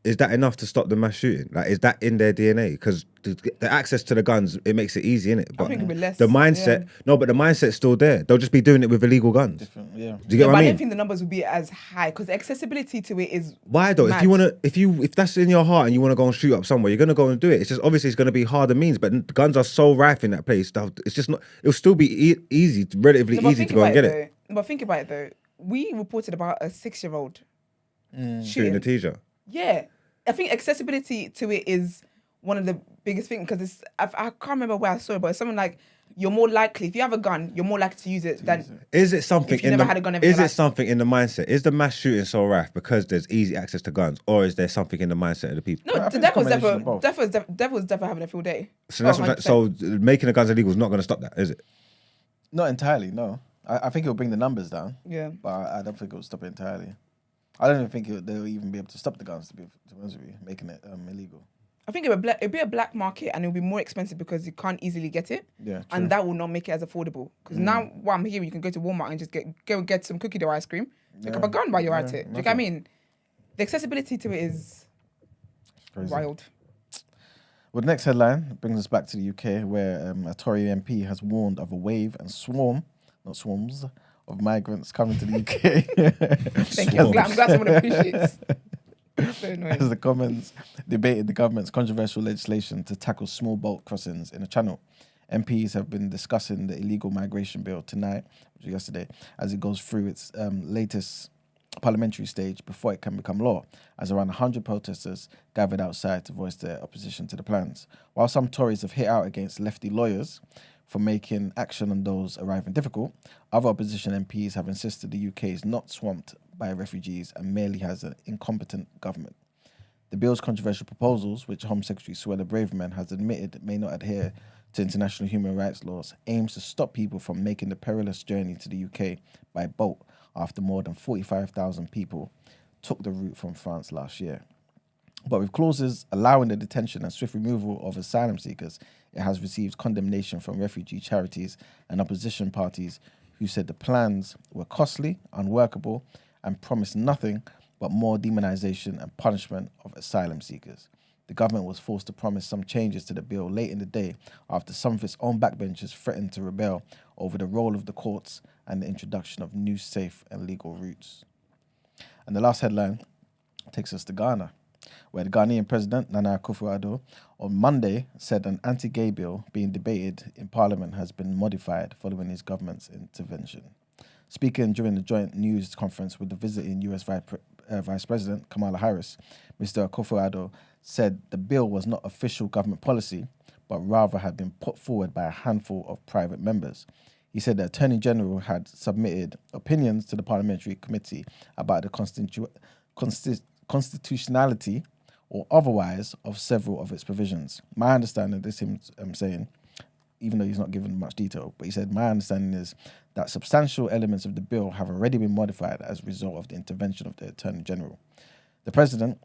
is that enough to stop the mass shooting? Like, is that in their DNA? Because the access to the guns, it makes it easy, innit? But I think it'd be less. the mindset, no, but the mindset's still there. They'll just be doing it with illegal guns. Different, yeah. Do you get But what I I mean? don't think the numbers would be as high because the accessibility to it is. Why though? mad. If that's in your heart and you want to go and shoot up somewhere, you're gonna go and do it. It's just obviously it's gonna be harder means, but guns are so rife in that place. It's just not. It'll still be easy, relatively No, but easy think to go and about get it. though. But think about it though. We reported about a 6-year-old Shooting shooting. a teacher. Yeah, I think accessibility to it is one of the biggest things because it's. I can't remember where I saw it, but it's something like you're more likely if you have a gun, you're more likely to use it than. Is it something If you in never the? had a gun ever in Is your it life. something in the mindset? Is the mass shooting so rife because there's easy access to guns, or is there something in the mindset of the people? No, I the think it's a devil's combination of both. devil's definitely having a field day. So that's Oh, what, 100%. so making the guns illegal is not going to stop that, is it? Not entirely, no. I think it'll bring the numbers down, Yeah. but I don't think it'll stop it entirely. I don't even think they'll even be able to stop the guns, to be honest with you, making it illegal. I think it'd be a black market and it'll be more expensive because you can't easily get it. Yeah, true. And that will not make it as affordable. Because now, while I'm here, you can go to Walmart and just get some cookie dough ice cream, pick up a gun while you're at it. Do you get what I mean? The accessibility to it is Crazy. wild. Well, the next headline brings us back to the UK, where a Tory MP has warned of a wave and swarms, of migrants coming to the UK. Thank you. I'm glad someone appreciates. So annoying. As the Commons debated the government's controversial legislation to tackle small boat crossings in the Channel. MPs have been discussing the illegal migration bill tonight, which was yesterday, as it goes through its latest parliamentary stage before it can become law, as around 100 protesters gathered outside to voice their opposition to the plans. While some Tories have hit out against lefty lawyers for making action on those arriving difficult, other opposition MPs have insisted the UK is not swamped by refugees and merely has an incompetent government. The bill's controversial proposals, which Home Secretary Suella Braverman has admitted may not adhere to international human rights laws, aims to stop people from making the perilous journey to the UK by boat after more than 45,000 people took the route from France last year. But with clauses allowing the detention and swift removal of asylum seekers, it has received condemnation from refugee charities and opposition parties who said the plans were costly, unworkable, and promised nothing but more demonisation and punishment of asylum seekers. The government was forced to promise some changes to the bill late in the day after some of its own backbenchers threatened to rebel over the role of the courts and the introduction of new safe and legal routes. And the last headline takes us to Ghana, where the Ghanaian president, Nana Akufo-Addo, on Monday said an anti-gay bill being debated in Parliament has been modified following his government's intervention. Speaking during the joint news conference with the visiting US Vice President Kamala Harris, Mr. Akufo-Addo said the bill was not official government policy, but rather had been put forward by a handful of private members. He said the Attorney General had submitted opinions to the Parliamentary Committee about the constitutionality or otherwise of several of its provisions. My understanding, this him saying, even though he's not given much detail, but he said, my understanding is that substantial elements of the bill have already been modified as a result of the intervention of the Attorney General. The President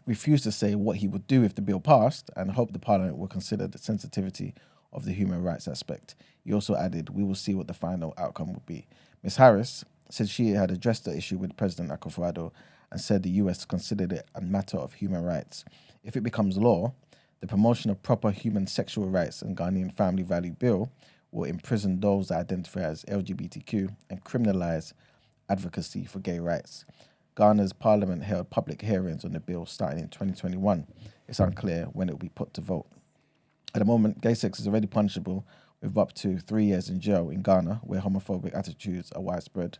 refused to say what he would do if the bill passed and hoped the Parliament will consider the sensitivity of the human rights aspect. He also added, we will see what the final outcome will be. Ms. Harris said she had addressed the issue with President Akufo-Addo and said the US considered it a matter of human rights. If it becomes law, the promotion of proper human sexual rights and Ghanaian family value bill will imprison those that identify as LGBTQ and criminalize advocacy for gay rights. Ghana's parliament held public hearings on the bill starting in 2021. It's unclear when it will be put to vote. At the moment, gay sex is already punishable with up to 3 years in jail in Ghana, where homophobic attitudes are widespread,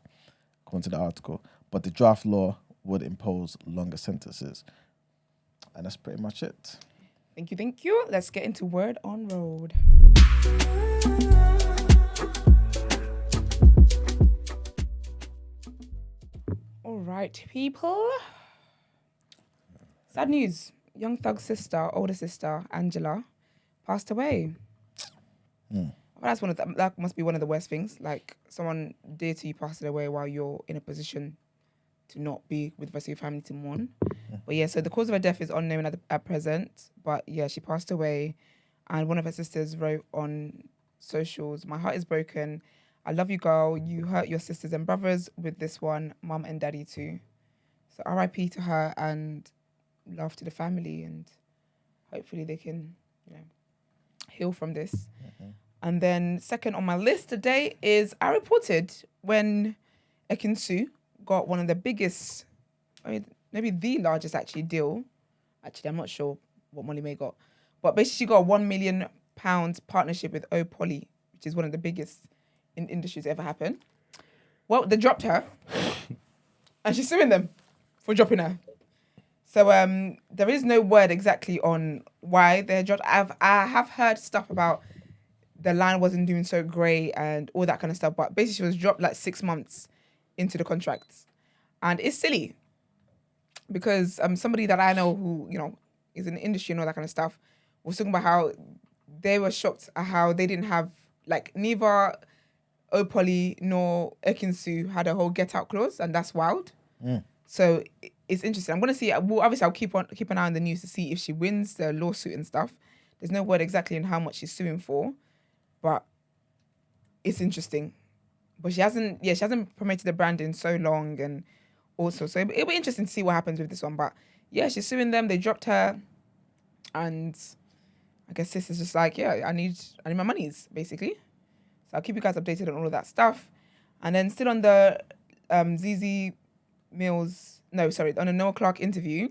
according to the article. But the draft law would impose longer sentences. And that's pretty much it. Thank you. Let's get into Word on Road. All right, people. Sad news. Young Thug's sister, older sister, Angela, passed away. That must be one of the worst things. Like, someone dear to you passing away while you're in a position to not be with the rest of your family to mourn. But yeah, so the cause of her death is unknown at present. But yeah, she passed away. And one of her sisters wrote on socials, my heart is broken. I love you, girl. You hurt your sisters and brothers with this one, mum and daddy too. So RIP to her and love to the family. And hopefully they can, heal from this. And then second on my list today is I reported when Ekin-Su got one of the biggest, maybe the largest actually deal. Actually, I'm not sure what Molly May got. But basically she got a £1 million partnership with Poly, which is one of the biggest in industries ever happened. Well, they dropped her. And she's suing them for dropping her. So there is no word exactly on why they dropped. I have heard stuff about the line wasn't doing so great and all that kind of stuff. But basically she was dropped like 6 months into the contracts. And it's silly because somebody that I know who, is in the industry and all that kind of stuff was talking about how they were shocked at how they didn't have, neither Opoly nor Ekin-Su had a whole get out clause, and that's wild. So it's interesting. I'm going to see, obviously I'll keep an eye on the news to see if she wins the lawsuit and stuff. There's no word exactly on how much she's suing for, but it's interesting. But she hasn't promoted the brand in so long, and also, so it'll be interesting to see what happens with this one. But yeah, she's suing them. They dropped her, and I guess this is just like, I need my monies basically. So I'll keep you guys updated on all of that stuff. And then still on the Zeze Millz, on a Noel Clarke interview.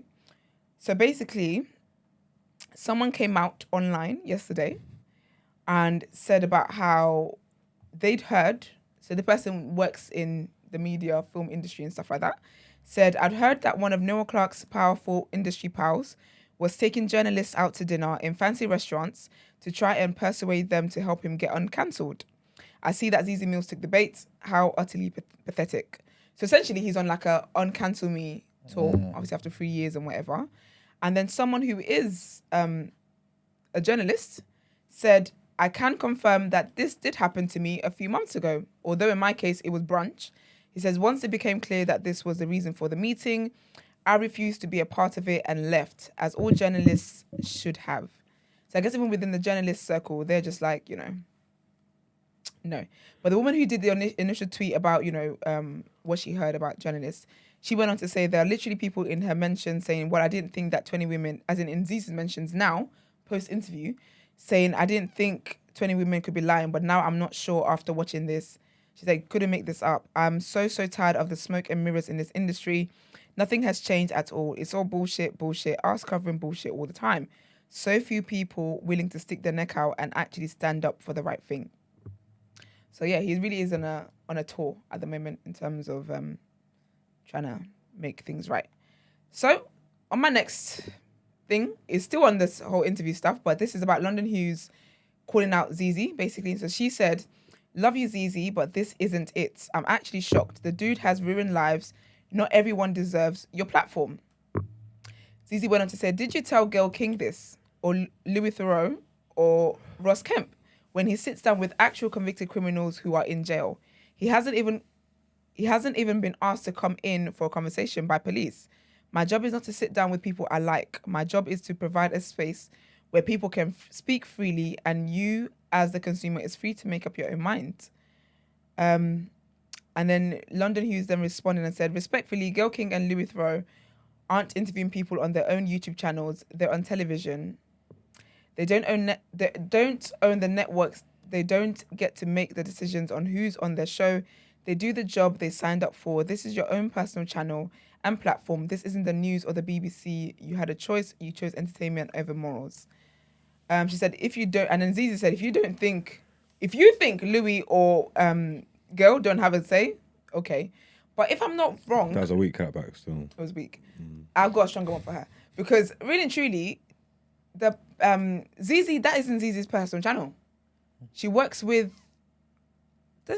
So basically, someone came out online yesterday and said about how they'd heard. So the person works in the media, film industry and stuff like that. Said, I'd heard that one of Noel Clarke's powerful industry pals was taking journalists out to dinner in fancy restaurants to try and persuade them to help him get uncancelled. I see that Zeze Millz took the bait. How utterly pathetic. So essentially, he's on like a uncancel me tour, obviously after 3 years and whatever. And then someone who is a journalist said, I can confirm that this did happen to me a few months ago, although in my case, it was brunch. He says, once it became clear that this was the reason for the meeting, I refused to be a part of it and left, as all journalists should have. So I guess even within the journalist circle, they're just like, no. But the woman who did the initial tweet about, what she heard about journalists, she went on to say there are literally people in her mentions saying, well, I didn't think that 20 women, as in Zeze's mentions now, post-interview, saying, I didn't think 20 women could be lying, but now I'm not sure after watching this. She said, couldn't make this up. I'm so tired of the smoke and mirrors in this industry. Nothing has changed at all. It's all bullshit, ass covering bullshit all the time. So few people willing to stick their neck out and actually stand up for the right thing. So yeah, he really is on a tour at the moment in terms of trying to make things right. So on my next thing is still on this whole interview stuff, but this is about London Hughes calling out Zeze, basically. So she said, "Love you, Zeze, but this isn't it. I'm actually shocked. The dude has ruined lives. Not everyone deserves your platform." Zeze went on to say, "Did you tell Gayle King this? Or Louis Theroux? Or Ross Kemp? When he sits down with actual convicted criminals who are in jail. He hasn't even been asked to come in for a conversation by police. My job is not to sit down with people I like. My job is to provide a space where people can speak freely and you, as the consumer, is free to make up your own mind." And then London Hughes then responded and said, "Respectfully, Gayle King and Louis Theroux aren't interviewing people on their own YouTube channels. They're on television. They don't own the networks. They don't get to make the decisions on who's on their show. They do the job they signed up for. This is your own personal channel and platform. This isn't the news or the BBC. You had a choice. You chose entertainment over morals." She said, "If you don't," and then Zeze said, if you think Louis or Gayle don't have a say, okay. But if I'm not wrong, That was a weak cutback still. it was weak. I've got a stronger one for her because really and truly, the Zeze, that isn't Zeze's personal channel. She works with.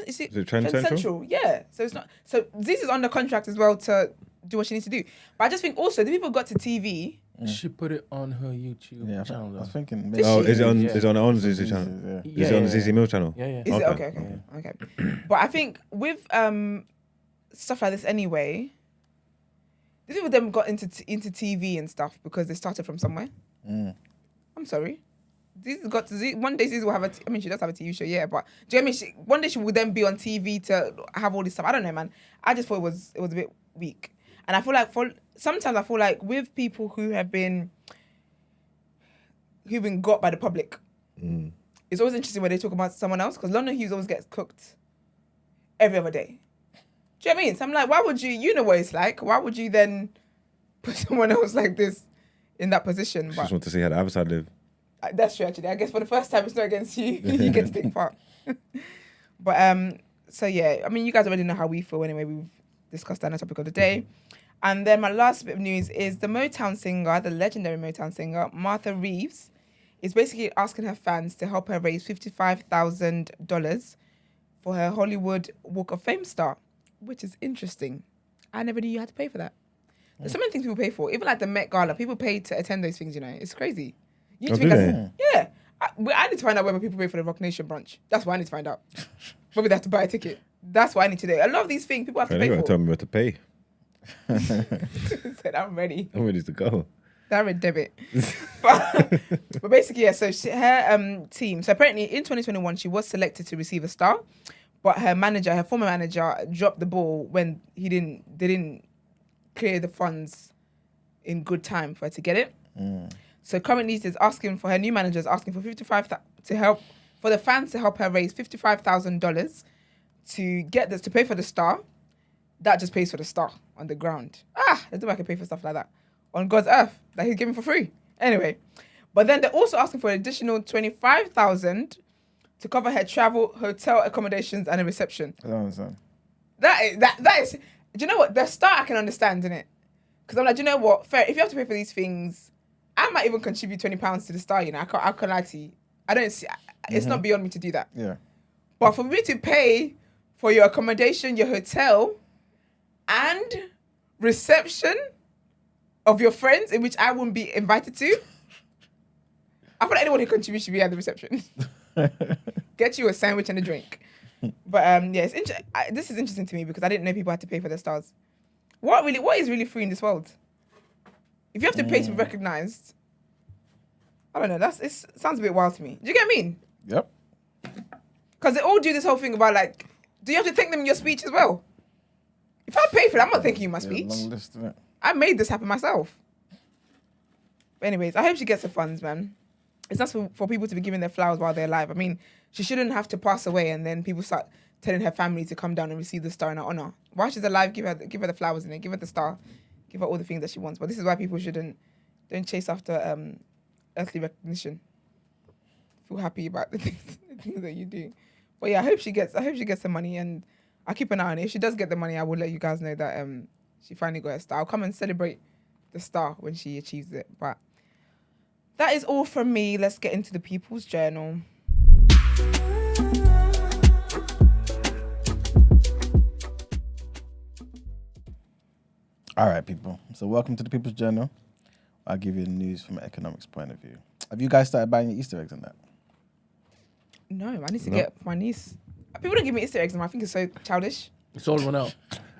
Is it Trend Central? Yeah. So it's not. So Zeze's on the contract as well to do what she needs to do. But I just think also the people got to TV. She put it on her YouTube channel. I was thinking. Oh, is it on? Yeah. Is it on her own Zeze channel? Yeah. Is it on the Zeze Millz channel? Yeah, yeah. Is Okay. it okay? But I think with stuff like this anyway, the people them got into TV and stuff because they started from somewhere. I'm sorry. One day Zeze will have she does have a TV show, yeah, but do you know what I mean? One day she will then be on TV to have all this stuff. I don't know, man. I just thought it was a bit weak. And I feel like sometimes I feel like with people who have been got by the public, it's always interesting when they talk about someone else because London Hughes always gets cooked every other day. Do you know what I mean? So I'm like, why would you know what it's like? Why would you then put someone else like this in that position? Just want to see how the other side live. That's true, actually. I guess for the first time, it's not against you. You get to take part. But, so yeah, I mean, you guys already know how we feel anyway. We've discussed that on the topic of the day. And then my last bit of news is the Motown singer, the legendary Motown singer, Martha Reeves, is basically asking her fans to help her raise $55,000 for her Hollywood Walk of Fame star, which is interesting. I never knew you had to pay for that. There's so many things people pay for. Even like the Met Gala, people pay to attend those things, you know. It's crazy. You Oh, think do that's, yeah. I need to find out whether people pay for the Rock Nation brunch. That's what I need to find out. Whether they have to buy a ticket. That's what I need to do. A lot of these things people have to They pay gotta for. tell me where to pay. Said, I'm ready. I'm ready to go. Direct debit. but basically, yeah, so her team. So apparently in 2021, she was selected to receive a star, but her former manager, dropped the ball when they didn't clear the funds in good time for her to get it. So currently, her new manager is asking for for the fans to help her raise $55,000 to get this to pay for the star. That just pays for the star on the ground. There's nobody can pay for stuff like that on God's earth that He's giving for free. Anyway, but then they're also asking for an additional $25,000 to cover her travel, hotel accommodations, and a reception. I don't understand. That is. Do you know what? The star I can understand, innit? Because I'm like, do you know what? Fair. If you have to pay for these things, I might even contribute £20 to the star. You know, I can't lie to you. I don't see. It's not beyond me to do that. Yeah. But for me to pay for your accommodation, your hotel, and reception of your friends in which I wouldn't be invited to, I feel like anyone who contributes should be at the reception. Get you a sandwich and a drink. But yeah, this is interesting to me because I didn't know people had to pay for their stars. What is really free in this world? If you have to pay to be recognized, I don't know. It sounds a bit wild to me. Do you get what I mean? Yep. Because they all do this whole thing about like, do you have to thank them in your speech as well? If I pay for it, I'm not thanking you in my speech. Long list, isn't it? I made this happen myself. But anyways, I hope she gets the funds, man. It's not for people to be giving their flowers while they're alive. I mean, she shouldn't have to pass away and then people start telling her family to come down and receive the star in her honor. While she's alive, give her the flowers in it. Give her the star. give her all the things that she wants. But this is why people don't chase after earthly recognition. Feel happy about the things that you do. But yeah, I hope she gets the money, and I'll keep an eye on it. If she does get the money, I will let you guys know that she finally got her star. I'll come and celebrate the star when she achieves it. But that is all from me. Let's get into the People's Journal. All right, people. So welcome to the People's Journal. I'll give you the news from an economics point of view. Have you guys started buying your Easter eggs and that? No, I need to get my niece. People don't give me Easter eggs, and I think it's so childish. It's all run out.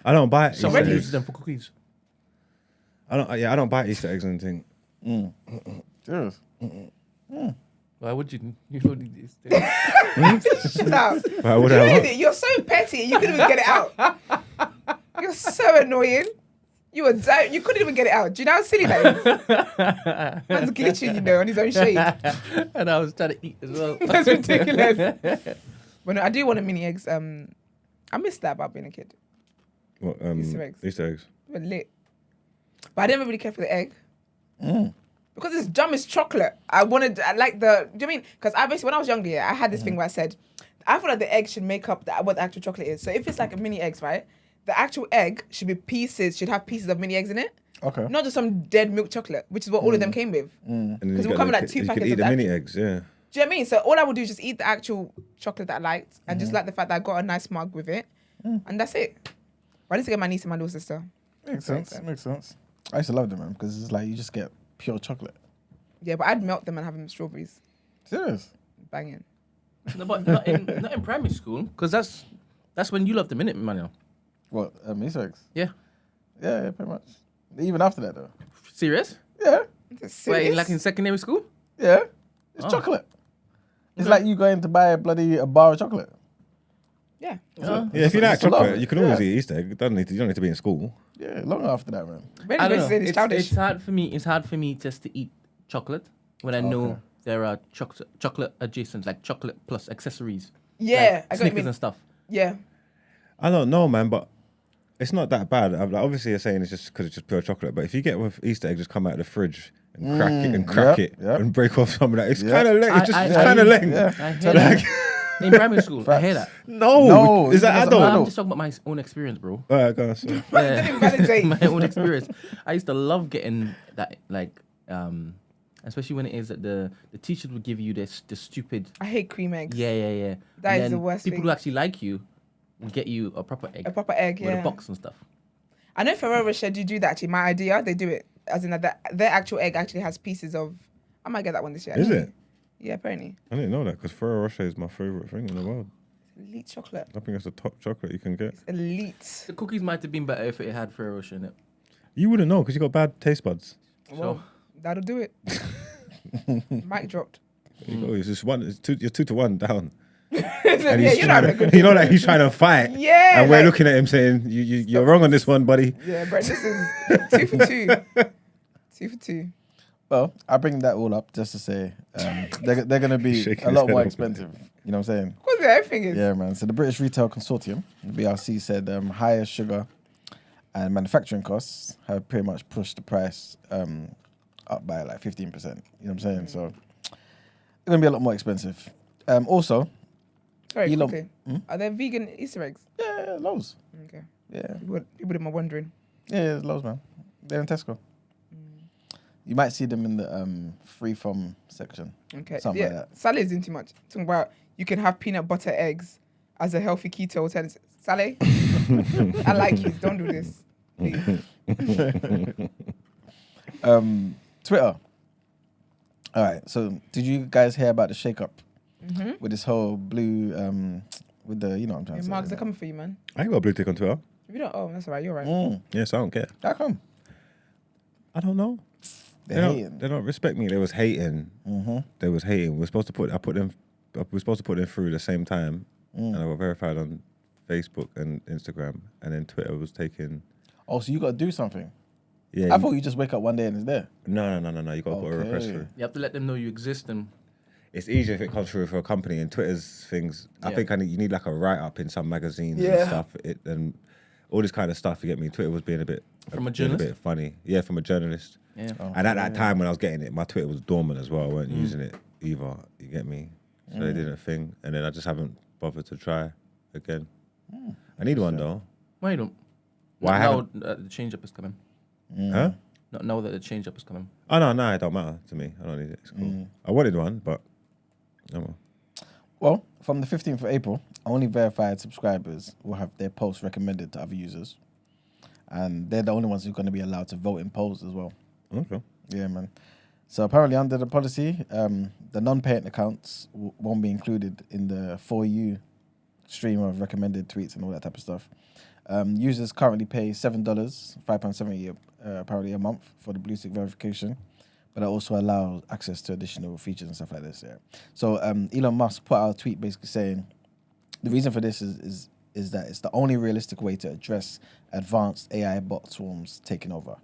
I don't buy Easter Somebody eggs. uses them for cookies. I don't buy Easter eggs and thing. Serious? Why would you? You don't need Easter eggs. Shut up. Why would I? You're so petty. You couldn't even get it out. You're so annoying. You couldn't even get it out. Do you know how silly that is? Man's glitching, on his own shade. And I was trying to eat as well. That's ridiculous. But no, I do want a mini eggs. I miss that about being a kid. What, Easter eggs. Easter eggs. They were lit. But I didn't really care for the egg. Because it's dumb as chocolate. Do you know what I mean? Because when I was younger, I had this thing where I said, I feel like the egg should make up what the actual chocolate is. So if it's like a mini eggs, right? The actual egg should have pieces of mini eggs in it. Okay. Not just some dead milk chocolate, which is what all of them came with. Because we're coming like 2 You packets could eat of the that. mini eggs, yeah. Do you know what I mean? So all I would do is just eat the actual chocolate that I liked and just like the fact that I got a nice mug with it. And that's it. But I need to get my niece and my little sister. Makes sense. I used to love them, man, because it's like you just get pure chocolate. Yeah, but I'd melt them and have them strawberries. Serious? Banging. No, but not in primary school, because that's when you loved the minute, Manuel. What, Easter eggs? Yeah. Yeah, pretty much. Even after that, though. Serious? Yeah. Wait, like in secondary school? Yeah. It's chocolate. It's like you going to buy a bar of chocolate. Yeah. Yeah, if you like It's a lot. chocolate, you can always eat Easter egg. You don't need to be in school. Yeah, long after that, man. I don't know. It's childish. It's hard for me. It's hard for me just to eat chocolate when I know there are chocolate adjacent, like chocolate plus accessories. Yeah, like Snickers and stuff. Yeah. I don't know, man, but it's not that bad. Obviously, you're saying it's just because it's just pure chocolate. But if you get with Easter egg, just come out of the fridge and crack it and break off some of that. It's kind of lame. It's kind of lame. I hear that. In primary school, I hear that. No, is that adult? I'm just talking about my own experience, bro. All right, go on. So. My own experience. I used to love getting that, like, especially when it is that the teachers would give you the stupid. I hate cream eggs. Yeah. That is the worst people thing. who actually like you will get you a proper egg. A proper egg, with yeah. a box and stuff. I know Ferrero Rocher do that actually. My idea, they do it as in that their actual egg actually has pieces of. I might get that one this year. Is it? Yeah, apparently. I didn't know that because Ferrero Rocher is my favorite thing in the world. Elite chocolate. I think it's the top chocolate you can get. Elite. The cookies might have been better if it had Ferrero Rocher in it. You wouldn't know because you got bad taste buds. Well, that'll do it. Mic dropped. It's just one. You're 2 to 1 down. And he's you know that he's trying to fight. Yeah. And we're looking at him saying, you're wrong on this one, buddy. Yeah, but this is 2 for 2. 2 for 2. Well, I bring that all up just to say they're going to be Shaking a his lot head more open. expensive. You know what I'm saying? Of course, everything is. Yeah, man. So the British Retail Consortium, the BLC, said higher sugar and manufacturing costs have pretty much pushed the price up by like 15%. You know what I'm saying? So they're going to be a lot more expensive. Also, Sorry, Elon- quickly. Are there vegan Easter eggs? yeah, loads. Okay. Yeah. People that are wondering. Yeah, there's loads, man. They're in Tesco. You might see them in the free from section. Okay. Something like that. Saleh is in too much. Talking about you can have peanut butter eggs as a healthy keto alternative. Saleh, I like you. Don't do this. Please. Twitter. All right. So, did you guys hear about the shake-up with this whole blue, with the, you know what I'm trying to say? Marks are coming for you, man. I ain't got a blue tick on Twitter. If you don't, that's all right. You're right. Yes, I don't care. How come? I don't know. They're hating. They don't respect me. They was hating. They was hating. We're supposed to put them through the same time, and I got verified on Facebook and Instagram, and then Twitter was taking. Oh, so you got to do something? Yeah. I thought you just wake up one day and it's there. No. You got to put a request through. You have to let them know you exist and. It's easier if it comes through for a company. And Twitter's things, I think you need like a write up in some magazines and Yeah. stuff. And all this kind of stuff. You get me? Twitter was being a bit From a being journalist? bit funny. Yeah, from a journalist. Yeah. And at that time when I was getting it, my Twitter was dormant as well. I weren't using it either. You get me? So they did a thing, and then I just haven't bothered to try again. I need one though. Why you don't? Why now the change up is coming. Huh? Not now that the change up is coming. Oh no, it don't matter to me. I don't need it. It's cool. I wanted one, but no more. Well, from the 15th of April, only verified subscribers will have their posts recommended to other users. And they're the only ones who are going to be allowed to vote in polls as well. Okay. Yeah, man. So apparently under the policy, the non-paying accounts won't be included in the For You stream of recommended tweets and all that type of stuff. Users currently pay $7, £5.70 apparently a month for the BLXCK verification. But it also allows access to additional features and stuff like this. Yeah. So Elon Musk put out a tweet basically saying the reason for this is that it's the only realistic way to address advanced AI bot swarms taking over.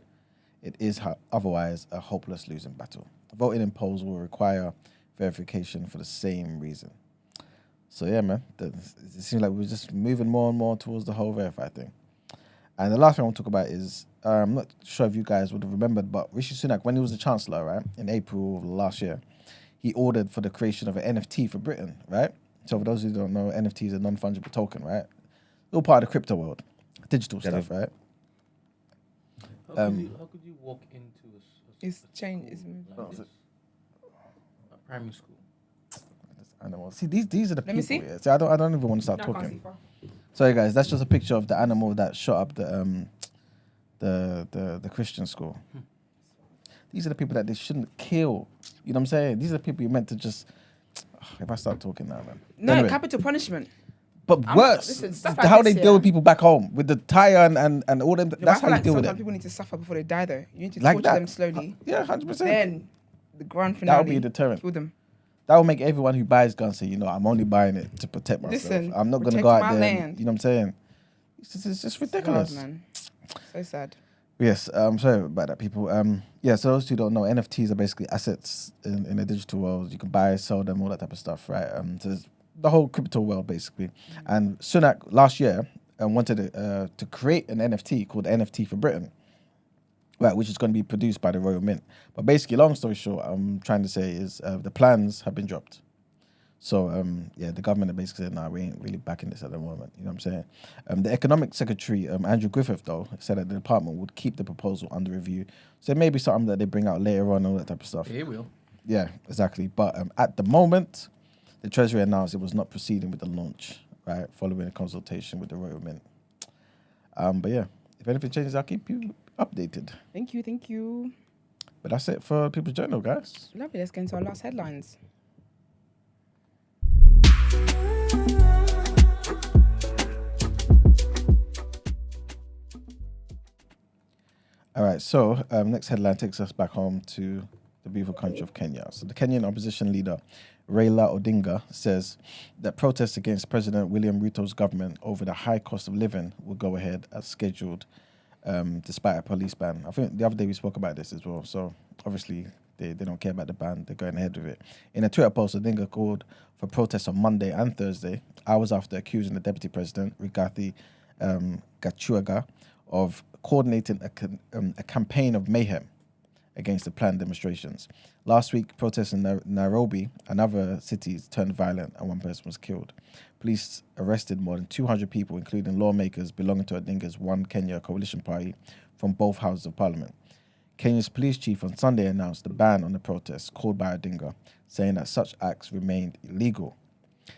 It is otherwise a hopeless losing battle. Voting in polls will require verification for the same reason. So yeah, man, it seems like we're just moving more and more towards the whole verify thing. And the last thing I want to talk about is, I'm not sure if you guys would have remembered, but Rishi Sunak, when he was the Chancellor, right, in April of last year, he ordered for the creation of an NFT for Britain, right? So for those who don't know, NFT is a non-fungible token, right? All part of the crypto world, digital stuff, right? How could you walk into It's changed. a primary school? Animals. See, these are the Let me people. see. Yeah. See, I don't even want to start No, I can't talking. see far. Sorry, guys, that's just a picture of the animal that shot up the Christian school. These are the people that they shouldn't kill. You know what I'm saying? These are the people you're meant to just. If I start talking now, man. No, Anyway, capital punishment. but I'm worse, listen, stuff like how this, they yeah. deal with people back home with the tire and all them. No, That's I feel how like you deal with sometimes it. people need to suffer before they die, though. You need to Like torture that. them slowly. Yeah, 100%. Then the grand finale. That would be a deterrent. Kill them. That will make everyone who buys guns say, I'm only buying it to protect myself. Listen, I'm not going to protect go out my there. land. You know what I'm saying? It's just ridiculous. God, man. So sad. Yes, sorry about that, people. So those who don't know, NFTs are basically assets in the digital world. You can buy, sell them, all that type of stuff, right? So it's the whole crypto world, basically. And Sunak, last year, wanted to create an NFT called NFT for Britain, right, which is going to be produced by the Royal Mint. But basically, long story short, I'm trying to say is the plans have been dropped. So, the government basically said, we ain't really backing this at the moment. You know what I'm saying? The Economic Secretary, Andrew Griffith, though, said that the department would keep the proposal under review. So it may be something that they bring out later on, all that type of stuff. They will. Yeah, exactly. But at the moment, the Treasury announced it was not proceeding with the launch, right, following a consultation with the Royal Mint. But yeah, if anything changes, I'll keep you updated. Thank you. But that's it for People's Journal, guys. Lovely. Let's get into our last headlines. All right, so next headline takes us back home to the beautiful country of Kenya. So the Kenyan opposition leader, Raila Odinga, says that protests against President William Ruto's government over the high cost of living will go ahead as scheduled, despite a police ban. I think the other day we spoke about this as well. So obviously they don't care about the ban. They're going ahead with it. In a Twitter post, Odinga called for protests on Monday and Thursday, hours after accusing the deputy president, Rigathi Gachagua, of coordinating a campaign of mayhem against the planned demonstrations. Last week, protests in Nairobi and other cities turned violent and one person was killed. Police arrested more than 200 people, including lawmakers belonging to Odinga's One Kenya coalition party from both houses of parliament. Kenya's police chief on Sunday announced a ban on the protests called by Odinga, saying that such acts remained illegal.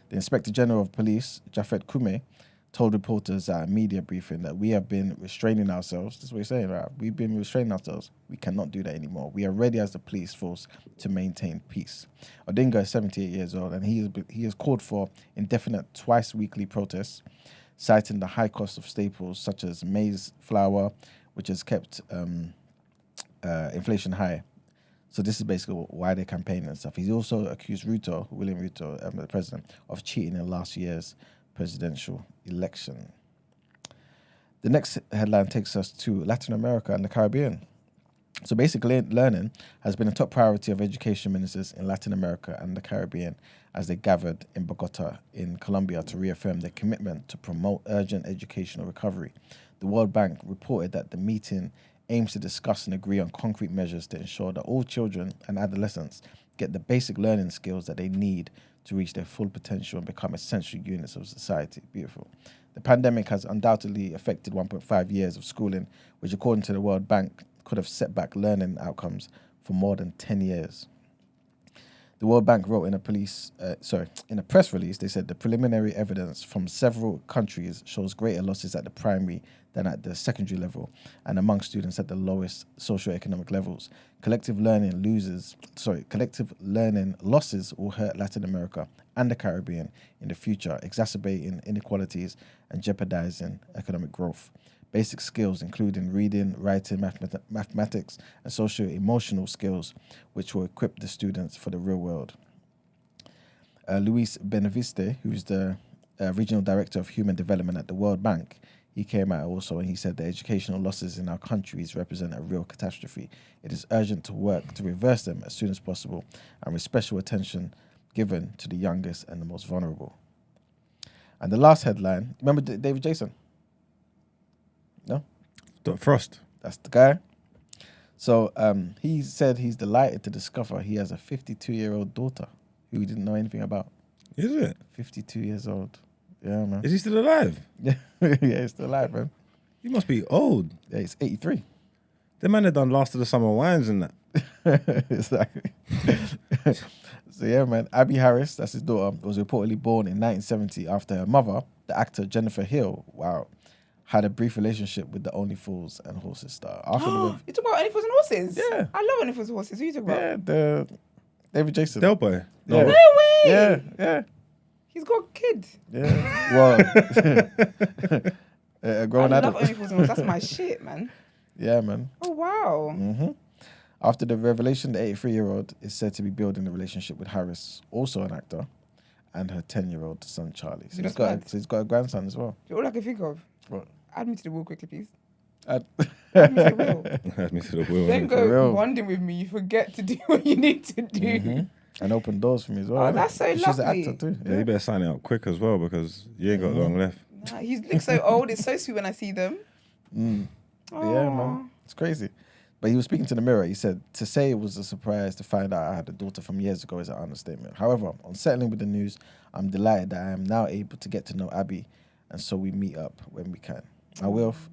The Inspector General of Police, Japhet Kume, told reporters at a media briefing that we have been restraining ourselves. That's what he's saying, right? We've been restraining ourselves. We cannot do that anymore. We are ready as the police force to maintain peace. Odinga is 78 years old, and he has called for indefinite twice-weekly protests, citing the high cost of staples such as maize flour, which has kept inflation high. So this is basically why they're campaigning and stuff. He's also accused William Ruto, the president, of cheating in last year's presidential election. The next headline takes us to Latin America and the Caribbean. So basic learning has been a top priority of education ministers in Latin America and the Caribbean as they gathered in Bogota in Colombia to reaffirm their commitment to promote urgent educational recovery. The World Bank reported that the meeting aims to discuss and agree on concrete measures to ensure that all children and adolescents get the basic learning skills that they need to reach their full potential and become essential units of society. Beautiful. The pandemic has undoubtedly affected 1.5 years of schooling, which according to the World Bank could have set back learning outcomes for more than 10 years. The World Bank wrote in a press release, they said the preliminary evidence from several countries shows greater losses at the primary than at the secondary level and among students at the lowest socioeconomic levels. Collective learning losses will hurt Latin America and the Caribbean in the future, exacerbating inequalities and jeopardizing economic growth. Basic skills, including reading, writing, mathematics, and socio-emotional skills, which will equip the students for the real world. Luis Benaviste, who's the Regional Director of Human Development at the World Bank, he came out also and he said the educational losses in our countries represent a real catastrophe. It is urgent to work to reverse them as soon as possible and with special attention given to the youngest and the most vulnerable. And the last headline, remember David Jason? No? Dr. Frost. That's the guy. So he said he's delighted to discover he has a 52-year-old daughter who he didn't know anything about. Is it? 52 years old. Yeah, man. Is he still alive? Yeah, yeah, he's still alive, man. He must be old. Yeah, he's 83. The man had done Last of the Summer Wines and that. Exactly. So yeah, man. Abby Harris, that's his daughter, was reportedly born in 1970 after her mother, the actor Jennifer Hill, had a brief relationship with the Only Fools and Horses star. You talk about Only Fools and Horses? Yeah. I love Only Fools and Horses. Who you talking about? Yeah, the David Jason. Del Boy. Yeah. No way. Yeah, yeah. He's got a kid. Yeah. Well, a grown I adult. love Only Fools and Horses. That's my shit, man. Yeah, man. Oh, wow. Mm-hmm. After the revelation, the 83-year-old is said to be building a relationship with Harris, also an actor, and her 10-year-old son, Charlie. So he's got a grandson as well. All I can think of. What? Add me to the wheel quickly, please. Add me to the wheel. Add me to the wheel. Don't go bonding with me. You forget to do what you need to do. Mm-hmm. And open doors for me as well. Oh, that's so She's lovely. an actor too. Yeah, you better sign it up quick as well because you ain't got long left. Nah, he looks so old. It's so sweet when I see them. Yeah, man. It's crazy. But he was speaking to the Mirror. He said, to say it was a surprise to find out I had a daughter from years ago is an understatement. However, on settling with the news, I'm delighted that I am now able to get to know Abby, and so we meet up when we can.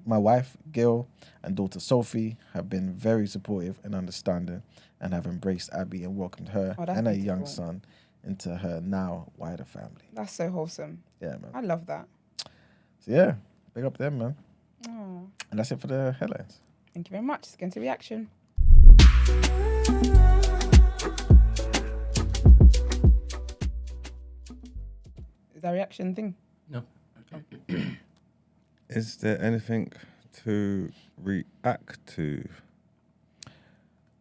My wife, Gail, and daughter Sophie have been very supportive and understanding and have embraced Abby and welcomed her and her young son into her now wider family. That's so wholesome. Yeah, man. I love that. So yeah, big up them, man. Oh. And that's it for the headlines. Thank you very much. Let's get into reaction. Is that a reaction thing? No. Is there anything to react to?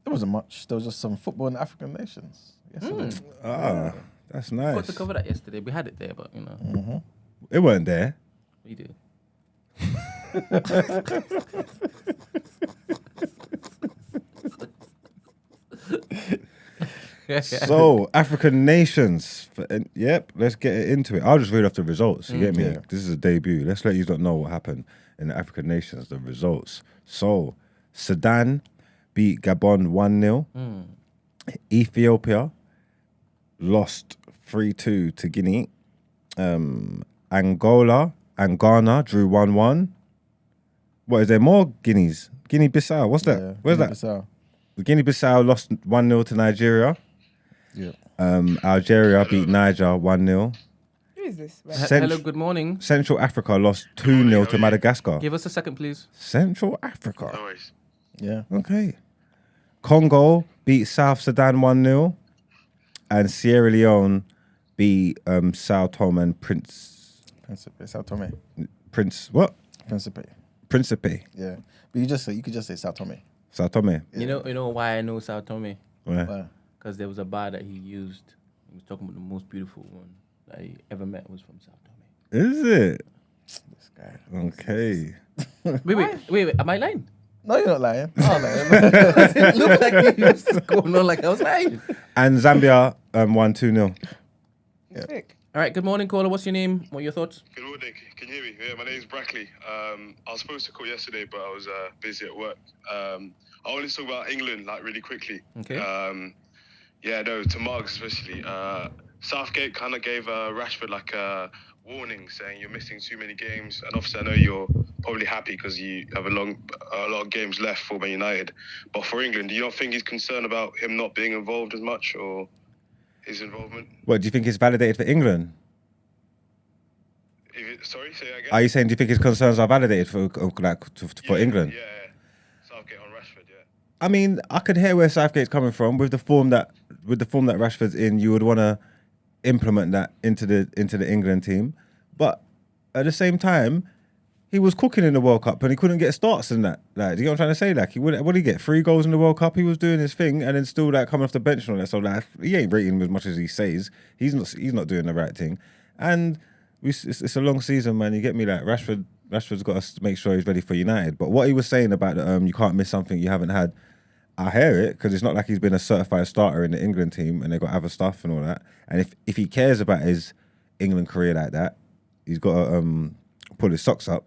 There wasn't much. There was just some football in African nations yesterday. That's nice. Got to cover that yesterday. We had it there, but you know. Mm-hmm. It weren't there. We do. So, African nations. Yep, let's get into it. I'll just read off the results. You get me? Yeah. This is a debut. Let's let you not know what happened in the African nations, the results. So, Sudan beat Gabon 1-0. Ethiopia lost 3-2 to Guinea. Ghana drew 1-1. What, is there more Guineas? Guinea-Bissau, what's that? Yeah, Where's Guinea-Bissau. that? Guinea-Bissau lost 1-0 to Nigeria. Yeah. Algeria beat Niger 1-0. Who is this? Hello, good morning. Central Africa lost 2-0 to Madagascar. Give us a second, please. Central Africa. No worries. Yeah. Okay. Congo beat South Sudan 1-0. And Sierra Leone beat Sao Tome and Principe. Sao Tome. what? Principe. Yeah. But you could just say Sao Tome. Sao Tome. Yeah. You know why I know Sao Tome? Where? Because there was a bar that he used. He was talking about the most beautiful one that he ever met was from Sao Tome. Is it? This guy. Okay. Wait. Am I lying? No, you're not lying. It looked like you was going on like I was lying. And Zambia won 2-0. Sick. All right, good morning, caller. What's your name? What are your thoughts? Good morning. Can you hear me? Yeah, my name's Brackley. I was supposed to call yesterday, but I was busy at work. I wanted to talk about England, like, really quickly. Okay. To Marks especially. Southgate kind of gave Rashford like a warning, saying you're missing too many games. And obviously, I know you're probably happy because you have a lot of games left for Man United. But for England, do you not think he's concerned about him not being involved as much, or his involvement? What, do you think it's validated for England? Sorry, say that again? Are you saying, do you think his concerns are validated for England? Yeah, Southgate on Rashford, yeah. I mean, I could hear where Southgate's coming from. With the form that Rashford's in, you would want to implement that into the England team. But at the same time, he was cooking in the World Cup and he couldn't get starts in that. Like, do you know what I'm trying to say? Like, what did he get? 3 goals in the World Cup. He was doing his thing and then still like coming off the bench and all that. So like, he ain't rating him as much as he says. He's not doing the right thing. And it's a long season, man. You get me? Like, Rashford's got to make sure he's ready for United. But what he was saying about you can't miss something you haven't had, I hear it, because it's not like he's been a certified starter in the England team and they've got other stuff and all that. And if he cares about his England career like that, he's got to pull his socks up.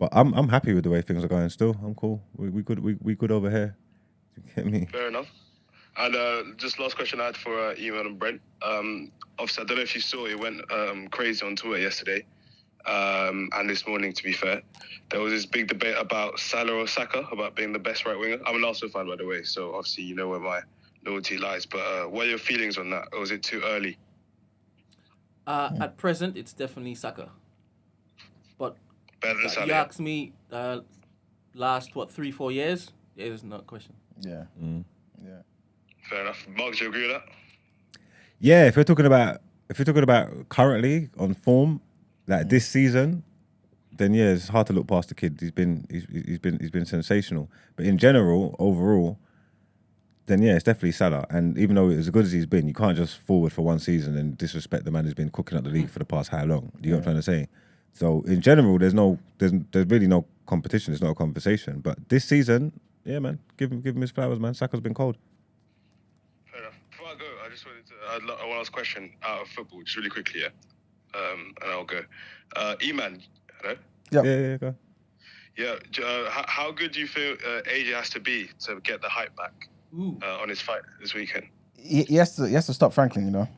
But I'm happy with the way things are going still. I'm cool. We good over here. You get me? Fair enough. And just last question I had for Eman and Brent. Obviously, I don't know if you saw, it went crazy on Twitter yesterday. And this morning, to be fair, there was this big debate about Salah or Saka, about being the best right winger. I'm an Arsenal fan, by the way, so obviously you know where my loyalty lies. But what are your feelings on that? Or was it too early? At present, it's definitely Saka. But better than Salah. You asked me last 3-4 years. It is not a question. Yeah. Yeah. Fair enough. Mark, do you agree with that? Yeah, if you're talking about currently on form, like this season, then yeah, it's hard to look past the kid. He's been sensational. But in general, overall, then yeah, it's definitely Salah. And even though as good as he's been, you can't just forward for one season and disrespect the man who's been cooking up the league for the past how long? Do you know what I'm trying to say? So in general, there's really no competition. It's not a conversation. But this season, yeah, man, give him his flowers, man. Saka's been cold. Fair enough. Before I go, I just wanted to I want to ask a question out of football, just really quickly, yeah. And I'll go. Eman, hello? Yeah, go. Yeah, how good do you feel AJ has to be to get the hype back on his fight this weekend? He has to stop Franklin, you know.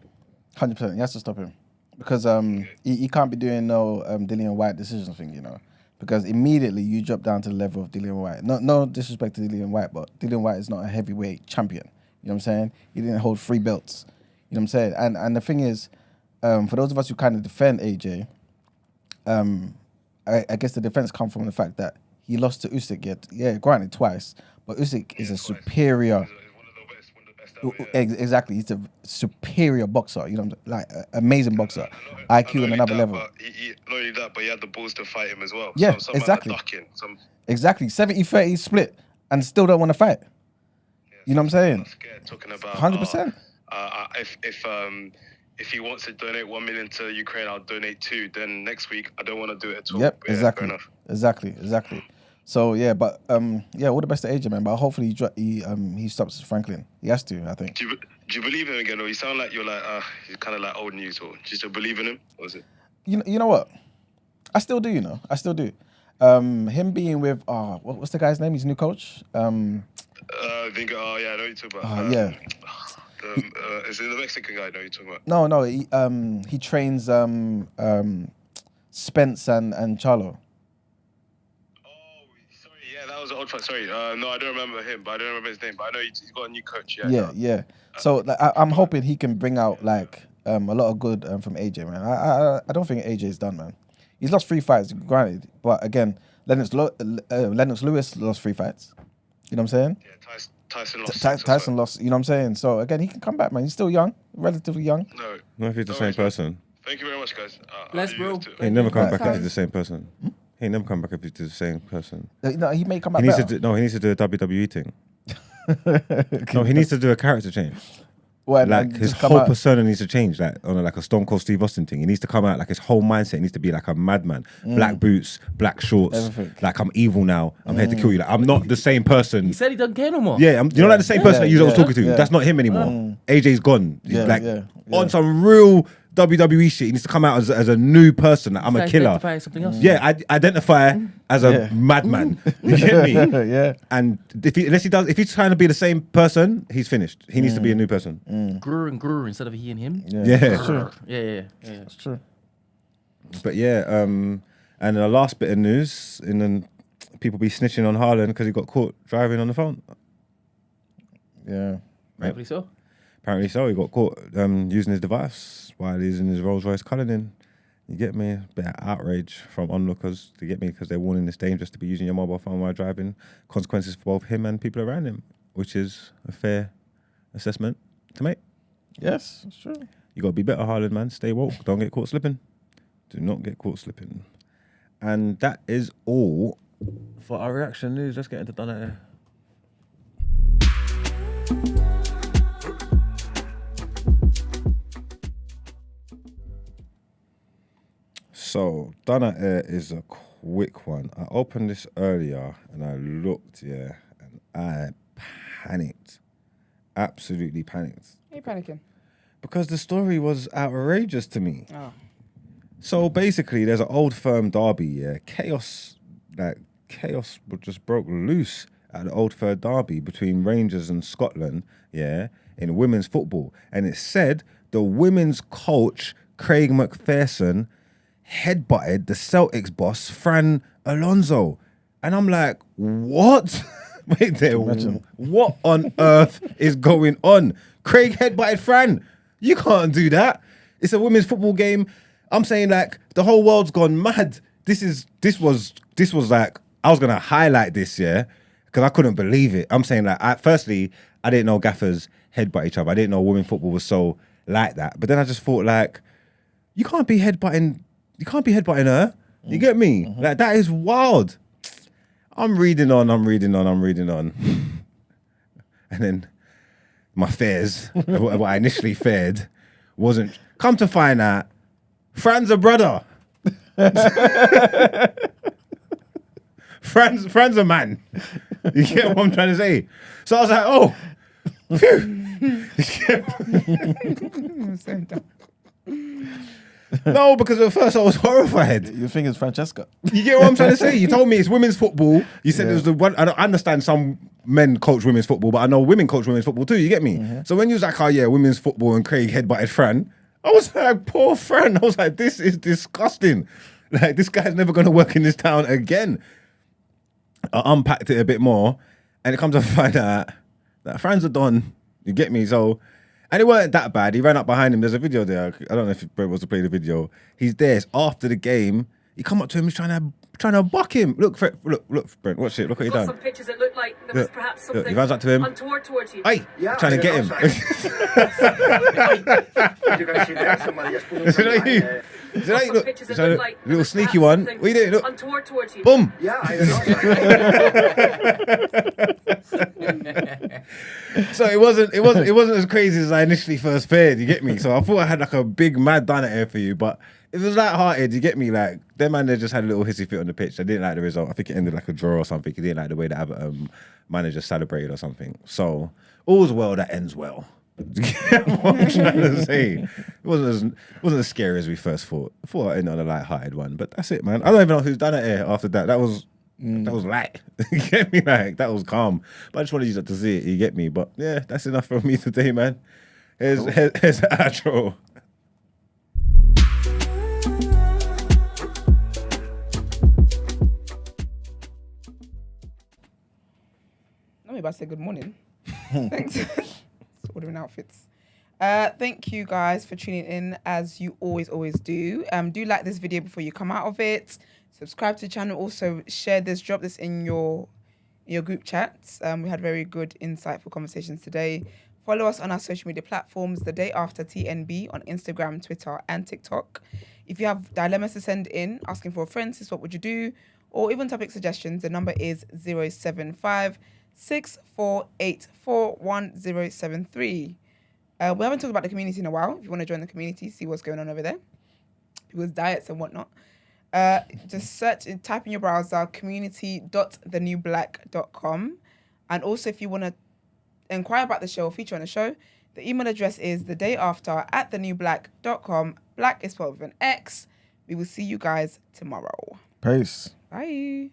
100%. He has to stop him. Because he can't be doing no Dillian White decision thing, you know. Because immediately you drop down to the level of Dillian White. No disrespect to Dillian White, but Dillian White is not a heavyweight champion. You know what I'm saying? He didn't hold 3 belts. You know what I'm saying? And the thing is, for those of us who kind of defend AJ, I guess the defense comes from the fact that he lost to Usyk. Yeah, granted twice, but Usyk is a superior. Exactly, he's a superior boxer. You know, like amazing boxer, IQ on another level. Not only that, but he had the balls to fight him as well. Yeah, exactly. Exactly, 70-30 split, and still don't want to fight. You know what I'm saying? Talking about 100%. If he wants to donate 1 million to Ukraine, I'll donate 2. Then next week, I don't want to do it at all. Yep, yeah, exactly. So yeah, but all the best to AJ, man. But hopefully he stops Franklin. He has to, I think. Do you believe him again, or you sound like you're like he's kind of like old news, or do you still believe in him? Or is it? You know what? I still do. You know, I still do. Him being with what's the guy's name? His new coach. I think. Oh yeah, I know you're talking about. Yeah. Is it the Mexican guy? I know you're talking about. No. He trains Spence and Charlo. Yeah, that was an old fight. Sorry, no, I don't remember him, but I don't remember his name. But I know he's got a new coach. Yeah. So like, I'm hoping he can bring out like a lot of good from AJ, man. I don't think AJ's done, man. He's lost 3 fights, granted, but again, Lennox Lewis lost 3 fights. You know what I'm saying? Yeah, Tyson lost. Tyson lost. You know what I'm saying? So again, he can come back, man. He's still young, relatively young. No, not if he's the same person. Thank you very much, guys. Bless, bro. He never come back if he's the same person. He never come back if he's the same person. No, he may come back. He needs to do a WWE thing. No, he needs to do a character change. What, like and his just come whole out- persona needs to change, like on like a Stone Cold Steve Austin thing. He needs to come out like his whole mindset needs to be like a madman. Black boots, black shorts. Everything. Like I'm evil now. I'm here to kill you. Like I'm not the same person. He said he doesn't care no more. Yeah, you're not like the same person that you was talking to. yeah. That's not him anymore. AJ's gone. He's like yeah. on some real WWE shit. He needs to come out as a new person. Like, I'm a He's killer. identifying something else. Yeah, I identify as a madman. You get me? Yeah. And if he's trying to be the same person, he's finished. He needs to be a new person. Grew instead of he and him. Yeah. That's true. Yeah. That's true. But yeah, and the last bit of news, people be snitching on Haaland because he got caught driving on the phone. Yeah. Rightfully so. Apparently so. He got caught using his device while he's in his Rolls Royce Cullinan. You get me? A bit of outrage from onlookers, you get me? Because they're warning it's dangerous to be using your mobile phone while driving. Consequences for both him and people around him, which is a fair assessment to make. Yes, that's true. You got to be better, Haaland, man. Stay woke. Don't get caught slipping. Do not get caught slipping. And that is all for our reaction news. Let's get into Out Ere. So, Out Ere is a quick one. I opened this earlier and I looked, and I panicked. Absolutely panicked. Are you panicking? Because the story was outrageous to me. Oh. So basically, there's an old firm derby, Chaos just broke loose at the Old Firm derby between Rangers and Scotland, in women's football. And it said the women's coach, Craig McPherson, headbutted the Celtics boss, Fran Alonso. And I'm like, what? Wait there, what on earth is going on? Craig headbutted Fran. You can't do that. It's a women's football game. I'm saying like the whole world's gone mad. This was like I was gonna highlight this, because I couldn't believe it. I'm saying like firstly, I didn't know gaffers headbutt each other. I didn't know women football was so like that. But then I just thought like, you can't be headbutting her. You get me? Mm-hmm. Like that is wild. I'm reading on. And then my fears, what I initially feared, wasn't. Come to find out, Fran's a brother. Fran's a man. You get what I'm trying to say? So I was like, oh. No, because at first I was horrified. You think it's Francesca? You get what I'm trying to say? You told me it's women's football. You said it was the one. I understand some men coach women's football, but I know women coach women's football too. You get me? So when you was like, oh yeah, women's football and Craig headbutted Fran, I was like, poor Fran. I was like, this is disgusting. Like, this guy's never going to work in this town again. I unpacked it a bit more, and it comes to find out that Fran's a don. You get me? So, and it weren't that bad. He ran up behind him. There's a video there. I don't know if Brent wants to play the video. He's there. It's after the game. He come up to him. He's trying to buck him. Look, Brent. Watch it. Look what he done. Some pictures that look like there was perhaps something he runs up to him. untoward towards you. Hey, trying to get him. Is it like you? Is it like, look, Pictures that so look like little sneaky one. What are you doing? Look. Untoward towards you. Boom. Yeah, I know. So it wasn't as crazy as I initially first feared. You get me? So I thought I had like a big mad Out Ere for you, but it was light-hearted. You get me? Like them man, they just had a little hissy fit on the pitch. I didn't like the result. I think it ended like a draw or something. He didn't like the way the manager celebrated or something. So all's well that ends well. You get what I'm trying to say? It wasn't as scary as we first thought. I thought I ended on a light-hearted one, but that's it, man. I don't even know who's done it here after that. That was light. You get me? Like that was calm. But I just wanted you to see it. You get me? But yeah, that's enough from me today, man. Here's the outro. Let me about to say good morning. Thanks. Ordering outfits. Thank you guys for tuning in as you always do. Do like this video before you come out of it. Subscribe to the channel. Also share this. Drop this in your group chats. We had very good, insightful conversations today. Follow us on our social media platforms. The Day After TNB on Instagram, Twitter, and TikTok. If you have dilemmas to send in, asking for a friend, what would you do, or even topic suggestions, the number is 075 64841073. We haven't talked about the community in a while. If you want to join the community, see what's going on over there, people's diets and whatnot. Just search and type in your browser community.thenewblack.com. And also, if you want to inquire about the show or feature on the show, the email address is thedayafter@thenewblack.com. Black is spelled with an X. We will see you guys tomorrow. Peace. Bye.